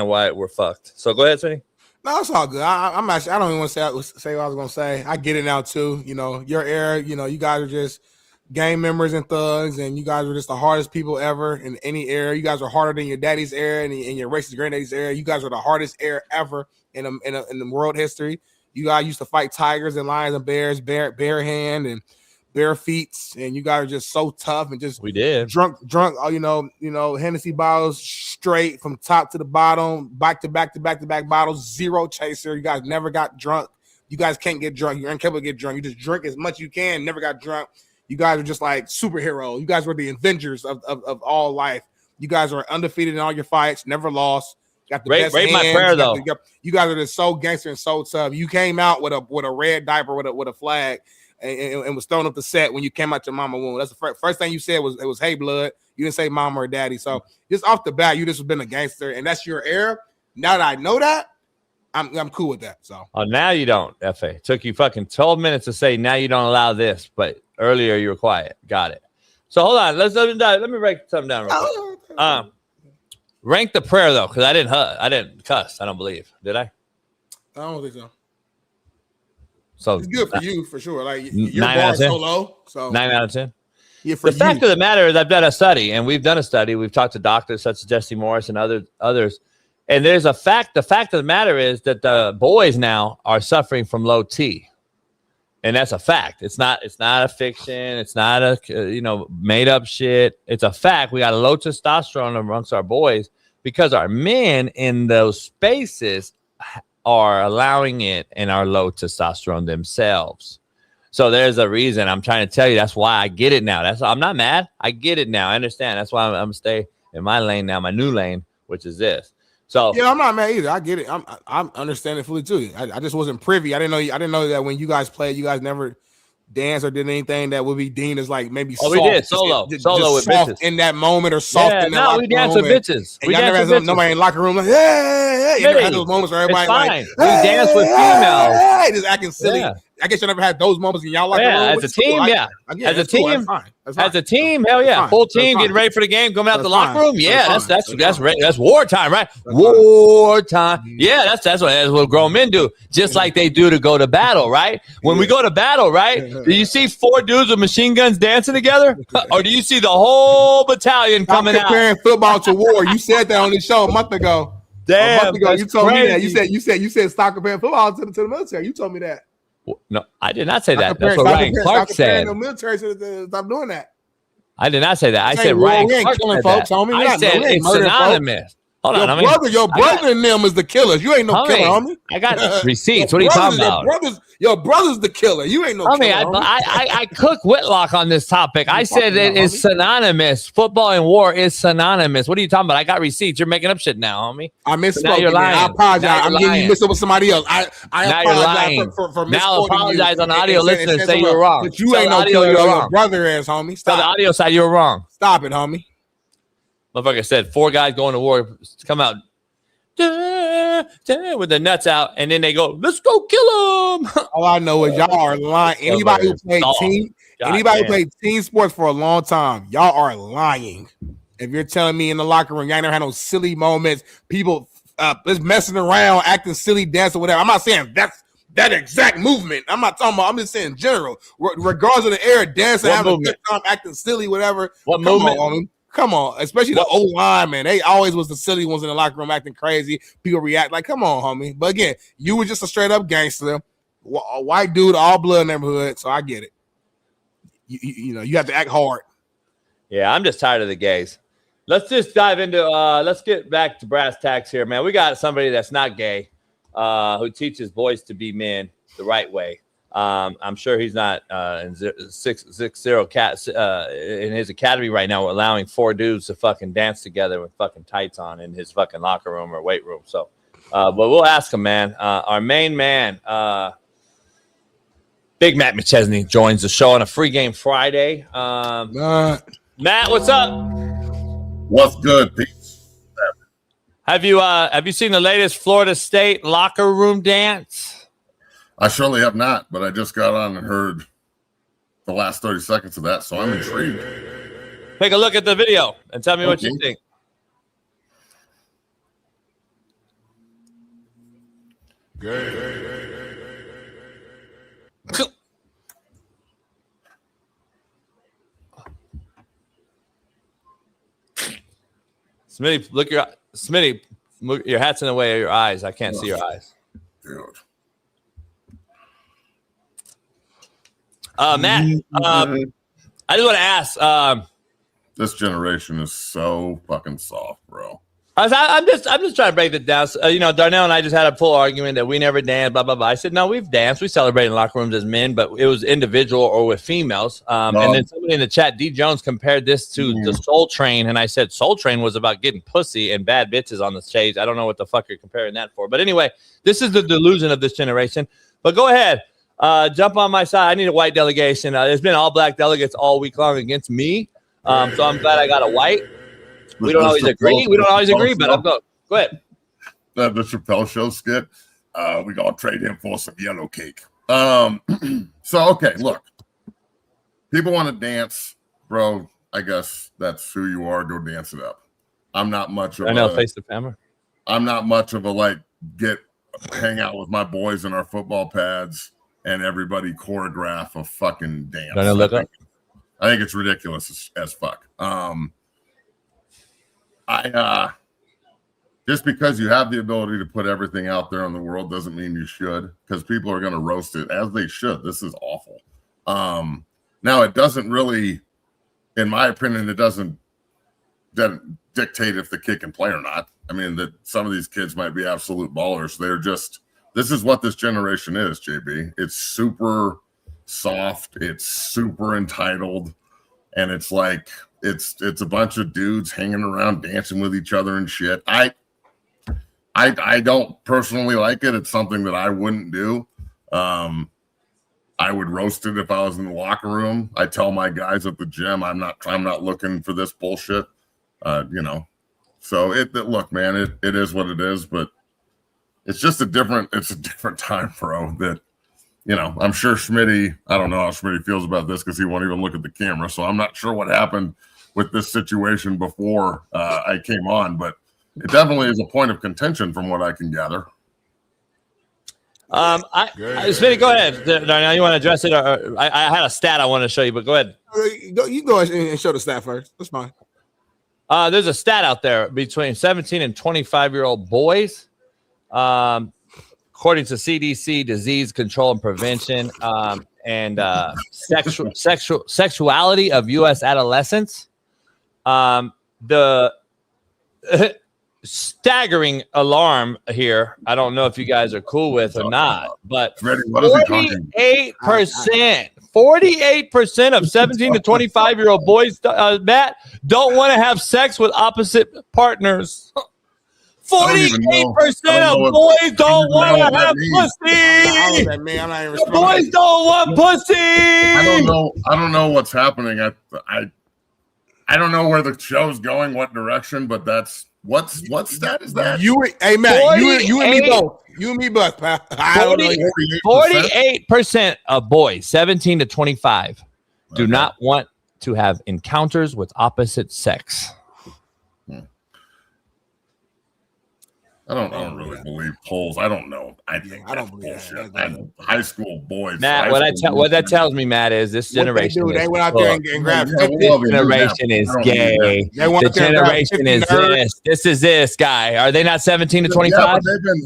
why we're fucked. So go ahead, Smitty. No, it's all good. I'm actually, I don't even want to say what I was going to say. I get it now, too. You know, your era, you know, you guys are just gang members and thugs, and you guys were just the hardest people ever in any era. You guys are harder than your daddy's era and your racist granddaddy's era. You guys are the hardest era ever in the world history. You guys used to fight tigers and lions and bears, bare hand and bare feet, and you guys are just so tough and just drunk. You know, Hennessy bottles straight from top to the bottom, back to back bottles, zero chaser. You guys never got drunk. You guys can't get drunk. You're incapable to get drunk. You just drink as much as you can. Never got drunk. You guys are just like superheroes. You guys were the Avengers of all life. You guys are undefeated in all your fights, never lost. Got the best hands. My prayer, though. You guys are just so gangster and so tough. You came out with a red diaper with a flag and was throwing up the set when you came out your mama womb. That's the first thing you said was hey blood. You didn't say mama or daddy. So just off the bat, you just been a gangster, and that's your era. Now that I know that, I'm cool with that. So now you don't. FA took you fucking 12 minutes to say now you don't allow this, but earlier you were quiet. Got it. So hold on. Let me break something down real quick. Rank the prayer though, because I didn't cuss. I don't believe. Did I? I don't think so. So it's good for you for sure. Like your 9 bar out of is 10. so low. So 9 out of 10. Yeah, for the fact of the matter is, I've done a study, and we've done a study. We've talked to doctors such as Jesse Morris and others. And there's a fact. The fact of the matter is that the boys now are suffering from low T, and that's a fact. It's not a fiction. It's not a made up shit. It's a fact. We got a low testosterone amongst our boys because our men in those spaces are allowing it and are low testosterone themselves. So there's a reason. I'm trying to tell you. That's why I get it now. I'm not mad. I get it now. I understand. That's why I'm gonna stay in my lane now, my new lane, which is this. So yeah, I'm not mad either. I get it. I'm understanding fully too. I just wasn't privy. I didn't know that when you guys played, you guys never danced or did anything that would be deemed as like maybe soft. We did solo with soft bitches in that moment or soft in that we danced with bitches. And y'all never had nobody in the locker room like, hey, you never had those moments where everybody like, hey, we danced with females, hey, just acting silly. Yeah. I guess you never had those moments in y'all locker room. As a team, as a team, as a team, hell yeah, full team getting ready for the game, coming out the locker room. Yeah, that's wartime, right? Wartime. Yeah, that's what grown men do, just like they do to go to battle, right? When we go to battle, right? Do you see 4 dudes with machine guns dancing together, or do you see the whole battalion coming out? Comparing football to war. You said that on the show a month ago. Damn, a month ago, you told me that. You said stop comparing football to the military. You told me that. No, I did not say that. That's what Ryan Clark said. The military should stop doing that. I did not say that. I said Ryan Clark said that. I said it's synonymous. Hold on, your brother and them is the killers. You ain't no killer, homie. I got receipts. What are you talking about? Your brother's the killer. You ain't no killer. I cook Whitlock on this topic. I said it is synonymous. Football and war is synonymous. What are you talking about? I got receipts. You're making up shit now, homie. I misspoke. Now you're lying. I apologize. I'm getting you mixed up with somebody else. I apologize for now apologize on the audio listener and say you were wrong. But you ain't no killer. Your brother is, homie. Stop. The audio side, you were wrong. Stop it, homie. Motherfucker said 4 guys going to war come out with their nuts out, and then they go, let's go kill them. All I know is y'all are lying. Anybody who played team sports for a long time, y'all are lying. If you're telling me in the locker room, y'all never had no silly moments, people just messing around, acting silly, dancing, whatever. I'm not saying that's that exact movement. I'm not talking about. I'm just saying in general, regardless of the era, dancing, having a good time, acting silly, whatever. What movement? Come on, especially the O-line, man. They always was the silly ones in the locker room acting crazy. People react like, come on, homie. But again, you were just a straight up gangster, a white dude, all blood neighborhood. So I get it. You know, you have to act hard. Yeah, I'm just tired of the gays. Let's just dive into let's get back to brass tacks here, man. We got somebody that's not gay, who teaches boys to be men the right way. I'm sure he's not in 6-0 cats in his academy right now, allowing 4 dudes to fucking dance together with fucking tights on in his fucking locker room or weight room. So, but we'll ask him, man. Our main man, Big Matt McChesney, joins the show on a free game Friday. Matt, what's up? What's good, Pete? Have you seen the latest Florida State locker room dance? I surely have not, but I just got on and heard the last 30 seconds of that, so I'm intrigued. Take a look at the video and tell me what you think. Smitty, look, your hat's in the way of your eyes. I can't see your eyes. Dude. Matt, I just want to ask. This generation is so fucking soft, bro. I'm just trying to break it down. So, Darnell and I just had a full argument that we never danced, blah, blah, blah. I said, no, we've danced. We celebrate in locker rooms as men, but it was individual or with females. And then somebody in the chat, D. Jones, compared this to the Soul Train. And I said Soul Train was about getting pussy and bad bitches on the stage. I don't know what the fuck you're comparing that for. But anyway, this is the delusion of this generation. But go ahead. Jump on my side. I need a white delegation. There's been all black delegates all week long against me. So I'm glad I got a white. We don't always agree. But I'll go. Go ahead. The Chappelle Show skit. We gonna trade him for some yellow cake. So okay, look. People want to dance, bro. I guess that's who you are. Go dance it up. I'm not much of face the camera. I'm not much of a hang out with my boys in our football pads and everybody choreograph a fucking dance. I think it's ridiculous as fuck. Just because you have the ability to put everything out there in the world doesn't mean you should, because people are going to roast it as they should. This is awful. Now it doesn't really, in my opinion, it doesn't dictate if the kid can play or not. I mean, that some of these kids might be absolute ballers. This is what this generation is, JB. It's super soft. It's super entitled. And it's like, it's a bunch of dudes hanging around dancing with each other and shit. I don't personally like it. It's something that I wouldn't do. I would roast it if I was in the locker room. I tell my guys at the gym, I'm not looking for this bullshit. So look, man, it is what it is, but it's a different time, bro. That, I'm sure Smitty, I don't know how Smitty feels about this because he won't even look at the camera. So I'm not sure what happened with this situation before I came on, but it definitely is a point of contention from what I can gather. Smitty, go ahead. Darnell, you want to address it? Or I had a stat I want to show you, but go ahead. You go and show the stat first. That's fine. There's a stat out there between 17 and 25-year-old boys. According to CDC, Disease Control and Prevention, and sexuality of U.S. adolescents, the staggering alarm here. I don't know if you guys are cool with or not, but 48% of 17 to 25-year-old boys, Matt, don't want to have sex with opposite partners. 48% of boys don't want to have pussy. Boys don't want pussy. I don't know what's happening. I don't know where the show's going, what direction, but that's what stat is that? Hey Matt, you and me both. You and me both, pal. 48% of boys 17 to 25 do not want to have encounters with opposite sex. I don't really believe polls. I don't know. I think I don't believe bullshit. High school boys. Matt, what that tells me, Matt, is this generation. They went out there and grabbed. This generation is gay. The generation is this. This is this guy. Are they not 17 to 25? Yeah, they've been.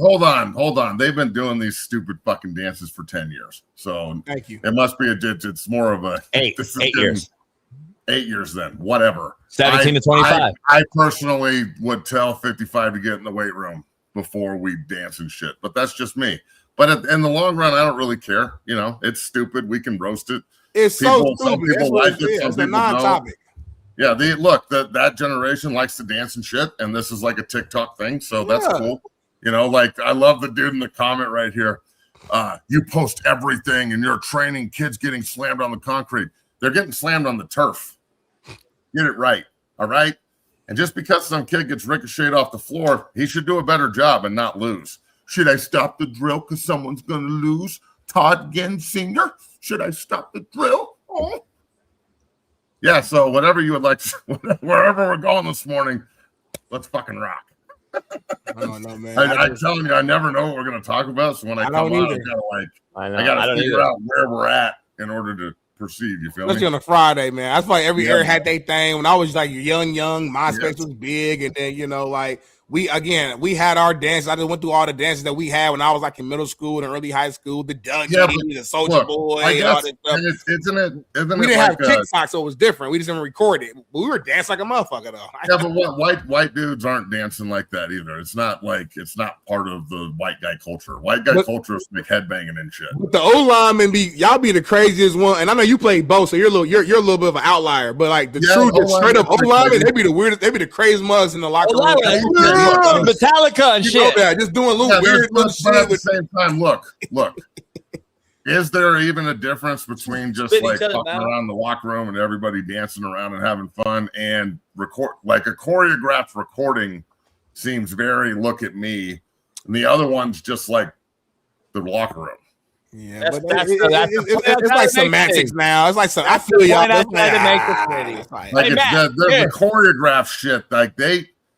Hold on. They've been doing these stupid fucking dances for 10 years. So thank you. It must be it's more of a 8 years. 8 years then. Whatever. 17 to 25. I personally would tell 55 to get in the weight room before we dance and shit, but that's just me. But in the long run, I don't really care. You know, it's stupid. We can roast it. It's some stupid. people like it. Some It's a people non-topic. don't. Yeah, that generation likes to dance and shit, and this is like a TikTok thing, so that's cool. You know, like I love the dude in the comment right here. You post everything, and you're training kids getting slammed on the concrete. They're getting slammed on the turf. Get it right, all right? And just because some kid gets ricocheted off the floor, he should do a better job and not lose. Should I stop the drill because someone's going to lose? Todd Ginn Sr., should I stop the drill? Oh. Yeah, so whatever you would like, wherever we're going this morning, let's fucking rock. I don't know, man. I'm telling you, I never know what we're going to talk about. So when I come out, I gotta figure out where we're at in order to proceed. You feel me? Especially on a Friday, man. That's why every era had their thing. When I was like young, MySpace was big, and then we had our dances. I just went through all the dances that we had when I was like in middle school and early high school. The the Soldier Boy, and all that stuff. Isn't we didn't have TikTok, so it was different. We just didn't record it. But we were dancing like a motherfucker though. Yeah, but white dudes aren't dancing like that either. It's not part of the white guy culture. White guy culture is like headbanging and shit. But the O-linemen y'all be the craziest one. And I know you played both, so you're a little bit of an outlier. But like the straight up O-linemen, they be the weirdest, they be the craziest mugs in the locker room. Metallica and shit. Just doing little weird little shit. But at the same time, look. Is there even a difference between just like fucking around the locker room and everybody dancing around and having fun and record like a choreographed recording seems very look at me, and the other one's just like the locker room. Yeah, it's like semantics now. It's like some. I feel y'all. Like the choreographed shit. Like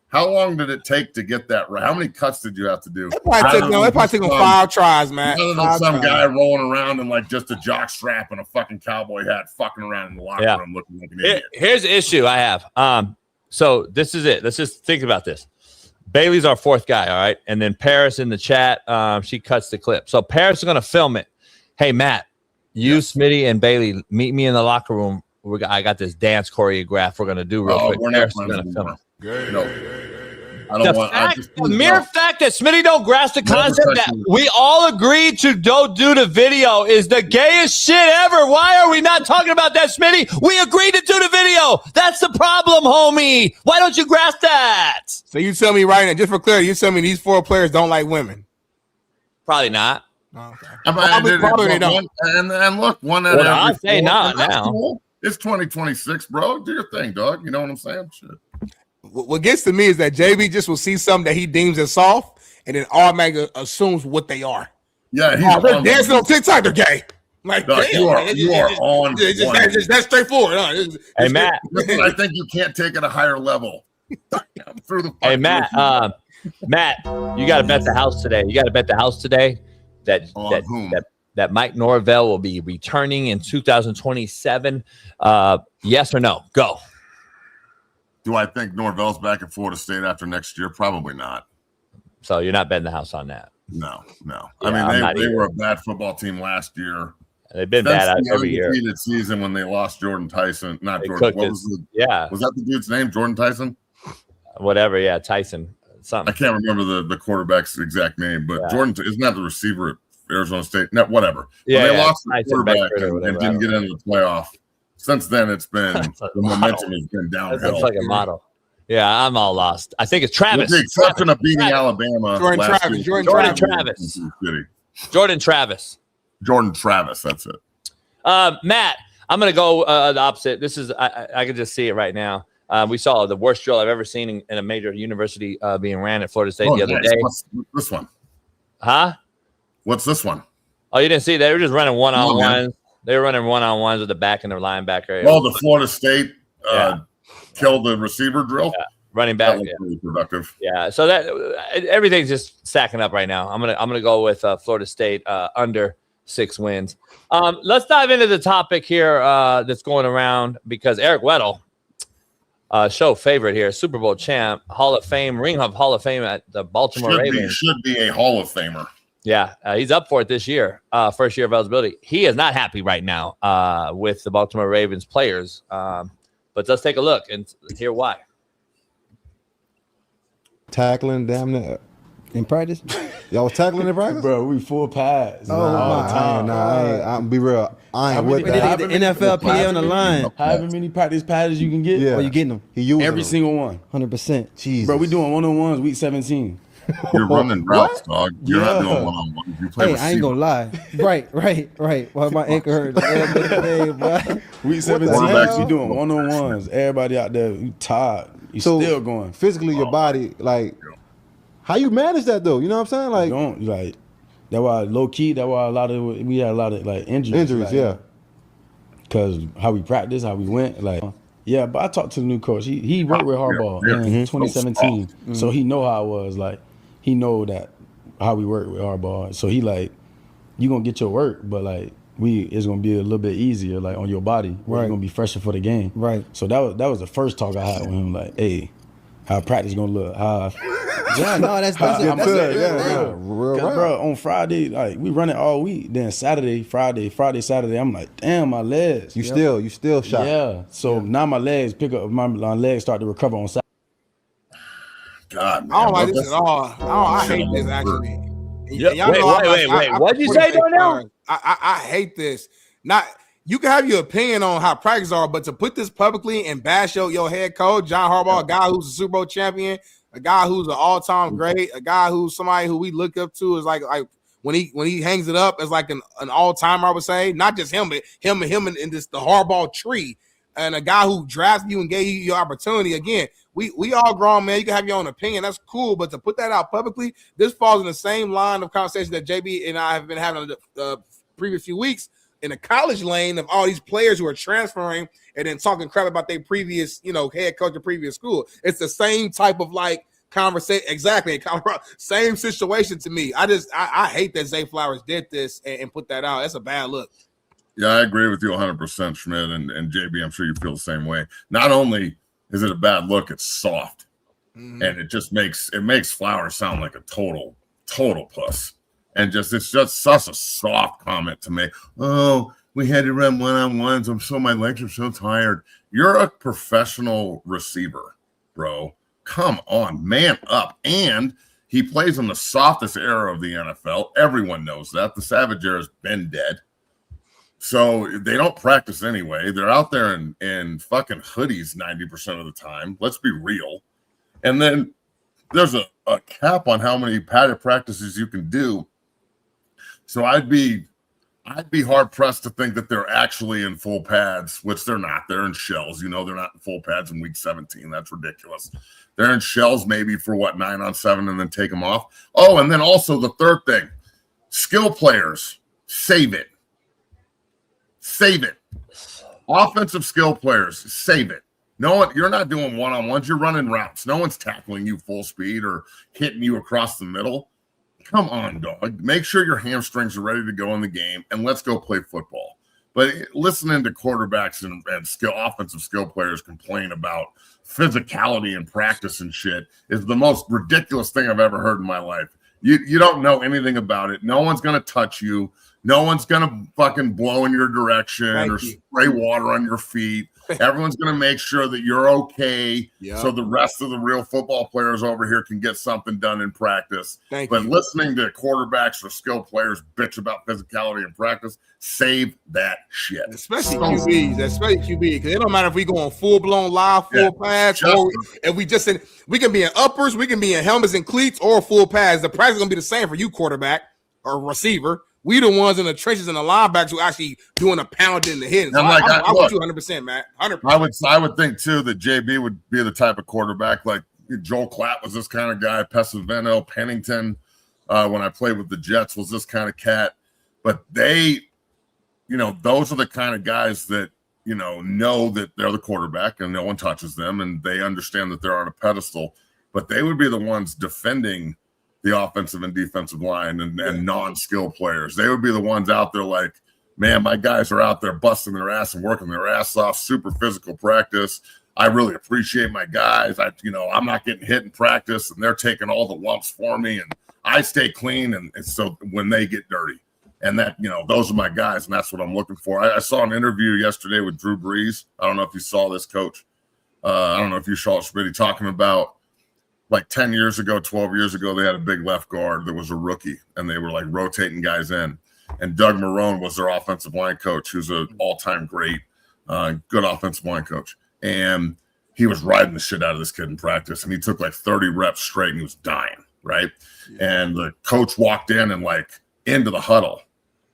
how long did it take to get that right? How many cuts did you have to do? It probably took them 5 tries, man. Other than some guy rolling around in like just a jock strap and a fucking cowboy hat, fucking around in the locker room looking like an idiot. Here's the issue I have. So this is it. Let's just think about this. Bailey's our 4th guy, all right? And then Paris in the chat, she cuts the clip. So Paris is going to film it. Hey, Matt, you, Smitty, and Bailey, meet me in the locker room. I got this dance choreograph we're going to do real quick. Paris is going to film it. No. I don't want the mere fact that Smitty don't grasp the concept that we all agreed to don't do the video is the gayest shit ever. Why are we not talking about that, Smitty? We agreed to do the video. That's the problem, homie. Why don't you grasp that? So you tell me right now, just for clarity, you tell me these 4 players don't like women. Probably not. Okay. Probably they don't. And look, one out of I say not now. Cool. It's 2026, bro. Do your thing, dog. You know what I'm saying? Shit. What gets to me is that JB just will see something that he deems as soft and then automatically assumes what they are. Yeah, they're dancing on TikTok, they're gay. Like, no, damn, you are on. That's straightforward. Hey, Matt. I think you can't take it a higher level. Through the hey, Matt. Matt, you got to bet the house today. That Mike Norvell will be returning in 2027. Yes or no? Go. Do I think Norvell's back at Florida State after next year? Probably not. So you're not betting the house on that? No. Yeah, I mean, they were a bad football team last year. They've been bad every year. Season when they lost Jordan Tyson. Not Jordan. What was that the dude's name? Jordan Tyson? Whatever. Yeah, Tyson. Something. I can't remember the quarterback's exact name, but Jordan isn't that the receiver at Arizona State? No, whatever. Yeah, they lost the quarterback and didn't get into the playoff. Since then, it's been the momentum has been downhill. That's like a model. Yeah, I'm all lost. I think it's Travis. With the exception of beating Alabama. Jordan Travis. That's it. Matt, I'm going to go the opposite. This is I can just see it right now. We saw the worst drill I've ever seen in a major university being ran at Florida State the other day. What's this one? Huh? What's this one? Oh, you didn't see? They were just running one-on-ones. They were running with the back and the linebacker. Oh, the Florida State killed the receiver drill? Yeah. running back. That was really productive. Yeah, so that everything's just stacking up right now. I'm gonna go with Florida State under 6 wins. Let's dive into the topic here that's going around because Eric Weddle, show favorite here, Super Bowl champ, Hall of Fame, ring of Hall of Fame at the Baltimore Ravens. Should be a Hall of Famer. Yeah, he's up for it this year, first year of eligibility. He is not happy right now with the Baltimore Ravens players, but let's take a look and hear why. Tackling damn near in practice. Y'all was tackling in practice, bro. We full pads. I'm be real. I ain't with that. The NFLPA on the line. However many practice pads you can get, Yeah. Oh, you getting them? He using every them. single one. 100%. Jesus. Bro, we doing one-on-ones week 17. You're running routes, dog. You're not doing one-on-ones. You play Hey, I ain't gonna lie. right. Well, my ankle hurt. Week 17, we doing one-on-ones. Everybody out there, you tired. You still going. Physically, your body, like, how you manage that though? You know what I'm saying? Like, don't like. That's why low key. That's why we had a lot of like injuries. Injuries, yeah. Because how we practiced, how we went, like. Yeah, but I talked to the new coach. He worked with Harbaugh in 2017, so he know how I was. Like, he know that how we work with Harbaugh. So he like, you gonna get your work, but like it's gonna be a little bit easier, like on your body. Right, you're gonna be fresher for the game. Right. So that was the first talk I had with him. Like, hey, how practice gonna look? How? Yeah, no, that's real. Bro, on Friday, like we run it all week. Then Saturday, Saturday, I'm like, damn, my legs. You still shot. Yeah. So now my legs pick up. My legs start to recover on Saturday. God, man. I don't like this at all. I hate this actually. Yep. Wait. What'd you say, Darnell? I hate this. Not you can have your opinion on how practice are, but to put this publicly and bash your head coach, John Harbaugh, a guy who's a Super Bowl champion, a guy who's an all-time great, a guy who's somebody who we look up to is like when he hangs it up as like an all-timer, I would say. Not just him, but him and this the Harbaugh tree. And a guy who drafted you and gave you your opportunity. Again, we all grown, man. You can have your own opinion. That's cool. But to put that out publicly, this falls in the same line of conversation that JB and I have been having the previous few weeks in the college lane of all these players who are transferring and then talking crap about their previous, head coach of previous school. It's the same type of like conversation. Exactly. Same situation to me. I hate that Zay Flowers did this and put that out. That's a bad look. Yeah, I agree with you 100%, Schmidt, and JB. I'm sure you feel the same way. Not only is it a bad look, it's soft, and it just makes Flowers sound like a total puss. And it's just such a soft comment to make. Oh, we had to run one-on-ones. My legs are so tired. You're a professional receiver, bro. Come on, man up. And he plays in the softest era of the NFL. Everyone knows that. The Savage era has been dead. So they don't practice anyway. They're out there in fucking hoodies 90% of the time. Let's be real. And then there's a cap on how many padded practices you can do. So I'd be hard pressed to think that they're actually in full pads, which they're not. They're in shells. They're not in full pads in week 17. That's ridiculous. They're in shells maybe for 9-on-7 and then take them off. Oh, and then also the third thing, skill players, save it. Save it. Offensive skill players, save it. You're not doing one-on-ones. You're running routes. No one's tackling you full speed or hitting you across the middle. Come on, dog. Make sure your hamstrings are ready to go in the game, and let's go play football. But listening to quarterbacks and offensive skill players complain about physicality in practice and shit is the most ridiculous thing I've ever heard in my life. You don't know anything about it. No one's going to touch you. No one's going to fucking blow in your direction spray water on your feet. Everyone's going to make sure that you're okay so the rest of the real football players over here can get something done in practice. But listening to quarterbacks or skill players bitch about physicality in practice, save that shit. Especially QBs, because it don't matter if we go on full-blown live, full pads, or if we can be in uppers, we can be in helmets and cleats, or full pads. The practice is going to be the same for you, quarterback or receiver. We the ones in the trenches and the linebackers who actually doing a pound in the head. So I want you 100%, man. 100%. I would think too that JB would be the type of quarterback like Joel Klatt was this kind of guy. Pesavento, Pennington, when I played with the Jets, was this kind of cat. But they, those are the kind of guys that know that they're the quarterback and no one touches them, and they understand that they're on a pedestal, but they would be the ones defending the offensive and defensive line and non-skill players. They would be the ones out there like, man, my guys are out there busting their ass and working their ass off, super physical practice. I really appreciate my guys. I'm not getting hit in practice, and they're taking all the lumps for me, and I stay clean. And so when they get dirty, and that, those are my guys, and that's what I'm looking for. I saw an interview yesterday with Drew Brees. I don't know if you saw this, Coach. I don't know if you saw Smitty talking about like 10 years ago, 12 years ago, they had a big left guard that was a rookie, and they were like rotating guys in. And Doug Marrone was their offensive line coach, who's an all-time great, good offensive line coach. And he was riding the shit out of this kid in practice, and he took like 30 reps straight, and he was dying, right? Yeah. And the coach walked in and like into the huddle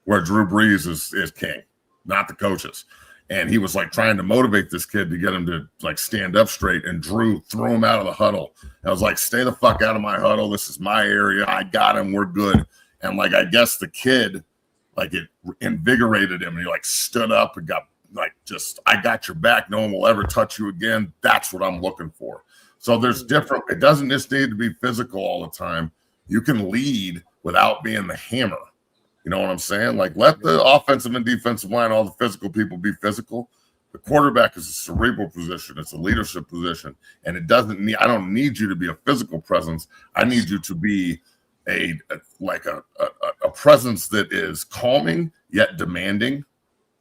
where Drew Brees is king, not the coaches. And he was like trying to motivate this kid to get him to like stand up straight, and Drew threw him out of the huddle. I was like, stay the fuck out of my huddle. This is my area. I got him. We're good. And like, I guess the kid, like, it invigorated him, and he like stood up and got like, just, I got your back. No one will ever touch you again. That's what I'm looking for. So there's different, it doesn't just need to be physical all the time. You can lead without being the hammer. You know what I'm saying? Like, let the offensive and defensive line, all the physical people be physical. The quarterback is a cerebral position. It's a leadership position. And it doesn't need, I don't need you to be a physical presence. I need you to be a presence that is calming yet demanding,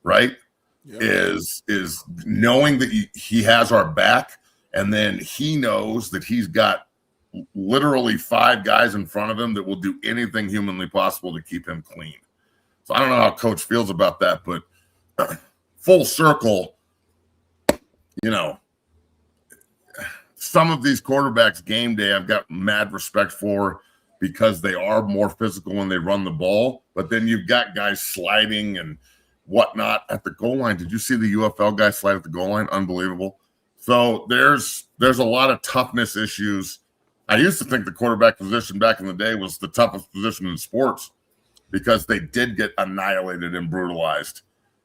right? Yep. Is knowing that he has our back, and then he knows that he's got literally 5 guys in front of him that will do anything humanly possible to keep him clean. So I don't know how Coach feels about that, but full circle, some of these quarterbacks game day I've got mad respect for, because they are more physical when they run the ball. But then you've got guys sliding and whatnot at the goal line. Did you see the UFL guy slide at the goal line? Unbelievable. So there's a lot of toughness issues. I used to think the quarterback position back in the day was the toughest position in sports, because they did get annihilated and brutalized,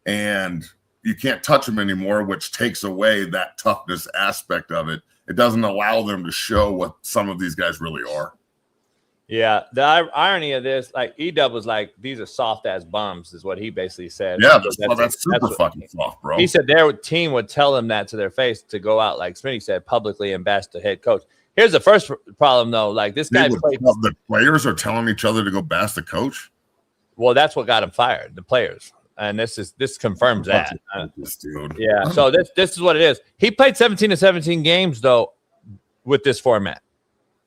and you can't touch them anymore, which takes away that toughness aspect of it. It doesn't allow them to show what some of these guys really are. Yeah, the irony of this, like, E-Dub was like, these are soft-ass bums, is what he basically said. Yeah, that's super fucking soft, bro. He said their team would tell them that to their face, to go out, like Smitty said, publicly and bash the head coach. Here's the first problem, though. Like, this guy played. The players are telling each other to go bash the coach? Well, that's what got him fired, the players. And this confirms that. Dude. Yeah, so this is what it is. He played 17 to 17 games, though, with this format.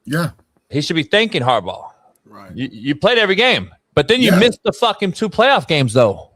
Yeah. He should be thanking Harbaugh. Right. You played every game, but then you missed the fucking 2 playoff games, though.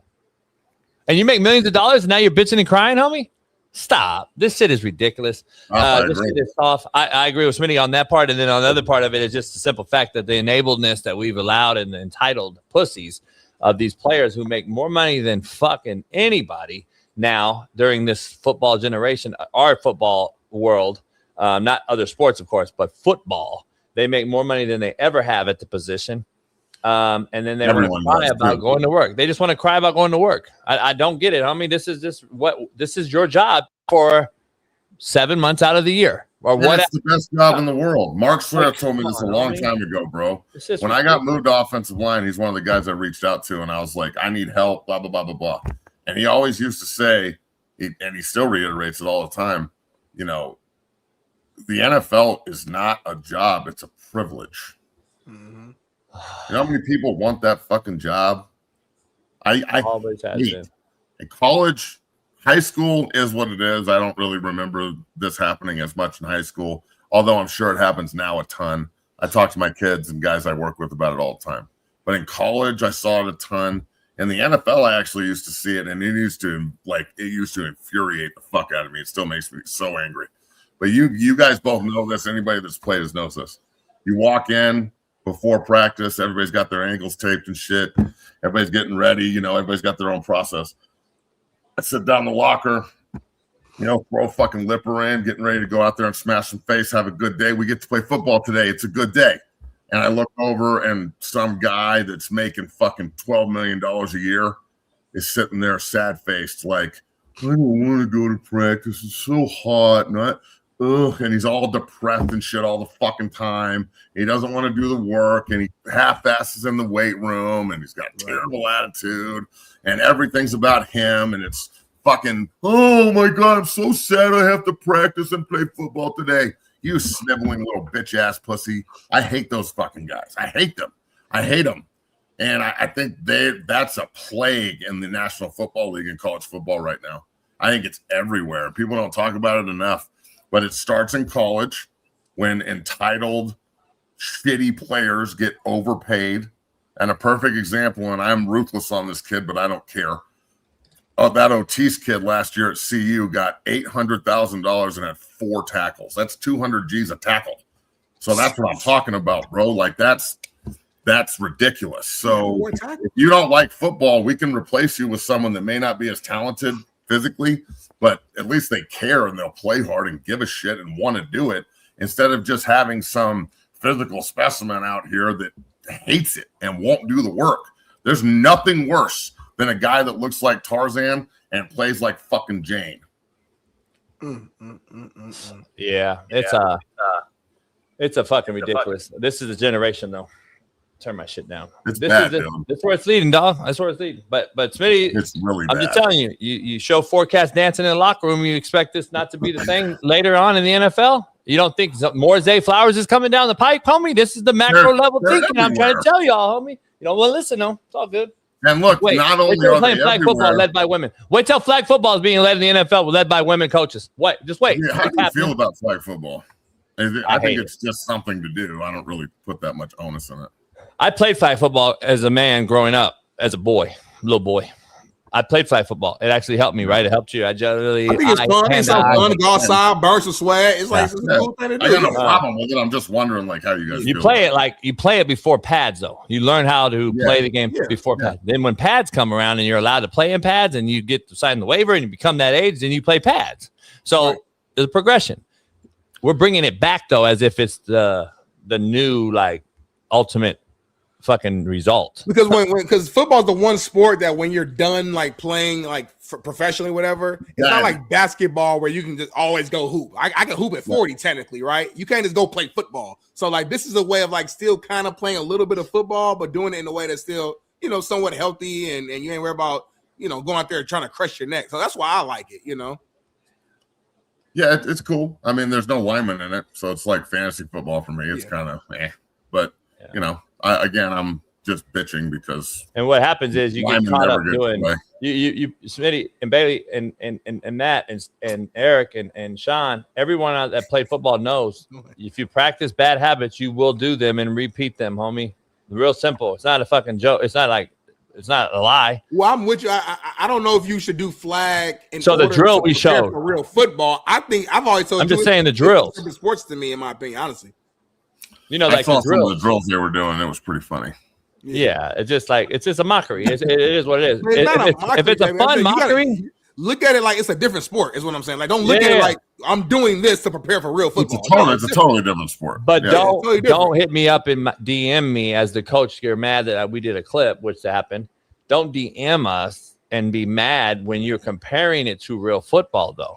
And you make millions of dollars, and now you're bitching and crying, homie? Stop. This shit is ridiculous. This shit is off. I agree with Smitty on that part. And then on the other part of it is just the simple fact that the enabledness that we've allowed and the entitled pussies of these players who make more money than fucking anybody now during this football generation, our football world, not other sports, of course, but football. They make more money than they ever have at the position. And then they want to cry about going to work. They just want to cry about going to work. I don't get it, homie. This is your job for 7 months out of the year. Or what? It's the best job in the world. Mark Swift told me this a long time ago, bro. When I got moved to offensive line, he's one of the guys I reached out to, and I was like, I need help, blah, blah, blah, blah, blah. And he always used to say, and he still reiterates it all the time, the NFL is not a job, it's a privilege. Mm-hmm. You know how many people want that fucking job? I always has been. In college, high school is what it is. I don't really remember this happening as much in high school, although I'm sure it happens now a ton. I talk to my kids and guys I work with about it all the time. But in college, I saw it a ton. In the NFL, I actually used to see it, and it used to infuriate the fuck out of me. It still makes me so angry. But you guys both know this. Anybody that's played this knows this. You walk in before practice, everybody's got their ankles taped and shit. Everybody's getting ready. Everybody's got their own process. I sit down in the locker, throw a fucking lipper in, getting ready to go out there and smash some face, have a good day. We get to play football today. It's a good day. And I look over, and some guy that's making fucking $12 million a year is sitting there sad-faced like, I don't want to go to practice. It's so hot. And he's all depressed and shit all the fucking time. He doesn't want to do the work, and he half-asses in the weight room, and he's got terrible attitude, and everything's about him, and it's fucking, oh my God, I'm so sad I have to practice and play football today. You sniveling little bitch-ass pussy. I hate those fucking guys. I hate them. And I think that's a plague in the National Football League and college football right now. I think it's everywhere. People don't talk about it enough. But it starts in college when entitled, shitty players get overpaid. And a perfect example, and I'm ruthless on this kid, but I don't care. Oh, that Otis kid last year at CU got $800,000 and had 4 tackles. That's 200 G's a tackle. So that's what I'm talking about, bro. Like, that's ridiculous. So if you don't like football, we can replace you with someone that may not be as talented physically, but at least they care and they'll play hard and give a shit and want to do it, instead of just having some physical specimen out here that hates it and won't do the work. There's nothing worse than a guy that looks like Tarzan and plays like fucking Jane. Yeah, it's a fucking ridiculous. This is a generation, though. Turn my shit down. That's where it's leading, dog. That's where it's leading. But Smitty, it's really I'm bad. just telling you, you show forecast dancing in the locker room, you expect this not to be the thing later on in the NFL? You don't think more Zay Flowers is coming down the pipe, homie? This is the macro level thinking. I'm trying to tell y'all, homie. You don't want to listen, though. It's all good. And look, not only are playing they flag football led by women. Wait till flag football is being led in the NFL, led by women coaches. Wait, just wait. Yeah, how do you feel about flag football? I think it's just something to do. I don't really put that much onus in it. I played flag football as a man growing up, as a little boy. I played flag football. It actually helped me, right? It helped you. I think it's fun. It's so fun to go outside, burn some sweat. It's like it's a cool thing to do. I got no problem with it. I'm just wondering, like, how you guys you play it like you play it before pads, though. You learn how to play the game before pads. Then when pads come around and you're allowed to play in pads and you get to sign the waiver and you become that age, then you play pads. So there's a progression. We're bringing it back, though, as if it's the new, like, ultimate fucking result. Because because football is the one sport that when you're done like playing like professionally, whatever, it's not like basketball where you can just always go hoop. I can hoop at 40 technically, right? You can't just go play football. So like this is a way of like still kind of playing a little bit of football, but doing it in a way that's still, you know, somewhat healthy and you ain't worried about, you know, going out there trying to crush your neck. So that's why I like it, you know. Yeah, it's cool. I mean, there's no lineman in it, so it's like fantasy football for me. It's kind of but you know. I'm just bitching because. And what happens is you get caught up doing you Smitty and Bailey and Matt and Eric and Sean. Everyone that played football knows if you practice bad habits, you will do them and repeat them, homie. Real simple. It's not a fucking joke. It's not a lie. Well, I'm with you. I don't know if you should do flag. So the drill we showed for real football. I think I've always told you. I'm just saying the drills. Sports to me, in my opinion, honestly. You know, I like saw some of the drills they were doing. It was pretty funny. Yeah, it's just a mockery. It is what it is. If it's a fun mockery, look at it like it's a different sport. Is what I'm saying. Like, don't look at it like I'm doing this to prepare for real football. It's a totally different sport. But don't hit me up and DM me as the coach. You're mad that we did a clip, which happened. Don't DM us and be mad when you're comparing it to real football, though.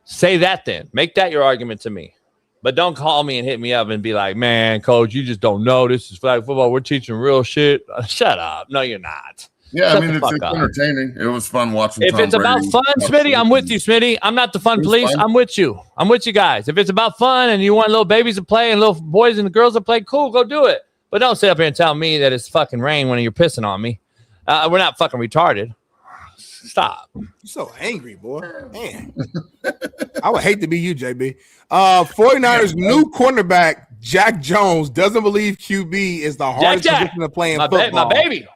Say that then. Make that your argument to me. But don't call me and hit me up and be like, man, coach, you just don't know. This is flag football. We're teaching real shit. Shut up. No, you're not. Yeah, Shut I mean, it's entertaining. It was fun watching. If it's about fun, Smitty, I'm with you, Smitty. I'm not the fun police. I'm with you. I'm with you guys. If it's about fun and you want little babies to play and little boys and girls to play, cool, go do it. But don't sit up here and tell me that it's fucking rain when you're pissing on me. We're not fucking retarded. Stop. You're so angry, boy. Man. I would hate to be you, JB. 49ers new cornerback Jack Jones doesn't believe QB is the hardest position to play in football. My baby.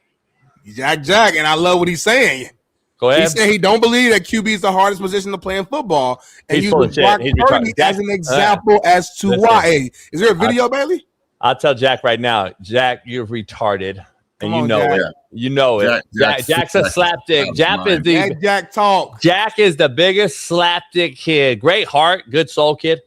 Jack, and I love what he's saying. Go ahead. He said he don't believe that QB is the hardest position to play in football. And uses Brock Purdy as an example as to why. Hey, is there a video, Bailey? I'll tell Jack right now. Jack, you're retarded. And you know it. You know it. Jack's a slapdick. Jack talk. Jack is the biggest slapdick kid. Great heart, good soul kid.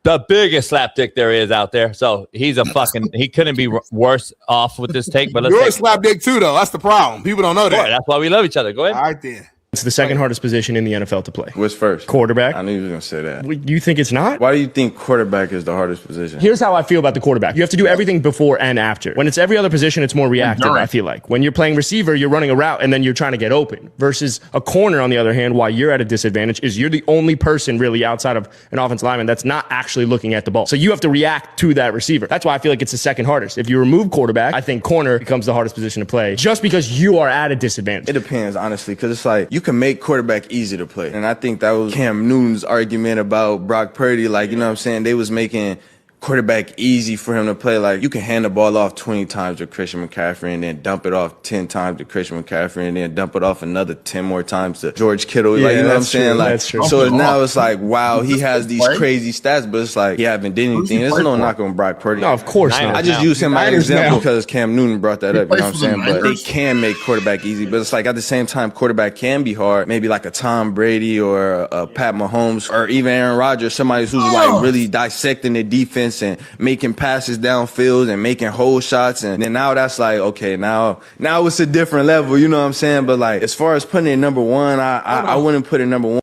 The biggest slapdick there is out there. So he's a fucking. He couldn't be worse off with this take. But you're a slapdick too, though. That's the problem. People don't know that. Boy, that's why we love each other. Go ahead. All right then. It's the second hardest position in the NFL to play. What's first? Quarterback. I knew you were going to say that. You think it's not? Why do you think quarterback is the hardest position? Here's how I feel about the quarterback. You have to do everything before and after. When it's every other position, it's more reactive, I feel like. When you're playing receiver, you're running a route and then you're trying to get open. Versus a corner, on the other hand, why you're at a disadvantage is you're the only person really outside of an offensive lineman that's not actually looking at the ball. So you have to react to that receiver. That's why I feel like it's the second hardest. If you remove quarterback, I think corner becomes the hardest position to play just because you are at a disadvantage. It depends, honestly, because it's like you can make quarterback easy to play. And I think that was Cam Newton's argument about Brock Purdy. Like, you know what I'm saying? They was making quarterback easy for him to play. Like, you can hand the ball off 20 times to Christian McCaffrey and then dump it off 10 times to Christian McCaffrey and then dump it off another 10 more times to George Kittle. Yeah, like, you know what I'm saying? True. Like, that's true. so now it's like, wow, he has these crazy stats, but it's like he haven't did anything. There's no knock on Brock Purdy. No, of course not. I just use him as an example because Cam Newton brought that up. You know what I'm saying? But they Niners. can make quarterback easy. But it's like at the same time, quarterback can be hard. Maybe like a Tom Brady or a Pat Mahomes or even Aaron Rodgers, somebody who's like really dissecting the defense and making passes downfield and making hole shots. And then now that's like, okay, now it's a different level. You know what I'm saying? But like as far as putting it number one, I wouldn't put it number one.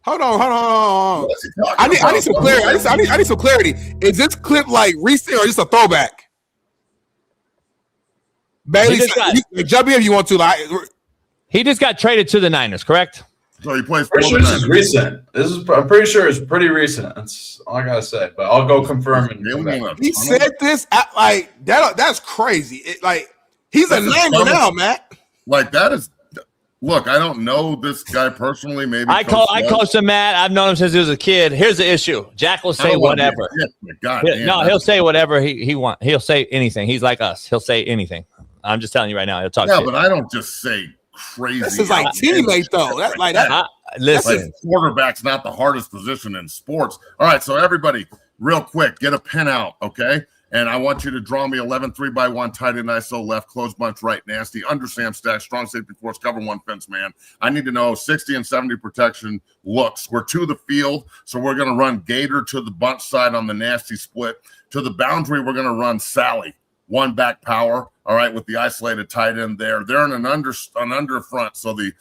Hold on. I need some clarity. I need some clarity. Is this clip like recent or just a throwback? Bailey, jump in if you want to. Like, he just got traded to the Niners, correct? So he plays. Pretty sure this is recent. I'm pretty sure it's pretty recent. That's all I gotta say. But I'll go confirm. He said this like that. That's crazy. He's a namer now, Matt. Like that is. Look, I don't know this guy personally. Maybe I coached him, Matt. I've known him since he was a kid. Here's the issue: Jack will say whatever. He'll say whatever he wants. He'll say anything. He's like us. He'll say anything. I'm just telling you right now. He'll talk. Yeah, shit. but I don't just say crazy. This is like teammate though. That's like that. Listen, quarterback's not the hardest position in sports. All right, so everybody, real quick, get a pen out, okay? And I want you to draw me 11 3x1 tight end ISO left, close bunch right, nasty, under Sam stack, strong safety force, cover one fence man. I need to know 60 and 70 protection looks. We're to the field, so we're going to run Gator to the bunch side on the nasty split. To the boundary, we're going to run Sally, one back power, all right, with the isolated tight end there. They're in an under front, so the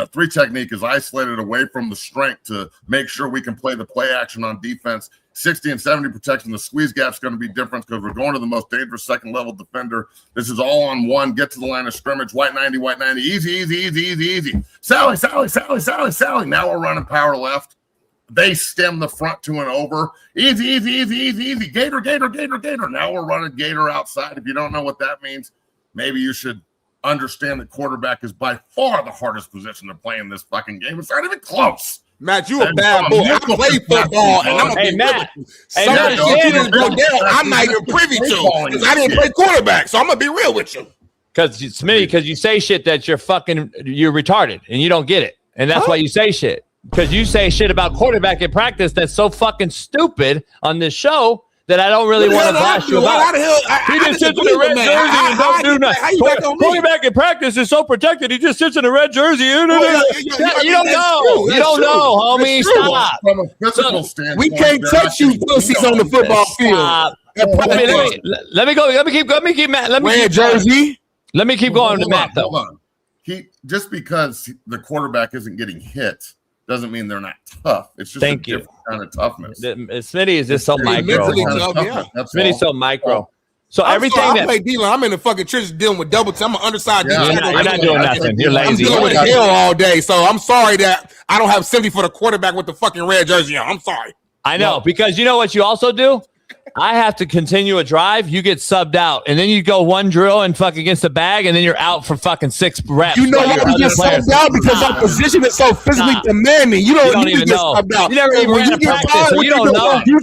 three technique is isolated away from the strength to make sure we can play the play action on defense. 60 and 70 protection. The squeeze gap's going to be different because we're going to the most dangerous second level defender. This is all on one. Get to the line of scrimmage. White 90. Easy. Sally. Now we're running power left. They stem the front to and over. Easy. Gator. Now we're running Gator outside. If you don't know what that means, maybe you should understand that quarterback is by far the hardest position to play in this fucking game. It's not even close. Matt, you a bad boy. I play football, and I'm gonna be Matt. Some of the shit you just go down, I'm not even privy to because I didn't play quarterback. So I'm gonna be real with you. Because you say shit that you're retarded and you don't get it, and that's why you say shit. Because you say shit about quarterback in practice that's so fucking stupid on this show that I don't really want to blast you about. He just sits in a red jersey and don't do nothing. Quarterback in practice is so protected. He just sits in a red jersey. You don't know. You don't know, homie. Stop. From a physical standpoint, we can't touch you pussies on the football field. Let me go. Let me keep Matt. Red jersey. Let me keep going to Matt, though. Hold on. Just because the quarterback isn't getting hit doesn't mean they're not tough. It's just a different kind of toughness. Smitty is just so micro. Smitty's so micro. So everything I play D-line. I'm in the fucking trenches dealing with double. I'm an underside. You're not doing nothing. You're lazy. I'm dealing with hell all day. So I'm sorry that I don't have sympathy for the quarterback with the fucking red jersey on. I'm sorry. I know, because you know what you also do? I have to continue a drive. You get subbed out, and then you go one drill and fuck against the bag, and then you're out for fucking 6 reps. You know why we get subbed out? Because our position is so physically demanding. You don't even get subbed out. You never even ran a practice, so you don't know. You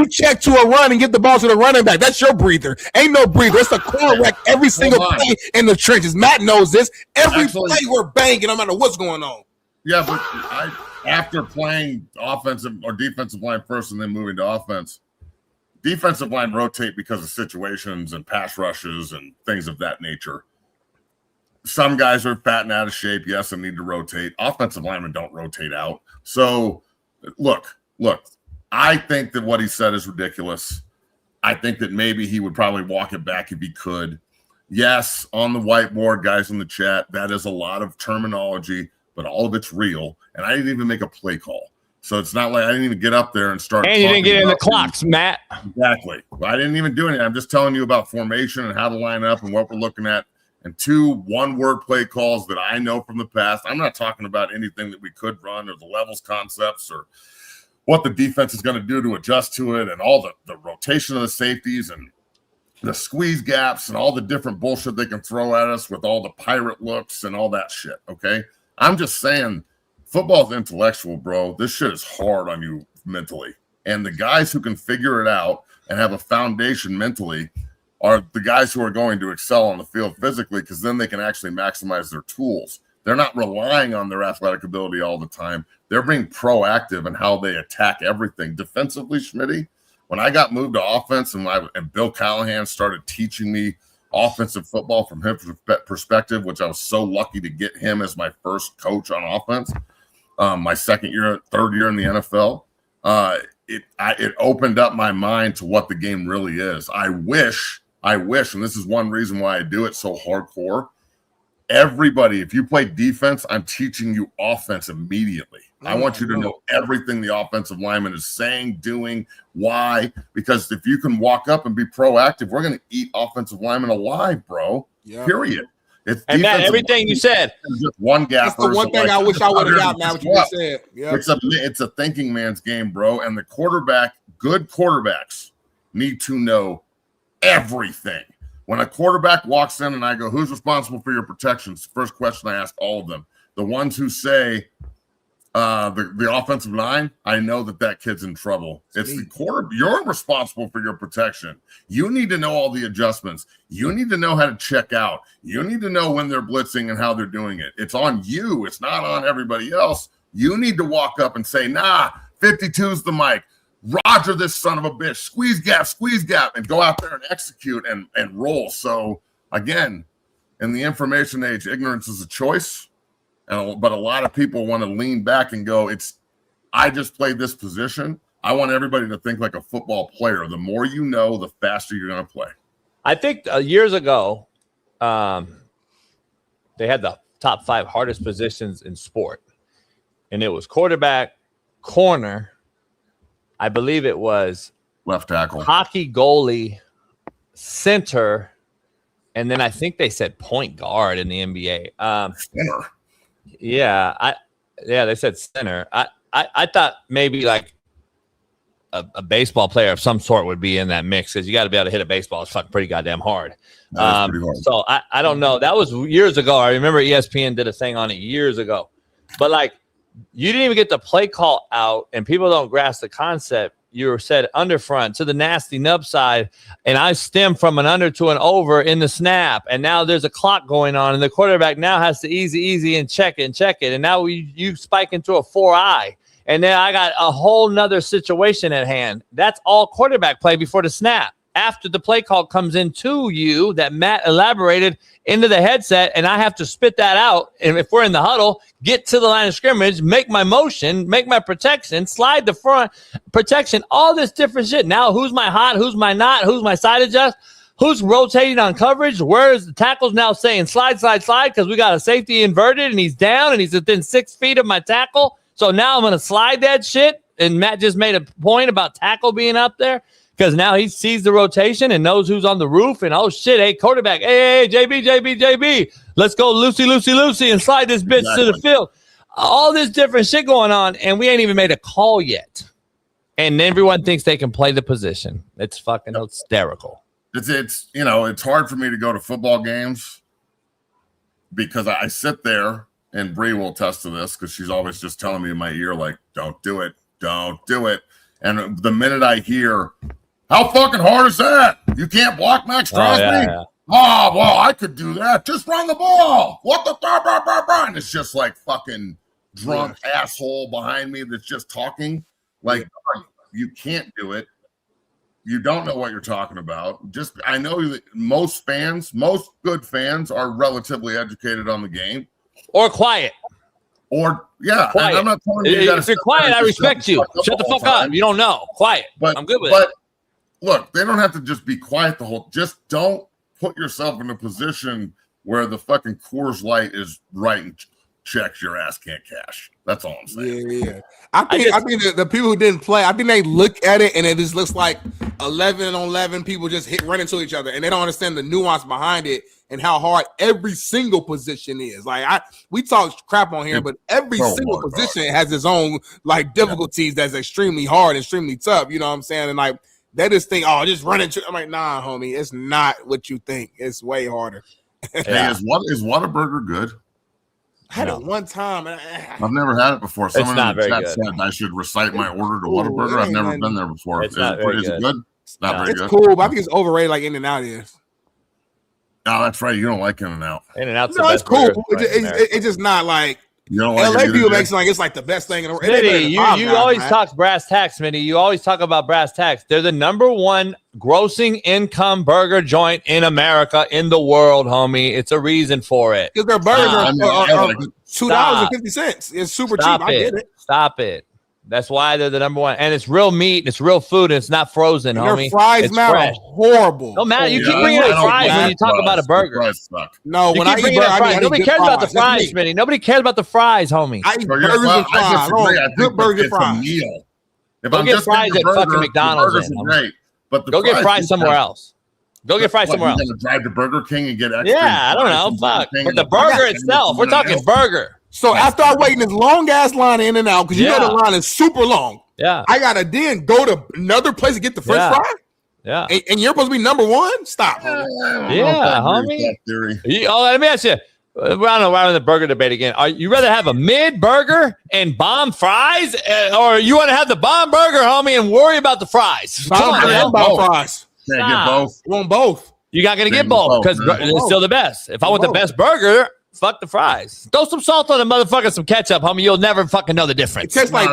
check to a run and get the ball to the running back. That's your breather. Ain't no breather. It's a quarterback every single play in the trenches. Matt knows this. Every play we're banging, no matter what's going on. Yeah, but after playing offensive or defensive line first and then moving to offense, defensive line rotate because of situations and pass rushes and things of that nature. Some guys are fat and out of shape, yes, and need to rotate. Offensive linemen don't rotate out. So, look, I think that what he said is ridiculous. I think that maybe he would probably walk it back if he could. Yes, on the whiteboard, guys in the chat, that is a lot of terminology. but all of it's real. And I didn't even make a play call. So it's not like I didn't even get up there and start. And you didn't get in the clocks, Matt. Exactly. I didn't even do anything. I'm just telling you about formation and how to line up and what we're looking at. And 2 one-word play calls that I know from the past. I'm not talking about anything that we could run or the levels concepts or what the defense is going to do to adjust to it and all the rotation of the safeties and the squeeze gaps and all the different bullshit they can throw at us with all the pirate looks and all that shit, okay? I'm just saying football is intellectual, bro. This shit is hard on you mentally. And the guys who can figure it out and have a foundation mentally are the guys who are going to excel on the field physically because then they can actually maximize their tools. They're not relying on their athletic ability all the time. They're being proactive in how they attack everything. Defensively, Smitty, when I got moved to offense and Bill Callahan started teaching me offensive football from his perspective, which I was so lucky to get him as my first coach on offense, my third year in the NFL, it opened up my mind to what the game really is. I wish, and this is one reason why I do it so hardcore, everybody, if you play defense, I'm teaching you offense immediately. I want you to know everything the offensive lineman is saying, doing, why. Because if you can walk up and be proactive, we're going to eat offensive linemen alive, bro. Yeah. Period. And Matt, everything you said. Just one gap. That's the one thing I wish I would have got, Matt, what you just said. Yep. It's a thinking man's game, bro. And the good quarterbacks need to know everything. When a quarterback walks in and I go, who's responsible for your protections? First question I ask all of them. The ones who say the offensive line, I know that kid's in trouble. It's the quarter. You're responsible for your protection. You need to know all the adjustments. You need to know how to check out. You need to know when they're blitzing and how they're doing it. It's on you. It's not on everybody else. You need to walk up and say, 52's the mic. Roger, this son of a bitch. Squeeze gap, and go out there and execute and roll. So, again, in the information age, ignorance is a choice. But a lot of people want to lean back and go, I just played this position. I want everybody to think like a football player. The more you know, the faster you're going to play. I think years ago, they had the top 5 hardest positions in sport. And it was quarterback, corner, I believe it was left tackle, hockey goalie, center, and then I think they said point guard in the NBA. Center. Yeah, they said center. I thought maybe like a baseball player of some sort would be in that mix because you got to be able to hit a baseball. It's fucking pretty goddamn hard. Pretty hard. So I don't know. That was years ago. I remember ESPN did a thing on it years ago. But like you didn't even get the play call out, and people don't grasp the concept. You were said under front to the nasty nub side, and I stem from an under to an over in the snap, and now there's a clock going on, and the quarterback now has to easy and check it, and now you spike into a 4-eye, and then I got a whole nother situation at hand. That's all quarterback play before the snap. After the play call comes into you that Matt elaborated into the headset, and I have to spit that out. And if we're in the huddle, get to the line of scrimmage, make my motion, make my protection, slide the front protection, all this different shit. Now, who's my hot? Who's my not? Who's my side adjust? Who's rotating on coverage? Where is the tackles now saying slide because we got a safety inverted and he's down and he's within 6 feet of my tackle. So now I'm going to slide that shit. And Matt just made a point about tackle being up there. Because now he sees the rotation and knows who's on the roof. And, oh, shit, hey, quarterback. Hey, JB. Let's go loosey, and slide this bitch to the field. All this different shit going on, and we ain't even made a call yet. And everyone thinks they can play the position. It's fucking hysterical. It's hard for me to go to football games because I sit there, and Bree will attest to this because she's always just telling me in my ear, like, don't do it. And the minute I hear, how fucking hard is that? You can't block Max Crosby? Yeah. Oh, well, I could do that. Just run the ball. What the and it's just like fucking drunk asshole behind me that's just talking. Like, you can't do it. You don't know what you're talking about. I know that most good fans are relatively educated on the game. Or quiet. Or, yeah, and I'm not telling you if you're quiet, I respect you. Shut the fuck up. You don't know. Quiet. But I'm good with it. Look, they don't have to just be quiet just don't put yourself in a position where the fucking Coors Light is right. checks your ass can't cash. That's all I'm saying. Yeah. I think the people who didn't play, I think they look at it and it just looks like 11 on 11 people just run into each other, and they don't understand the nuance behind it and how hard every single position is. Like we talk crap on here, but every single position has its own like difficulties that's extremely hard, extremely tough. You know what I'm saying? And like they just think, oh, just run into. I'm like, nah, homie, it's not what you think. It's way harder. Hey, is Whataburger good? I had it one time. I've never had it before. Someone in the chat said I should recite my order to Whataburger. I've never been there before. Is it good? It's not very good. It's cool, but I think it's overrated like In-N-Out is. No, that's right. You don't like In-N-Out. In-N-Out's no, it's cool. It's just not like you don't LA like people makes it like it's like the best thing in the world. Smitty, you always talk brass tacks, Smitty. You always talk about brass tacks. They're the #1 grossing income burger joint in America, in the world, homie. It's a reason for it. Because their burgers are $2.50. It's super cheap. I get it. Stop it. That's why they're the #1. And it's real meat, and it's real food, and it's not frozen, and homie. Their fries are horrible. No matter. You keep bringing up fries when you talk about a burger. No, when I eat fries, nobody cares about the fries, Smitty. Nobody cares about the fries, homie. I eat burgers and fries. Good burger fries. Go get fries at fucking McDonald's. Go get fries somewhere else. Go get fries somewhere else. You're gonna drive to Burger King and get extra. Yeah, I don't know. Fuck. But the burger itself, we're talking burger. So after I wait in this long ass line in and out, because you know the line is super long. Yeah. I gotta then go to another place to get the French fry. Yeah. And you're supposed to be #1? Stop. Yeah, homie. Let me ask you. I don't know why we're in the burger debate again. You rather have a mid burger and bomb fries, or you want to have the bomb burger, homie, and worry about the fries? Bomb fries. Can't get both. I want both. You're not gonna get both because it's still the best. If I want the best burger, fuck the fries. Throw some salt on the motherfucker, some ketchup, homie. You'll never fucking know the difference. It tastes like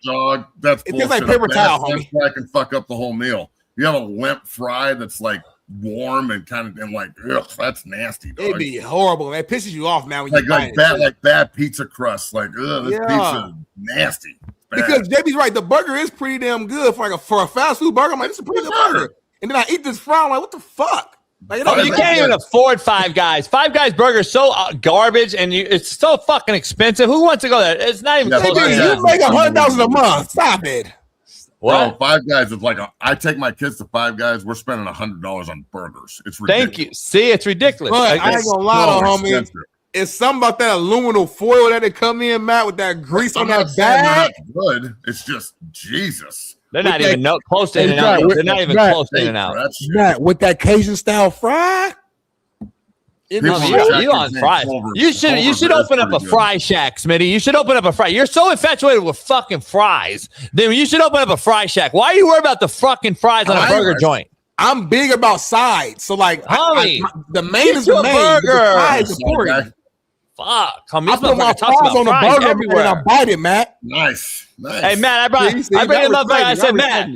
dog. That's it tastes like paper towel, homie. I can fuck up the whole meal. You have a limp fry that's like warm and kind of and like, ugh, that's nasty, dog. It'd be horrible. It pisses you off, man. When like bad pizza crust. Like, ugh, this pizza is nasty. Because JB's right, the burger is pretty damn good for a fast food burger. I'm like, this is a pretty good burger. And then I eat this fry. I'm like, what the fuck? Like, you can't even afford Five Guys. Five Guys burger is so garbage, and it's so fucking expensive. Who wants to go there? It's not even close. You make $100,000 a month. Stop it. What? Bro, Five Guys is like I take my kids to Five Guys. We're spending $100 on burgers. It's ridiculous. Thank you. See, it's ridiculous. But I ain't gonna lie, homie. It's something about that aluminum foil that they come in, Matt, with that grease on that bag. Good. It's just Jesus. They're not even close to In-N-Out. They're not even close to In-N-Out. Matt, with that Cajun style fry. You on fries. You should open up a fry shack, Smitty. You should open up a fry. You're so infatuated with fucking fries. Then you should open up a fry shack. Why are you worried about the fucking fries on a burger joint? I'm big about sides. So like the main is the main. Burger. The fries is important. Fuck. I put my fries on the burger everywhere. And I bite it, Matt. Nice. Hey, Matt, I bring him up. I said, Matt,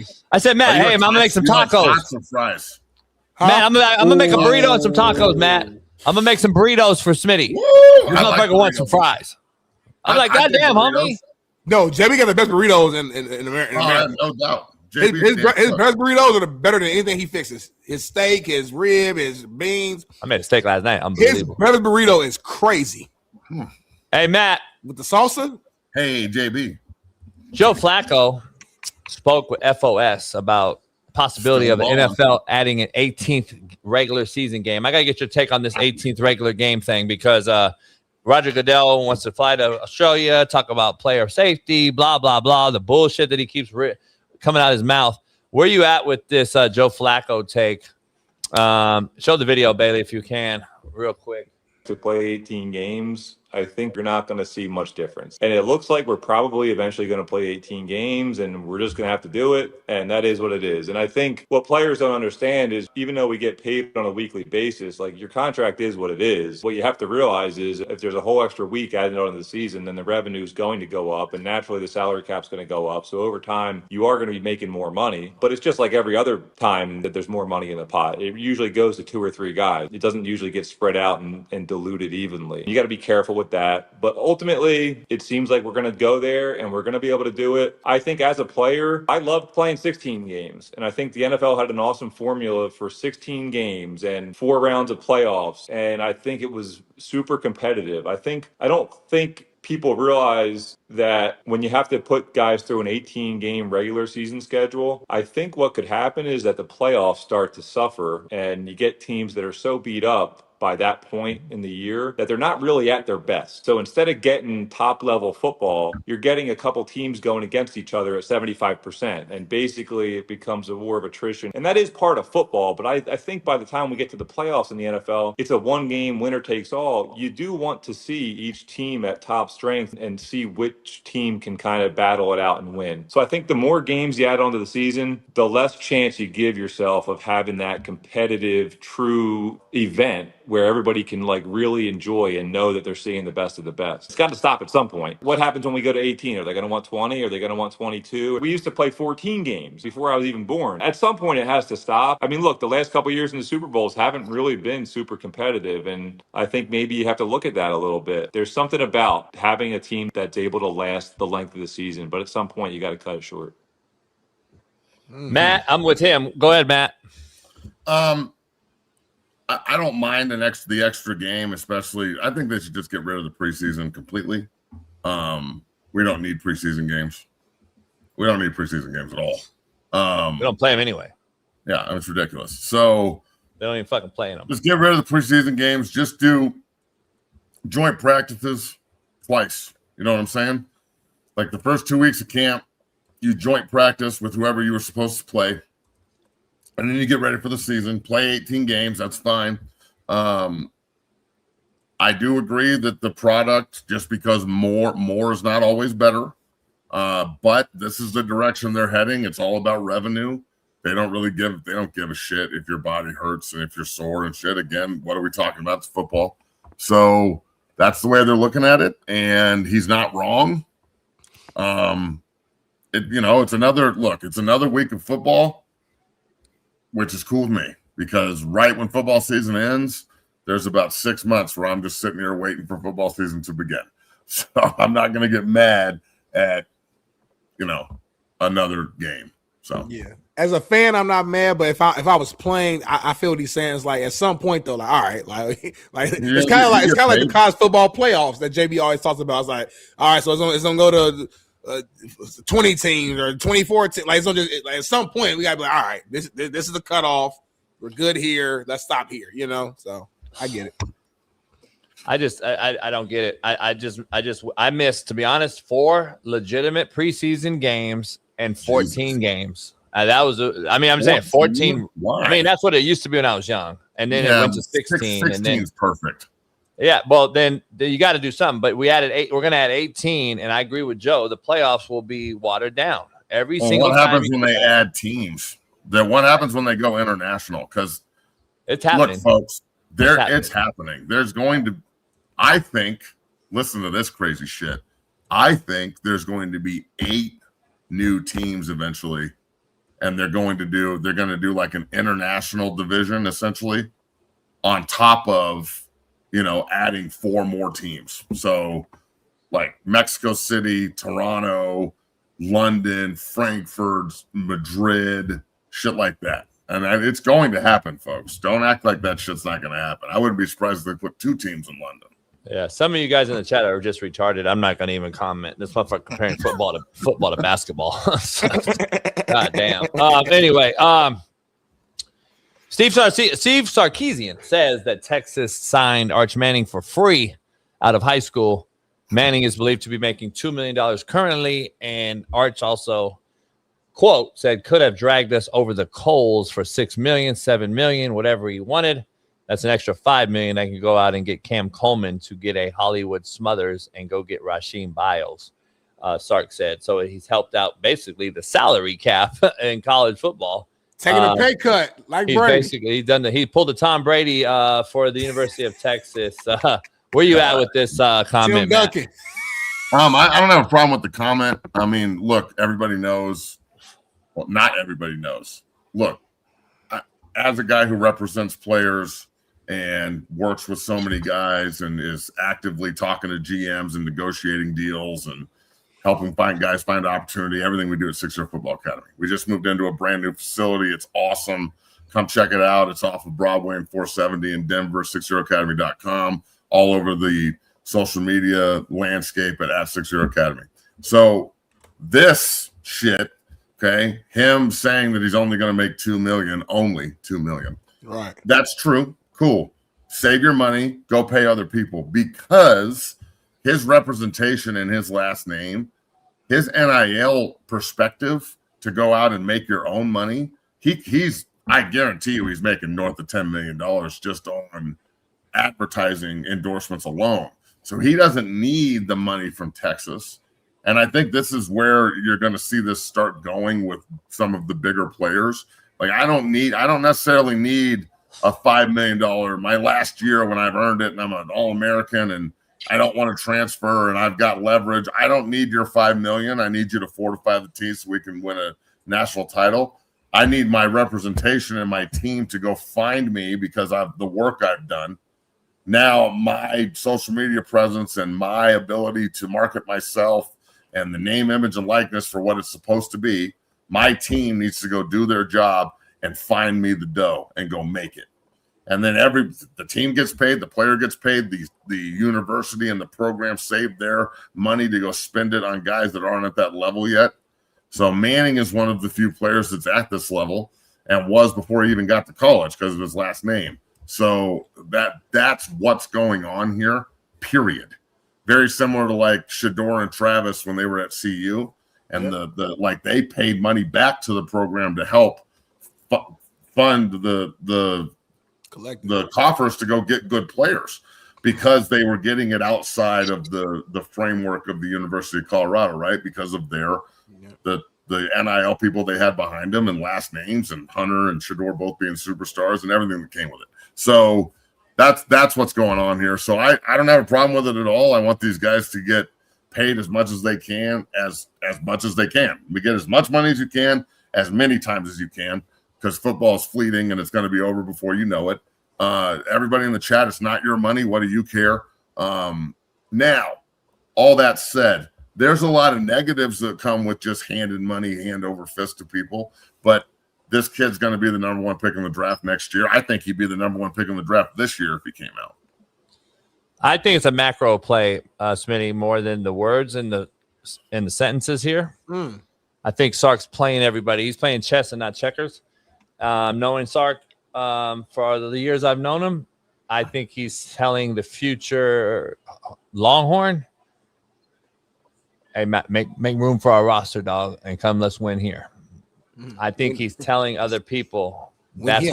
hey, I'm gonna make some tacos. Fries. Matt, I'm gonna make a burrito and some tacos, Matt. I'm gonna make some burritos for Smitty. This motherfucker wants some fries. I'm like, goddamn, homie. No, JB got the best burritos in America. No doubt. His best burritos are better than anything he fixes. His steak, his rib, his beans. I made a steak last night. Unbelievable. His best burrito is crazy. Hey, Matt. With the salsa? Hey, JB. Joe Flacco spoke with FOS about the possibility of the NFL adding an 18th regular season game. I got to get your take on this 18th regular game thing because Roger Goodell wants to fly to Australia, talk about player safety, blah, blah, blah, the bullshit that he keeps coming out of his mouth. Where are you at with this Joe Flacco take? Show the video, Bailey, if you can, real quick. To play 18 games, I think you're not going to see much difference. And it looks like we're probably eventually going to play 18 games and we're just going to have to do it. And that is what it is. And I think what players don't understand is even though we get paid on a weekly basis, like your contract is what it is. What you have to realize is if there's a whole extra week added on to the season, then the revenue is going to go up and naturally the salary cap's going to go up. So over time, you are going to be making more money. But it's just like every other time that there's more money in the pot. It usually goes to 2 or 3 guys. It doesn't usually get spread out and diluted evenly. You got to be careful with with that. But ultimately, it seems like we're going to go there and we're going to be able to do it. I think as a player, I loved playing 16 games. And I think the NFL had an awesome formula for 16 games and 4 rounds of playoffs. And I think it was super competitive. I don't think people realize that when you have to put guys through an 18-game regular season schedule, I think what could happen is that the playoffs start to suffer and you get teams that are so beat up by that point in the year that they're not really at their best. So instead of getting top level football, you're getting a couple teams going against each other at 75%. And basically it becomes a war of attrition. And that is part of football. But I think by the time we get to the playoffs in the NFL, it's a 1-game winner takes all. You do want to see each team at top strength and see which team can kind of battle it out and win. So I think the more games you add onto the season, the less chance you give yourself of having that competitive, true event where everybody can like really enjoy and know that they're seeing the best of the best. It's got to stop at some point. What happens when we go to 18? Are they going to want 20? Are they going to want 22? We used to play 14 games before I was even born. At some point, it has to stop. I mean, look, the last couple of years in the Super Bowls haven't really been super competitive. And I think maybe you have to look at that a little bit. There's something about having a team that's able to last the length of the season. But at some point, you got to cut it short. Matt, I'm with him. Go ahead, Matt. I don't mind the extra game, especially. I think they should just get rid of the preseason completely. We don't need preseason games. We don't need preseason games at all. We don't play them anyway. Yeah, it's ridiculous. So they don't even fucking play in them. Just get rid of the preseason games. Just do joint practices twice. You know what I'm saying? Like the first 2 weeks of camp, you joint practice with whoever you were supposed to play. And then you get ready for the season, play 18 games. That's fine. I do agree that the product, just because more is not always better. But this is the direction they're heading. It's all about revenue. They don't give a shit if your body hurts and if you're sore and shit. Again, what are we talking about? It's football. So that's the way they're looking at it. And he's not wrong. It's another week of football, which is cool with me, because right when football season ends, there's about 6 months where I'm just sitting here waiting for football season to begin. So I'm not going to get mad at, another game. So yeah, as a fan, I'm not mad, but if I was playing, I feel what he's saying is like at some point though, like all right, like it's kind of like the college football playoffs that JB always talks about. It's like all right, so it's gonna go to 20 teams or 24 teams. Like, so just, like at some point we gotta be like, all right, this is the cutoff. We're good here. Let's stop here. So I get it. I don't get it. I missed, to be honest, 4 legitimate preseason games and 14 games. I'm saying 14. Why? I mean, that's what it used to be when I was young, and then it went to 16. 16 and then is perfect. Yeah, well, then you got to do something. But we added 8. We're going to add 18, and I agree with Joe. The playoffs will be watered down every single time. What happens when they add teams? What happens when they go international? Because it's happening, look, folks. It's happening. There's going to, I think. Listen to this crazy shit. I think there's going to be 8 new teams eventually, and they're going to do like an international division essentially, on top of adding 4 more teams. So like Mexico City, Toronto, London, Frankfurt, Madrid, shit like that. And it's going to happen, folks. Don't act like that shit's not going to happen. I wouldn't be surprised if they put 2 teams in London. Yeah, some of you guys in the chat are just retarded. I'm not going to even comment. This motherfucker comparing football to basketball. God damn. Anyway, Steve Sarkisian says that Texas signed Arch Manning for free out of high school. Manning is believed to be making $2 million currently, and Arch also, quote, said could have dragged us over the coals for $6 million, $7 million, whatever he wanted. That's an extra $5 million. I can go out and get Cam Coleman to get a Hollywood Smothers and go get Rasheem Biles, Sark said. So he's helped out basically the salary cap in college football. Taking a pay cut, like Brady. He pulled a Tom Brady for the University of Texas. Where you at with this comment, Matt? I don't have a problem with the comment. I mean, look, everybody knows. Well, not everybody knows. Look, as a guy who represents players and works with so many guys and is actively talking to GMs and negotiating deals and helping guys find opportunity. Everything we do at 6 Year Football Academy. We just moved into a brand new facility. It's awesome. Come check it out. It's off of Broadway and 470 in Denver, 6yearacademy.com, all over the social media landscape at 6 Year Academy. So this shit, okay, him saying that he's only going to make $2 million, only $2 million. Right. That's true. Cool. Save your money. Go pay other people, because his representation in his last name, his NIL perspective to go out and make your own money, he's I guarantee you he's making north of $10 million just on advertising endorsements alone. So he doesn't need the money from Texas. And I think this is where you're going to see this start going with some of the bigger players. Like, I don't necessarily need a $5 million my last year when I've earned it and I'm an All-American and I don't want to transfer and I've got leverage. I don't need your $5 million. I need you to fortify the team so we can win a national title. I need my representation and my team to go find me because of the work I've done. Now my social media presence and my ability to market myself and the name, image, and likeness for what it's supposed to be, my team needs to go do their job and find me the dough and go make it. And then the team gets paid, the player gets paid, the university and the program save their money to go spend it on guys that aren't at that level yet. So Manning is one of the few players that's at this level and was before he even got to college because of his last name. So that's what's going on here, period. Very similar to like Shador and Travis when they were at CU, and they paid money back to the program to help fund the coffers to go get good players because they were getting it outside of the framework of the University of Colorado, right? Because of the NIL people they had behind them and last names, and Hunter and Shador both being superstars and everything that came with it. So that's what's going on here. So I don't have a problem with it at all. I want these guys to get paid as much as they can, as much as they can. We get as much money as you can, as many times as you can, because football is fleeting and it's going to be over before you know it. Everybody in the chat, it's not your money. What do you care? Now, all that said, there's a lot of negatives that come with just handing money hand over fist to people, but this kid's going to be the number 1 pick in the draft next year. I think he'd be the number 1 pick in the draft this year if he came out. I think it's a macro play, Smitty, more than the words in the sentences here. I think Sark's playing everybody. He's playing chess and not checkers. Knowing Sark for the years I've known him, I think he's telling the future Longhorn, hey, Matt, make room for our roster, dog, and come, let's win here. I think he's telling other people that's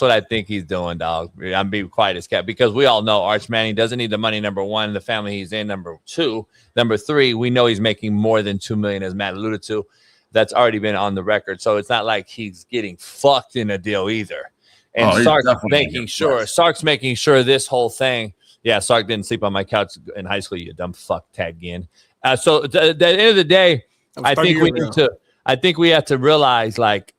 what I think he's doing, dog. I'm being quiet as cat because we all know Arch Manning doesn't need the money. Number 1, the family he's in. Number 2, number 3, we know he's making more than $2 million, as Matt alluded to. That's already been on the record, so it's not like he's getting fucked in a deal either. And Sark's making sure this whole thing. Yeah, Sark didn't sleep on my couch in high school. You dumb fuck, tag in. So at the end of the day, I think we have to realize, like,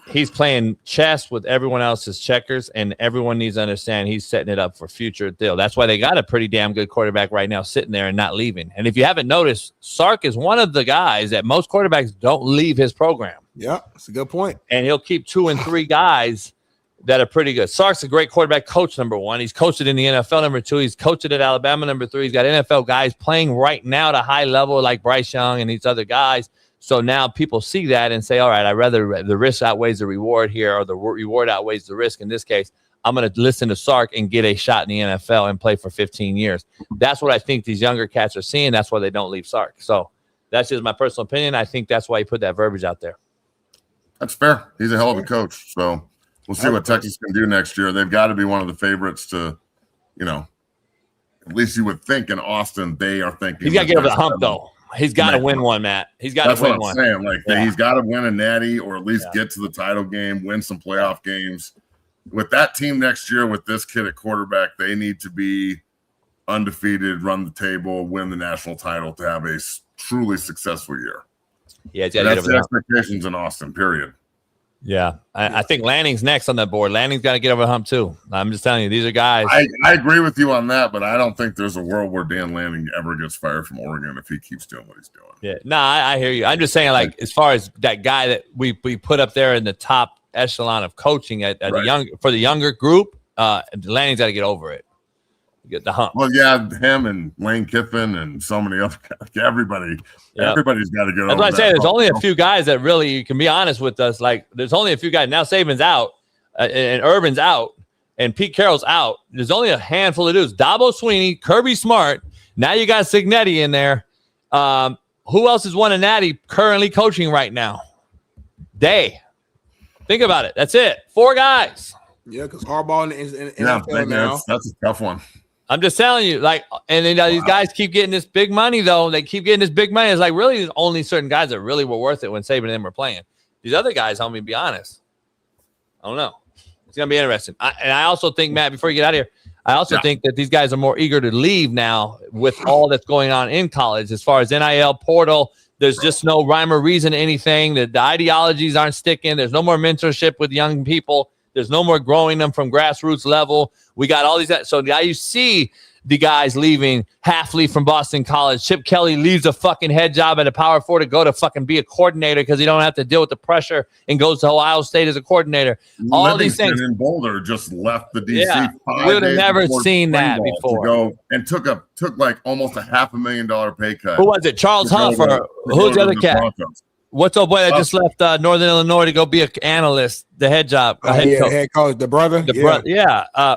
he's playing chess with everyone else's checkers, and everyone needs to understand he's setting it up for future deal. That's why they got a pretty damn good quarterback right now sitting there and not leaving. And if you haven't noticed, Sark is one of the guys that most quarterbacks don't leave his program. Yeah, that's a good point. And he'll keep 2 and 3 guys that are pretty good. Sark's a great quarterback coach, number 1. He's coached it in the NFL, number 2. He's coached it at Alabama, number 3. He's got NFL guys playing right now at a high level like Bryce Young and these other guys. So now people see that and say, all right, I'd rather the risk outweighs the reward here, or the reward outweighs the risk. In this case, I'm going to listen to Sark and get a shot in the NFL and play for 15 years. That's what I think these younger cats are seeing. That's why they don't leave Sark. So that's just my personal opinion. I think that's why he put that verbiage out there. That's fair. He's a hell of a coach. So we'll see what Texas can do next year. They've got to be one of the favorites to, at least you would think in Austin, they are thinking. He's got to get over the hump, though. He's got to win one, Matt. He's got to win one. That's what I'm saying. Like, he's got to win a natty or at least get to the title game, win some playoff games. With that team next year, with this kid at quarterback, they need to be undefeated, run the table, win the national title to have a truly successful year. Yeah, that's the expectations in Austin, period. Yeah, I think Lanning's next on that board. Lanning's got to get over the hump too. I'm just telling you, these are guys. I agree with you on that, but I don't think there's a world where Dan Lanning ever gets fired from Oregon if he keeps doing what he's doing. Yeah, no, I hear you. I'm just saying, like, as far as that guy that we put up there in the top echelon of coaching at the younger group, Lanning's got to get over it. Get the hump. Well, yeah, him and Lane Kiffin and so many other guys. Everybody's got to get over. That's why I say there's only a few guys that really, you can be honest with us. Like, there's only a few guys. Now Saban's out, and Urban's out, and Pete Carroll's out. There's only a handful of dudes. Dabo Sweeney, Kirby Smart. Now you got Cignetti in there. Who else has won a natty currently coaching right now? Day. Think about it. That's it. 4 guys. Yeah, because Harbaugh in NFL now. That's a tough one. I'm just telling you, like, and then these guys keep getting this big money, though. They keep getting this big money. It's like really there's only certain guys that really were worth it when Saban and them were playing. These other guys, homie, be honest. I don't know. It's going to be interesting. I also think, Matt, before you get out of here, I also think that these guys are more eager to leave now with all that's going on in college as far as NIL, portal. There's just no rhyme or reason to anything. The ideologies aren't sticking. There's no more mentorship with young people. There's no more growing them from grassroots level. We got all these. So now you see the guys leaving. Halfley from Boston College. Chip Kelly leaves a fucking head job at a Power 4 to go to fucking be a coordinator because he don't have to deal with the pressure and goes to Ohio State as a coordinator. All these things. And Boulder just left the DC. Yeah, we would have never seen that before. To go and took like almost a $500,000 pay cut. Who was it? Charles Huff or who's the other cat? Broncos. What's up, boy that just left Northern Illinois to go be an analyst, the head job, head coach, the brother,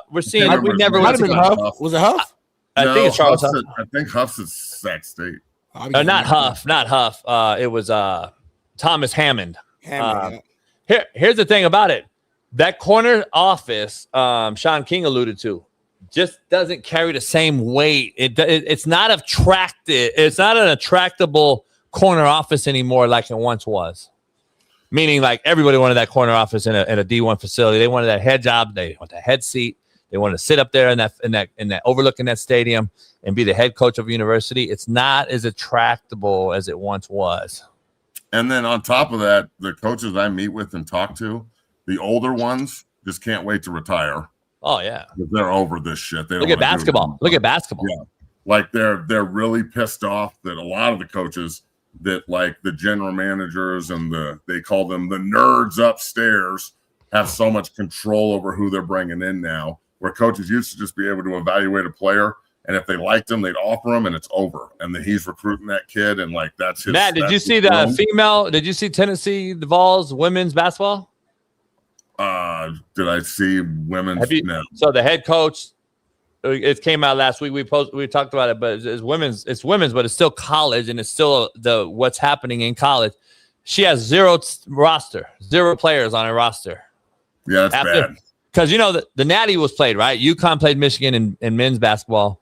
we're seeing we never might have been Huff. Was it Huff? I think it's Charles Huff. I think Huff's at Sac State. Not Huff. It was Thomas Hammond. Here's the thing about it: that corner office, Sean King alluded to, just doesn't carry the same weight. It's not attractive. It's not an attractable corner office anymore like it once was. Meaning, like, everybody wanted that corner office in a D1 facility. They wanted that head job. They want the head seat. They wanted to sit up there in that overlooking that stadium and be the head coach of a university. It's not as attractable as it once was. And then on top of that, the coaches I meet with and talk to, the older ones just can't wait to retire. Oh yeah, they're over this shit. They Look at basketball. Yeah, like they're really pissed off that a lot of the coaches, that like the general managers and they call them the nerds upstairs, have so much control over who they're bringing in now, where coaches used to just be able to evaluate a player, and if they liked him, they'd offer him, and it's over. And then he's recruiting that kid, and like that's his. Matt, did you see the female? Did you see Tennessee Vols women's basketball? Did I see women's? No. So the head coach, it came out last week. We talked about it, but it's women's, but it's still college, and it's still what's happening in college. She has zero players on her roster. Yeah, that's bad. Because the Natty was played, right? UConn played Michigan in men's basketball,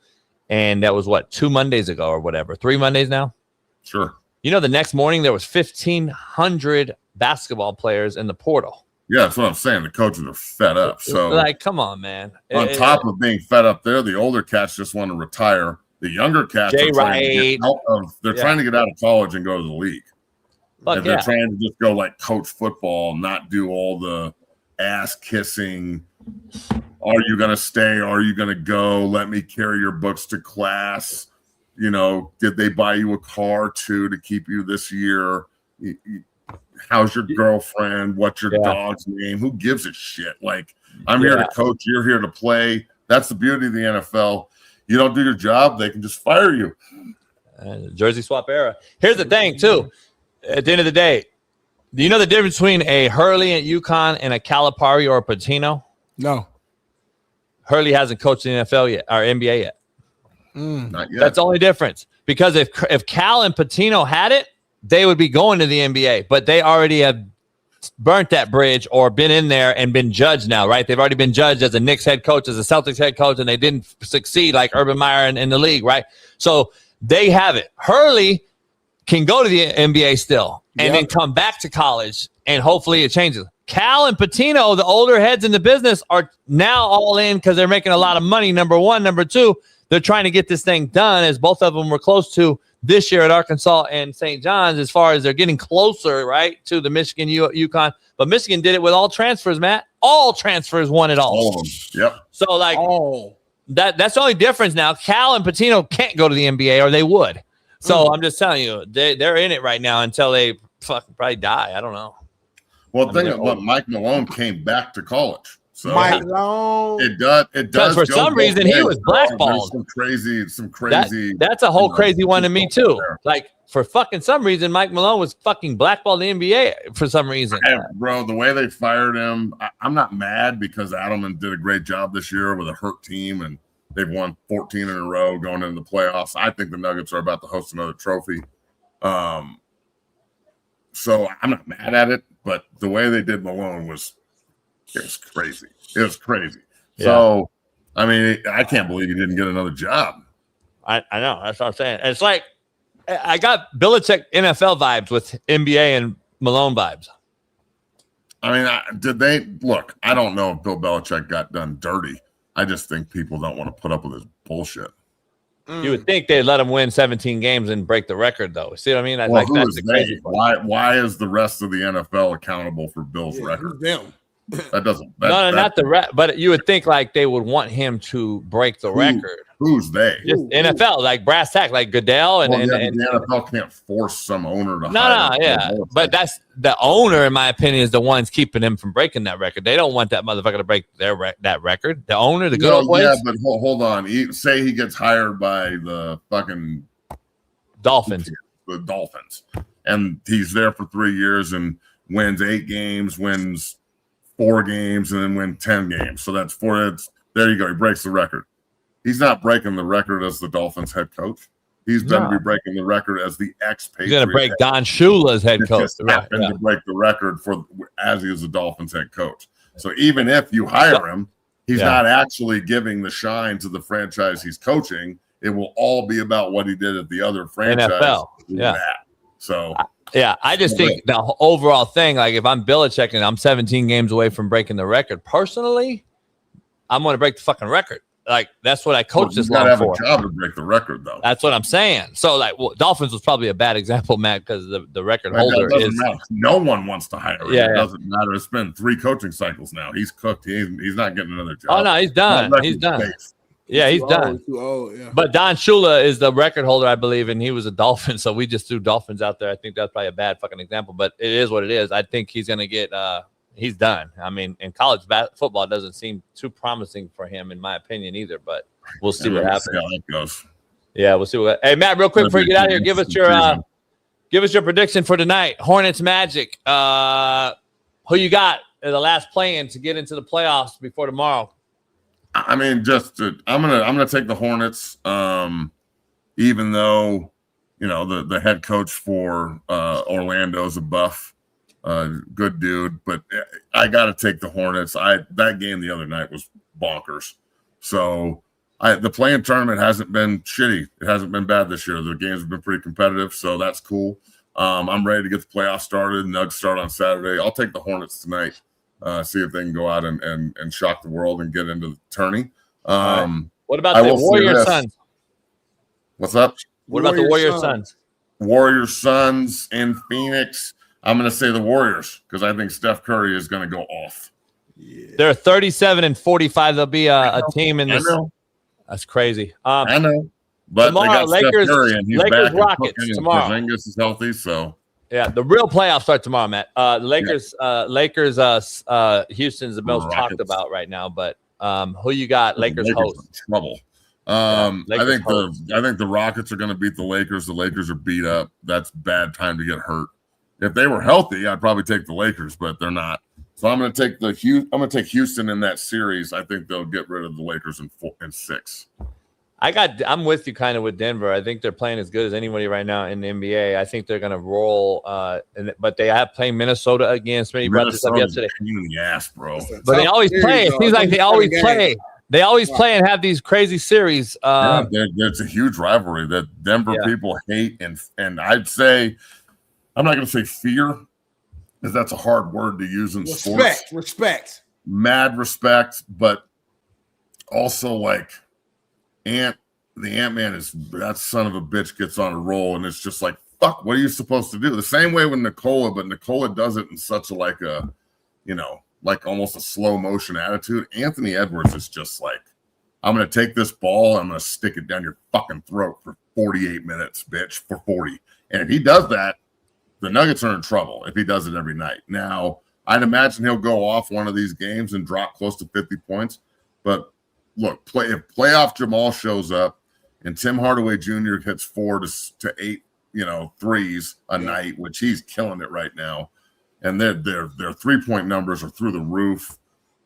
and that was 2 Mondays ago or whatever. 3 Mondays now. Sure. The next morning there was 1,500 basketball players in the portal. Yeah, that's what I'm saying. The coaches are fed up. So, like, come on, man. On top of being fed up there, the older cats just want to retire. The younger cats are trying to get out of college and go to the league. They're trying to just go like coach football, not do all the ass kissing. Are you going to stay? Are you going to go? Let me carry your books to class. Did they buy you a car too to keep you this year? How's your girlfriend? What's your dog's name? Who gives a shit? Like, I'm here to coach. You're here to play. That's the beauty of the NFL. You don't do your job, they can just fire you. Jersey swap era. Here's the thing, too. At the end of the day, do you know the difference between a Hurley at UConn and a Calipari or a Patino? No. Hurley hasn't coached the NFL yet, or NBA yet. Not yet. That's the only difference. Because if Cal and Patino had it, they would be going to the NBA, but they already have burnt that bridge or been in there and been judged now, right? They've already been judged as a Knicks head coach, as a Celtics head coach, and they didn't succeed like Urban Meyer in the league, right? So they have it. Hurley can go to the NBA still and then come back to college, and hopefully it changes. Cal and Patino, the older heads in the business, are now all in because they're making a lot of money, number one. Number two, they're trying to get this thing done, as both of them were close to this year at Arkansas and St. John's as far as they're getting closer, right, to the Michigan UConn. But Michigan did it with all transfers, Matt. All transfers won it all. All of them. Yep. So, like, that's the only difference now. Cal and Patino can't go to the NBA, or they would. So I'm just telling you, they're in it right now until they fucking probably die. I don't know. Well, think about Mike Malone came back to college. So Mike Malone. It does. Because for some reason he was blackballed. Some crazy. That's a whole crazy one to me too. Like for fucking some reason, Mike Malone was fucking blackballed in the NBA for some reason. Bro, the way they fired him, I'm not mad because Adelman did a great job this year with a hurt team, and they've won 14 in a row going into the playoffs. I think the Nuggets are about to host another trophy. So I'm not mad at it, but the way they did Malone was crazy. It was crazy. Yeah. So, I mean, I can't believe he didn't get another job. I know. That's what I'm saying. And it's like I got Belichick NFL vibes with NBA and Malone vibes. I mean, did they look? I don't know if Bill Belichick got done dirty. I just think people don't want to put up with his bullshit. You would think they'd let him win 17 games and break the record, though. See what I mean? Well, like, that's the crazy part. Why is the rest of the NFL accountable for Bill's record? Them. That doesn't. Not the but you would think like they would want him to break the record. Who's they? Just NFL, like brass tack, like Goodell, and the NFL can't force some owner to. But that's the owner, in my opinion, is the ones keeping him from breaking that record. They don't want that motherfucker to break that record. The owner, the good old boys. Yeah, but hold on. Say he gets hired by the fucking Dolphins. The Dolphins, and he's there for 3 years and wins 8 games, wins 4 games, and then win 10 games. So that's 4. There you go. He breaks the record. He's not breaking the record as the Dolphins head coach. He's going to be breaking the record as the ex-Patriot. He's going to break Don Shula's head coach. Just happened to break the record as he was the Dolphins head coach. So even if you hire him, he's not actually giving the shine to the franchise he's coaching. It will all be about what he did at the other franchise. NFL. Yeah. So I just think the overall thing, like if I'm Belichick and I'm 17 games away from breaking the record, personally, I'm going to break the fucking record. Like that's what I coached this long for. You got to have a job to break the record, though. That's what I'm saying. So, like, Dolphins was probably a bad example, Matt, because the record holder is. No one wants to hire him. It doesn't matter. It's been 3 coaching cycles now. He's cooked. He's not getting another job. Oh no, he's done. He's done. Yeah, he's done. But Don Shula is the record holder, I believe, and he was a Dolphin. So we just threw Dolphins out there. I think that's probably a bad fucking example, but it is what it is. I think he's gonna get. He's done. I mean, in college football doesn't seem too promising for him, in my opinion, either. But we'll see what happens. How it goes. Yeah, we'll see what. Hey, Matt, real quick before you get out of here, give us your prediction for tonight. Hornets Magic. Who you got in the last play-in to get into the playoffs before tomorrow? I mean, I'm gonna take the Hornets. Even though the head coach for Orlando is a buff. Good dude, but I got to take the Hornets. That game the other night was bonkers. So the play-in tournament hasn't been shitty. It hasn't been bad this year. The games have been pretty competitive, so that's cool. I'm ready to get the playoffs started. Nugs start on Saturday. I'll take the Hornets tonight. See if they can go out and shock the world and get into the tourney. What about the Warriors Suns? What's up? What about the Warriors Suns? Warriors Suns in Phoenix. I'm going to say the Warriors because I think Steph Curry is going to go off. Yeah. They're 37-45. They'll be a team in this. That's crazy. I know. But tomorrow, they got Lakers, Steph Curry and he's Lakers back Rockets and tomorrow. Porzingis is healthy, so. Yeah, the real playoffs start tomorrow, Matt. The Lakers, Houston's the most talked about right now. But who you got? Lakers host. Trouble. I think the Rockets are going to beat the Lakers. The Lakers are beat up. That's bad time to get hurt. If they were healthy, I'd probably take the Lakers, but they're not. So I'm going to take Houston in that series. I think they'll get rid of the Lakers in 6. I'm with you kind of with Denver. I think they're playing as good as anybody right now in the NBA. I think they're going to roll. But they have played Minnesota again. Smitty brought this up yesterday. Pain in the ass, bro. But they always play. It seems like they always play. They always play and have these crazy series. It's a huge rivalry that Denver people hate, and I'd say. I'm not going to say fear, because that's a hard word to use in sports. Respect. Mad respect, but also like the Ant-Man is that son of a bitch gets on a roll, and it's just like, fuck, what are you supposed to do? The same way with Nikola, but Nikola does it in such a like almost a slow motion attitude. Anthony Edwards is just like, I'm going to take this ball, I'm going to stick it down your fucking throat for 48 minutes, bitch, for 40. And if he does that, the Nuggets are in trouble if he does it every night. Now, I'd imagine he'll go off one of these games and drop close to 50 points. But look, if playoff Jamal shows up and Tim Hardaway Jr. hits 4 to 8, threes a night, which he's killing it right now, and their 3-point numbers are through the roof.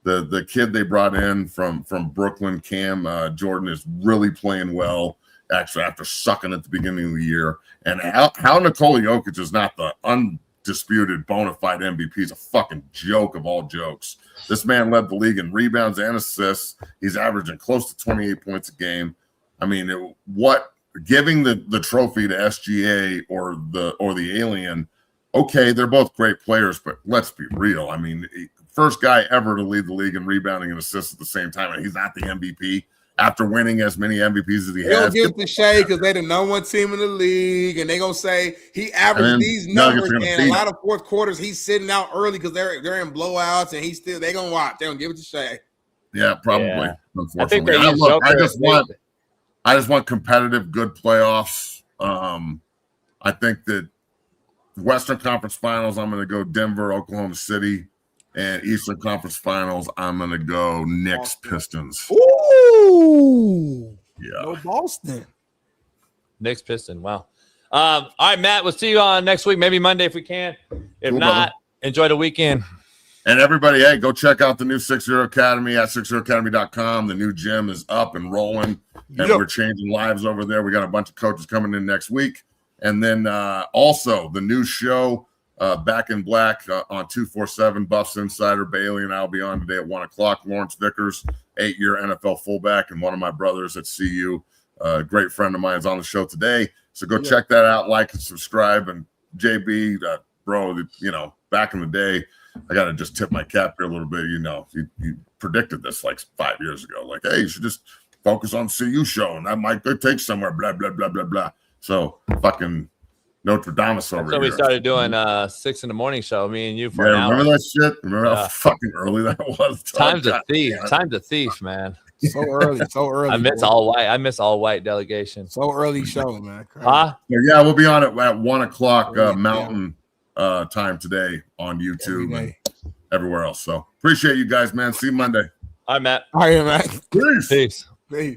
The kid they brought in from Brooklyn, Cam Jordan, is really playing well. Actually, after sucking at the beginning of the year, and how Nikola Jokic is not the undisputed bona fide MVP is a fucking joke of all jokes. This man led the league in rebounds and assists. He's averaging close to 28 points a game. I mean, giving the trophy to SGA or the Alien? Okay, they're both great players, but let's be real. I mean, first guy ever to lead the league in rebounding and assists at the same time, and he's not the MVP. After winning as many MVPs as he has. They'll give the shade because they're the number 1 team in the league, and they're going to say he averaged these numbers, and a lot of fourth quarters he's sitting out early because they're in blowouts, and they're going to watch. They're going to give it to Shea. Yeah, probably. Yeah. Unfortunately. I just want competitive, good playoffs. I think that Western Conference Finals, I'm going to go Denver, Oklahoma City. And Eastern Conference Finals, I'm going to go Knicks, Pistons. Ooh. Yeah. No Boston. Knicks, Pistons. Wow. All right, Matt, we'll see you on next week, maybe Monday if we can. If not, brother, enjoy the weekend. And everybody, hey, go check out the new 60 Academy at 60academy.com. The new gym is up and rolling, and we're changing lives over there. We got a bunch of coaches coming in next week. And then also the new show, Back in Black on 247, Buffs Insider. Bailey and I will be on today at 1 o'clock. Lawrence Vickers, 8-year NFL fullback, and one of my brothers at CU, a great friend of mine, is on the show today. So go check that out, like and subscribe. And JB, bro, back in the day, I got to just tip my cap here a little bit. You predicted this like 5 years ago. Like, hey, you should just focus on CU show, and that might go take somewhere, blah, blah, blah, blah, blah. So fucking Notre Dame over here. So we started doing 6 in the morning show, me and you for an hour. Remember that shit? Remember how fucking early that was? Time's a thief. Time's a thief, man. So early. I miss all white. I miss all white delegation. So early show, man. Huh? Yeah, we'll be on it at 1 o'clock Mountain time today on YouTube and everywhere else. So appreciate you guys, man. See you Monday. All right, Matt. All right, man. Peace. Peace.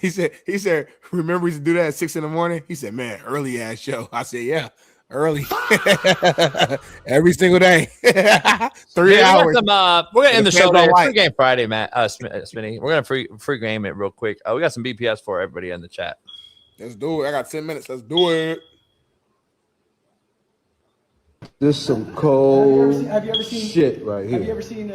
He said, remember we used to do that at 6 in the morning? He said, man, early ass show. I said, yeah, early. Every single day. 3 hours. We're gonna end the show today. Free game Friday, Matt. Smitty. We're gonna free game it real quick. We got some BPS for everybody in the chat. Let's do it. I got 10 minutes. Let's do it. This is some cold have you ever seen, shit right here. Have you ever seen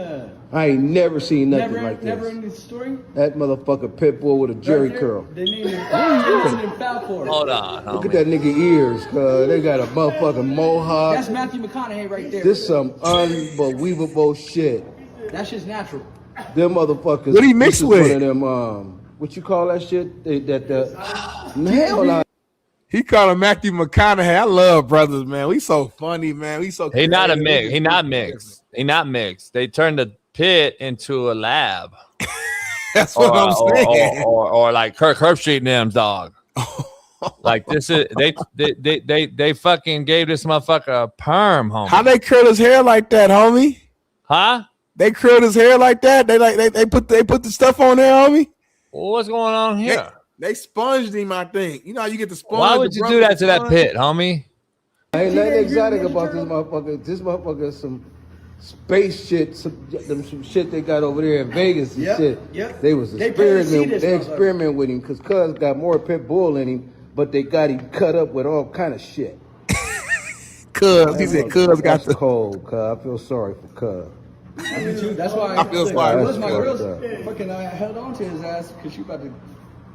I ain't never seen nothing like this. Never in the story? That motherfucker pit bull with a jerry curl. They named him foul for it. Hold on. Look at that nigga ears, cuz they got a motherfucking mohawk. That's Matthew McConaughey right there. This some unbelievable shit. That shit's natural. Them motherfuckers. What he mixed with? One of them, what you call that shit? He called him Matthew McConaughey. I love brothers, man. We so funny, man. We so. He not a mix. He not mixed. He not mixed. They turned the pit into a lab. That's what I'm saying. Or like Kirk Herbstreit and them's dog. Like this is they fucking gave this motherfucker a perm, homie. How they curl his hair like that, homie? Huh? They curled his hair like that. They put the stuff on there, homie. Well, what's going on here? They sponged him, I think. You know how you get the sponge. Why would you do that to that pit, homie? Ain't nothing exotic about this motherfucker. This motherfucker is some space shit, some shit they got over there in Vegas and shit. Yep. They was experiment with him because Cuz got more pit bull in him, but they got him cut up with all kind of shit. Cuz, he said Cuz got the cold. Cuz I feel sorry for Cuz. I do too. That's why I feel sorry. It was my girls. Fucking I held on to his ass because she about to.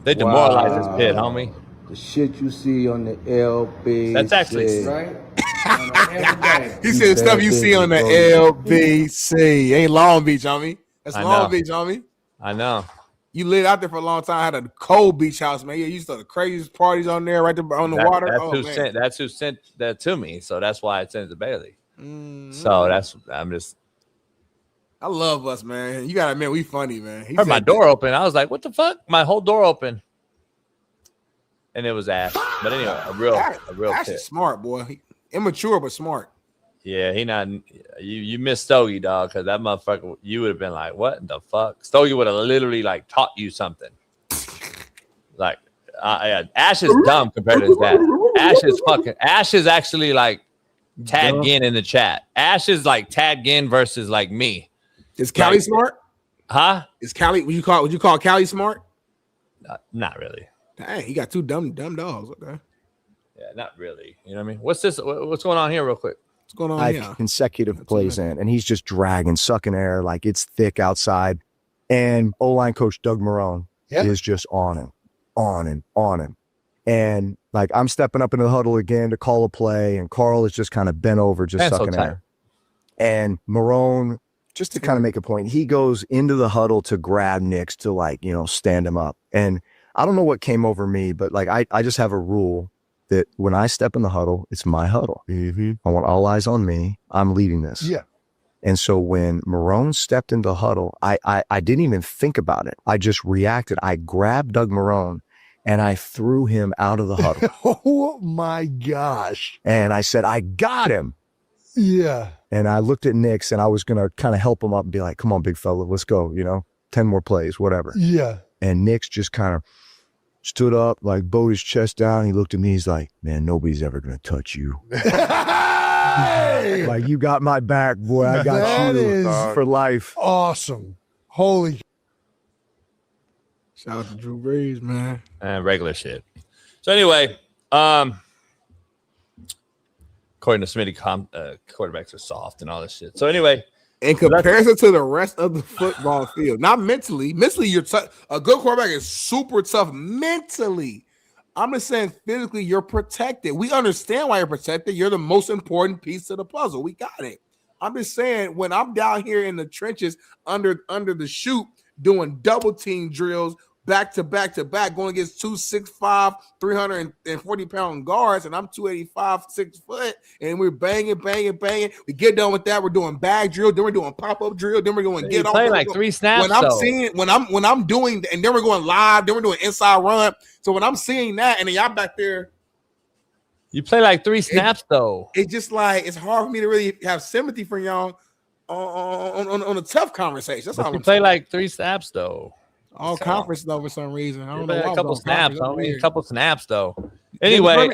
They demoralized this pit, homie. The shit you see on the LBC. That's actually right. He said the stuff you see on the LBC. Ain't Long Beach, homie. That's Long Beach, homie. I know. You lived out there for a long time. Had a cold beach house, man. You used to have the craziest parties on there, right there on the water. That's who sent that to me. So that's why I sent it to Bailey. So I love us, man. You gotta admit, we funny, man. Heard my door open. I was like, what the fuck? My whole door open. And it was Ash. But anyway, a real Ash is smart, boy. Immature, but smart. Yeah, he not you missed Stogie, dog, because that motherfucker, you would have been like, what the fuck? Stogie would have literally like taught you something. Like Ash is dumb compared to his dad. Ash is actually like tagged in the chat. Ash is like tagged in versus like me. Is Callie smart? Huh? Is Callie would you call Callie smart? Not really. Dang, he got two dumb dogs. Okay. Yeah, not really. You know what I mean? What's going on here real quick? What's going on 5 here? consecutive plays in, and he's just dragging, sucking air like it's thick outside. And O-line coach Doug Marone is just on him. And like I'm stepping up into the huddle again to call a play, and Carl is just kind of bent over, just sucking air. And Marone, just to kind of make a point, he goes into the huddle to grab Nix to stand him up. And I don't know what came over me, but like I just have a rule that when I step in the huddle, it's my huddle. I want all eyes on me. I'm leading this. Yeah. And so when Marone stepped into the huddle, I didn't even think about it. I just reacted. I grabbed Doug Marone and I threw him out of the huddle. Oh my gosh. And I said, I got him. Yeah. And I looked at Nix and I was going to kind of help him up and be like, come on, big fella, let's go, 10 more plays, whatever. Yeah. And Nix just kind of stood up, like bowed his chest down. He looked at me. He's like, man, nobody's ever going to touch you. Like, you got my back, boy. I got you for life. Awesome. Holy. Shout out to Drew Brees, man. And regular shit. So anyway, according to Smitty, quarterbacks are soft and all this shit. So anyway, in comparison to the rest of the football field, not mentally. Mentally, you're tough. A good quarterback is super tough mentally. I'm just saying physically, you're protected. We understand why you're protected. You're the most important piece of the puzzle. We got it. I'm just saying when I'm down here in the trenches under the chute doing double team drills back to back, going against 265, 340-pound guards, and I'm 285, 6 foot, and we're banging. We get done with that. We're doing bag drill, then we're doing pop-up drill, then we're going get off. Play like 3 snaps. When I'm doing, and then we're going live, then we're doing inside run. So when I'm seeing that, and then y'all back there, you play like 3 snaps though. It's just like it's hard for me to really have sympathy for y'all on a tough conversation. That's all. You play like 3 snaps though. All conference though for some reason. I don't know. A couple snaps. A couple snaps though. Anyway,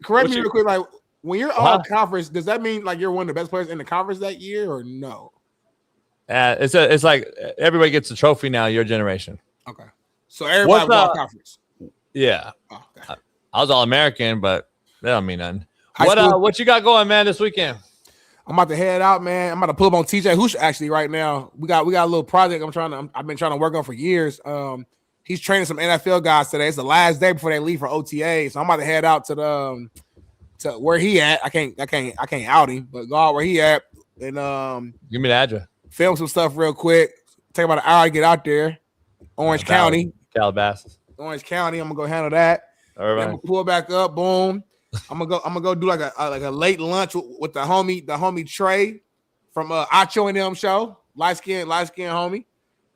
correct me real quick. Like when you're all conference, does that mean like you're one of the best players in the conference that year or no? It's like everybody gets a trophy now. Your generation. Okay. So everybody was all conference. Yeah. Oh, okay. I was all American, but that don't mean nothing. What you got going, man, this weekend? I'm about to head out, man. I'm about to pull up on TJ Hoosh actually right now. We got a little project I've been trying to work on for years. He's training some NFL guys today. It's the last day before they leave for OTA. So I'm about to head out to where he at. I can't out him, but go out where he at and give me the address. Film some stuff real quick. Take about an hour to get out there. Orange County. Calabasas. Orange County. I'm gonna go handle that. All right. I'm gonna pull back up. Boom. I'm gonna go do like a late lunch with the homie Trey from Acho and them show, light skin homie,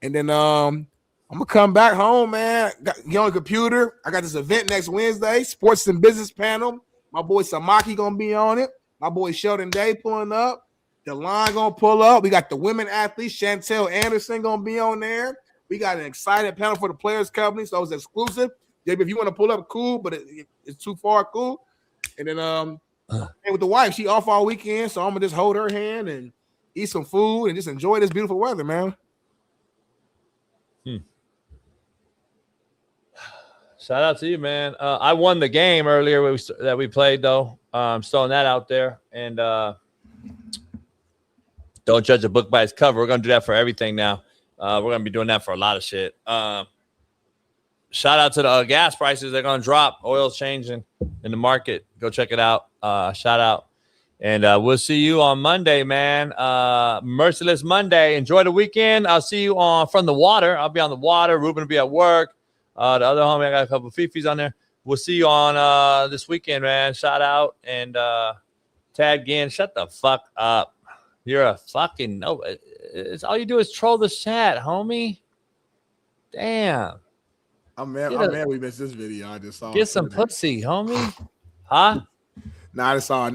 and then I'm gonna come back home, man. Get on the computer. I got this event next Wednesday, sports and business panel. My boy Samaki gonna be on it. My boy Sheldon Day pulling up. The line gonna pull up. We got the women athletes, Chantel Anderson gonna be on there. We got an excited panel for the Players Company, so it's exclusive. JB, if you want to pull up, cool, but it's too far, cool. And then and with the wife, she off all weekend, so I'm gonna just hold her hand and eat some food and just enjoy this beautiful weather, man. Shout out to you, man. I won the game earlier that we played, though. I'm throwing that out there. And don't judge a book by its cover. We're gonna do that for everything now. We're gonna be doing that for a lot of shit. Shout out to the gas prices. They're going to drop. Oil's changing in the market. Go check it out. Shout out. And we'll see you on Monday, man. Merciless Monday. Enjoy the weekend. I'll see you on From the Water. I'll be on the water. Ruben will be at work. The other homie, I got a couple of Fifis on there. We'll see you on this weekend, man. Shout out and tag again. Shut the fuck up. You're a fucking no. It's all you do is troll the chat, homie. Damn. I'm mad we missed this video. I just saw. Get some pussy, homie. Huh? Nah, I saw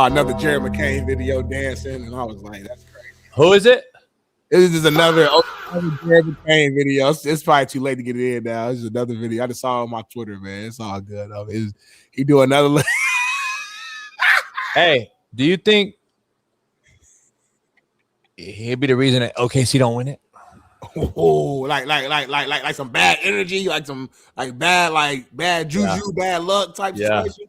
another Jerry McCain video dancing, and I was like, "That's crazy." Who is it? This is another Jerry McCain video. It's probably too late to get it in now. This is another video I just saw on my Twitter, man. It's all good. He do another. Hey, do you think he'd be the reason that OKC don't win it? Oh, like some bad energy, like bad juju, bad luck type situation.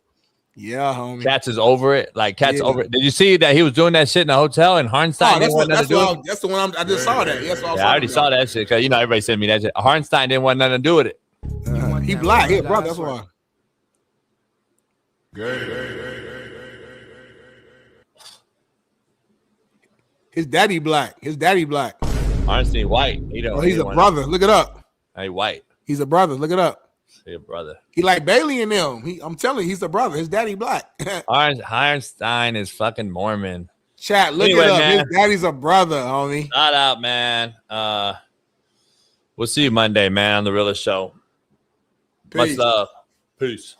Yeah, homie. Cats is over it. Like Cats over it. Did you see that he was doing that shit in the hotel and Harnstein didn't want nothing to do with it? That's the one I just saw that. Yes, I already saw that shit because everybody sent me that shit. Harnstein didn't want nothing to do with it. He black, yeah, bro. That's why. His daddy black. Harnstein white. He's a brother. Look it up. Hey, white. He's a brother. Look it up. Hey, brother. He like Bailey and them. I'm telling you, he's a brother. His daddy black. Harnstein is fucking Mormon. Chat, look it up. Man. His daddy's a brother, homie. Shout out, man. We'll see you Monday, man, on the Realest Show. Much love. Peace.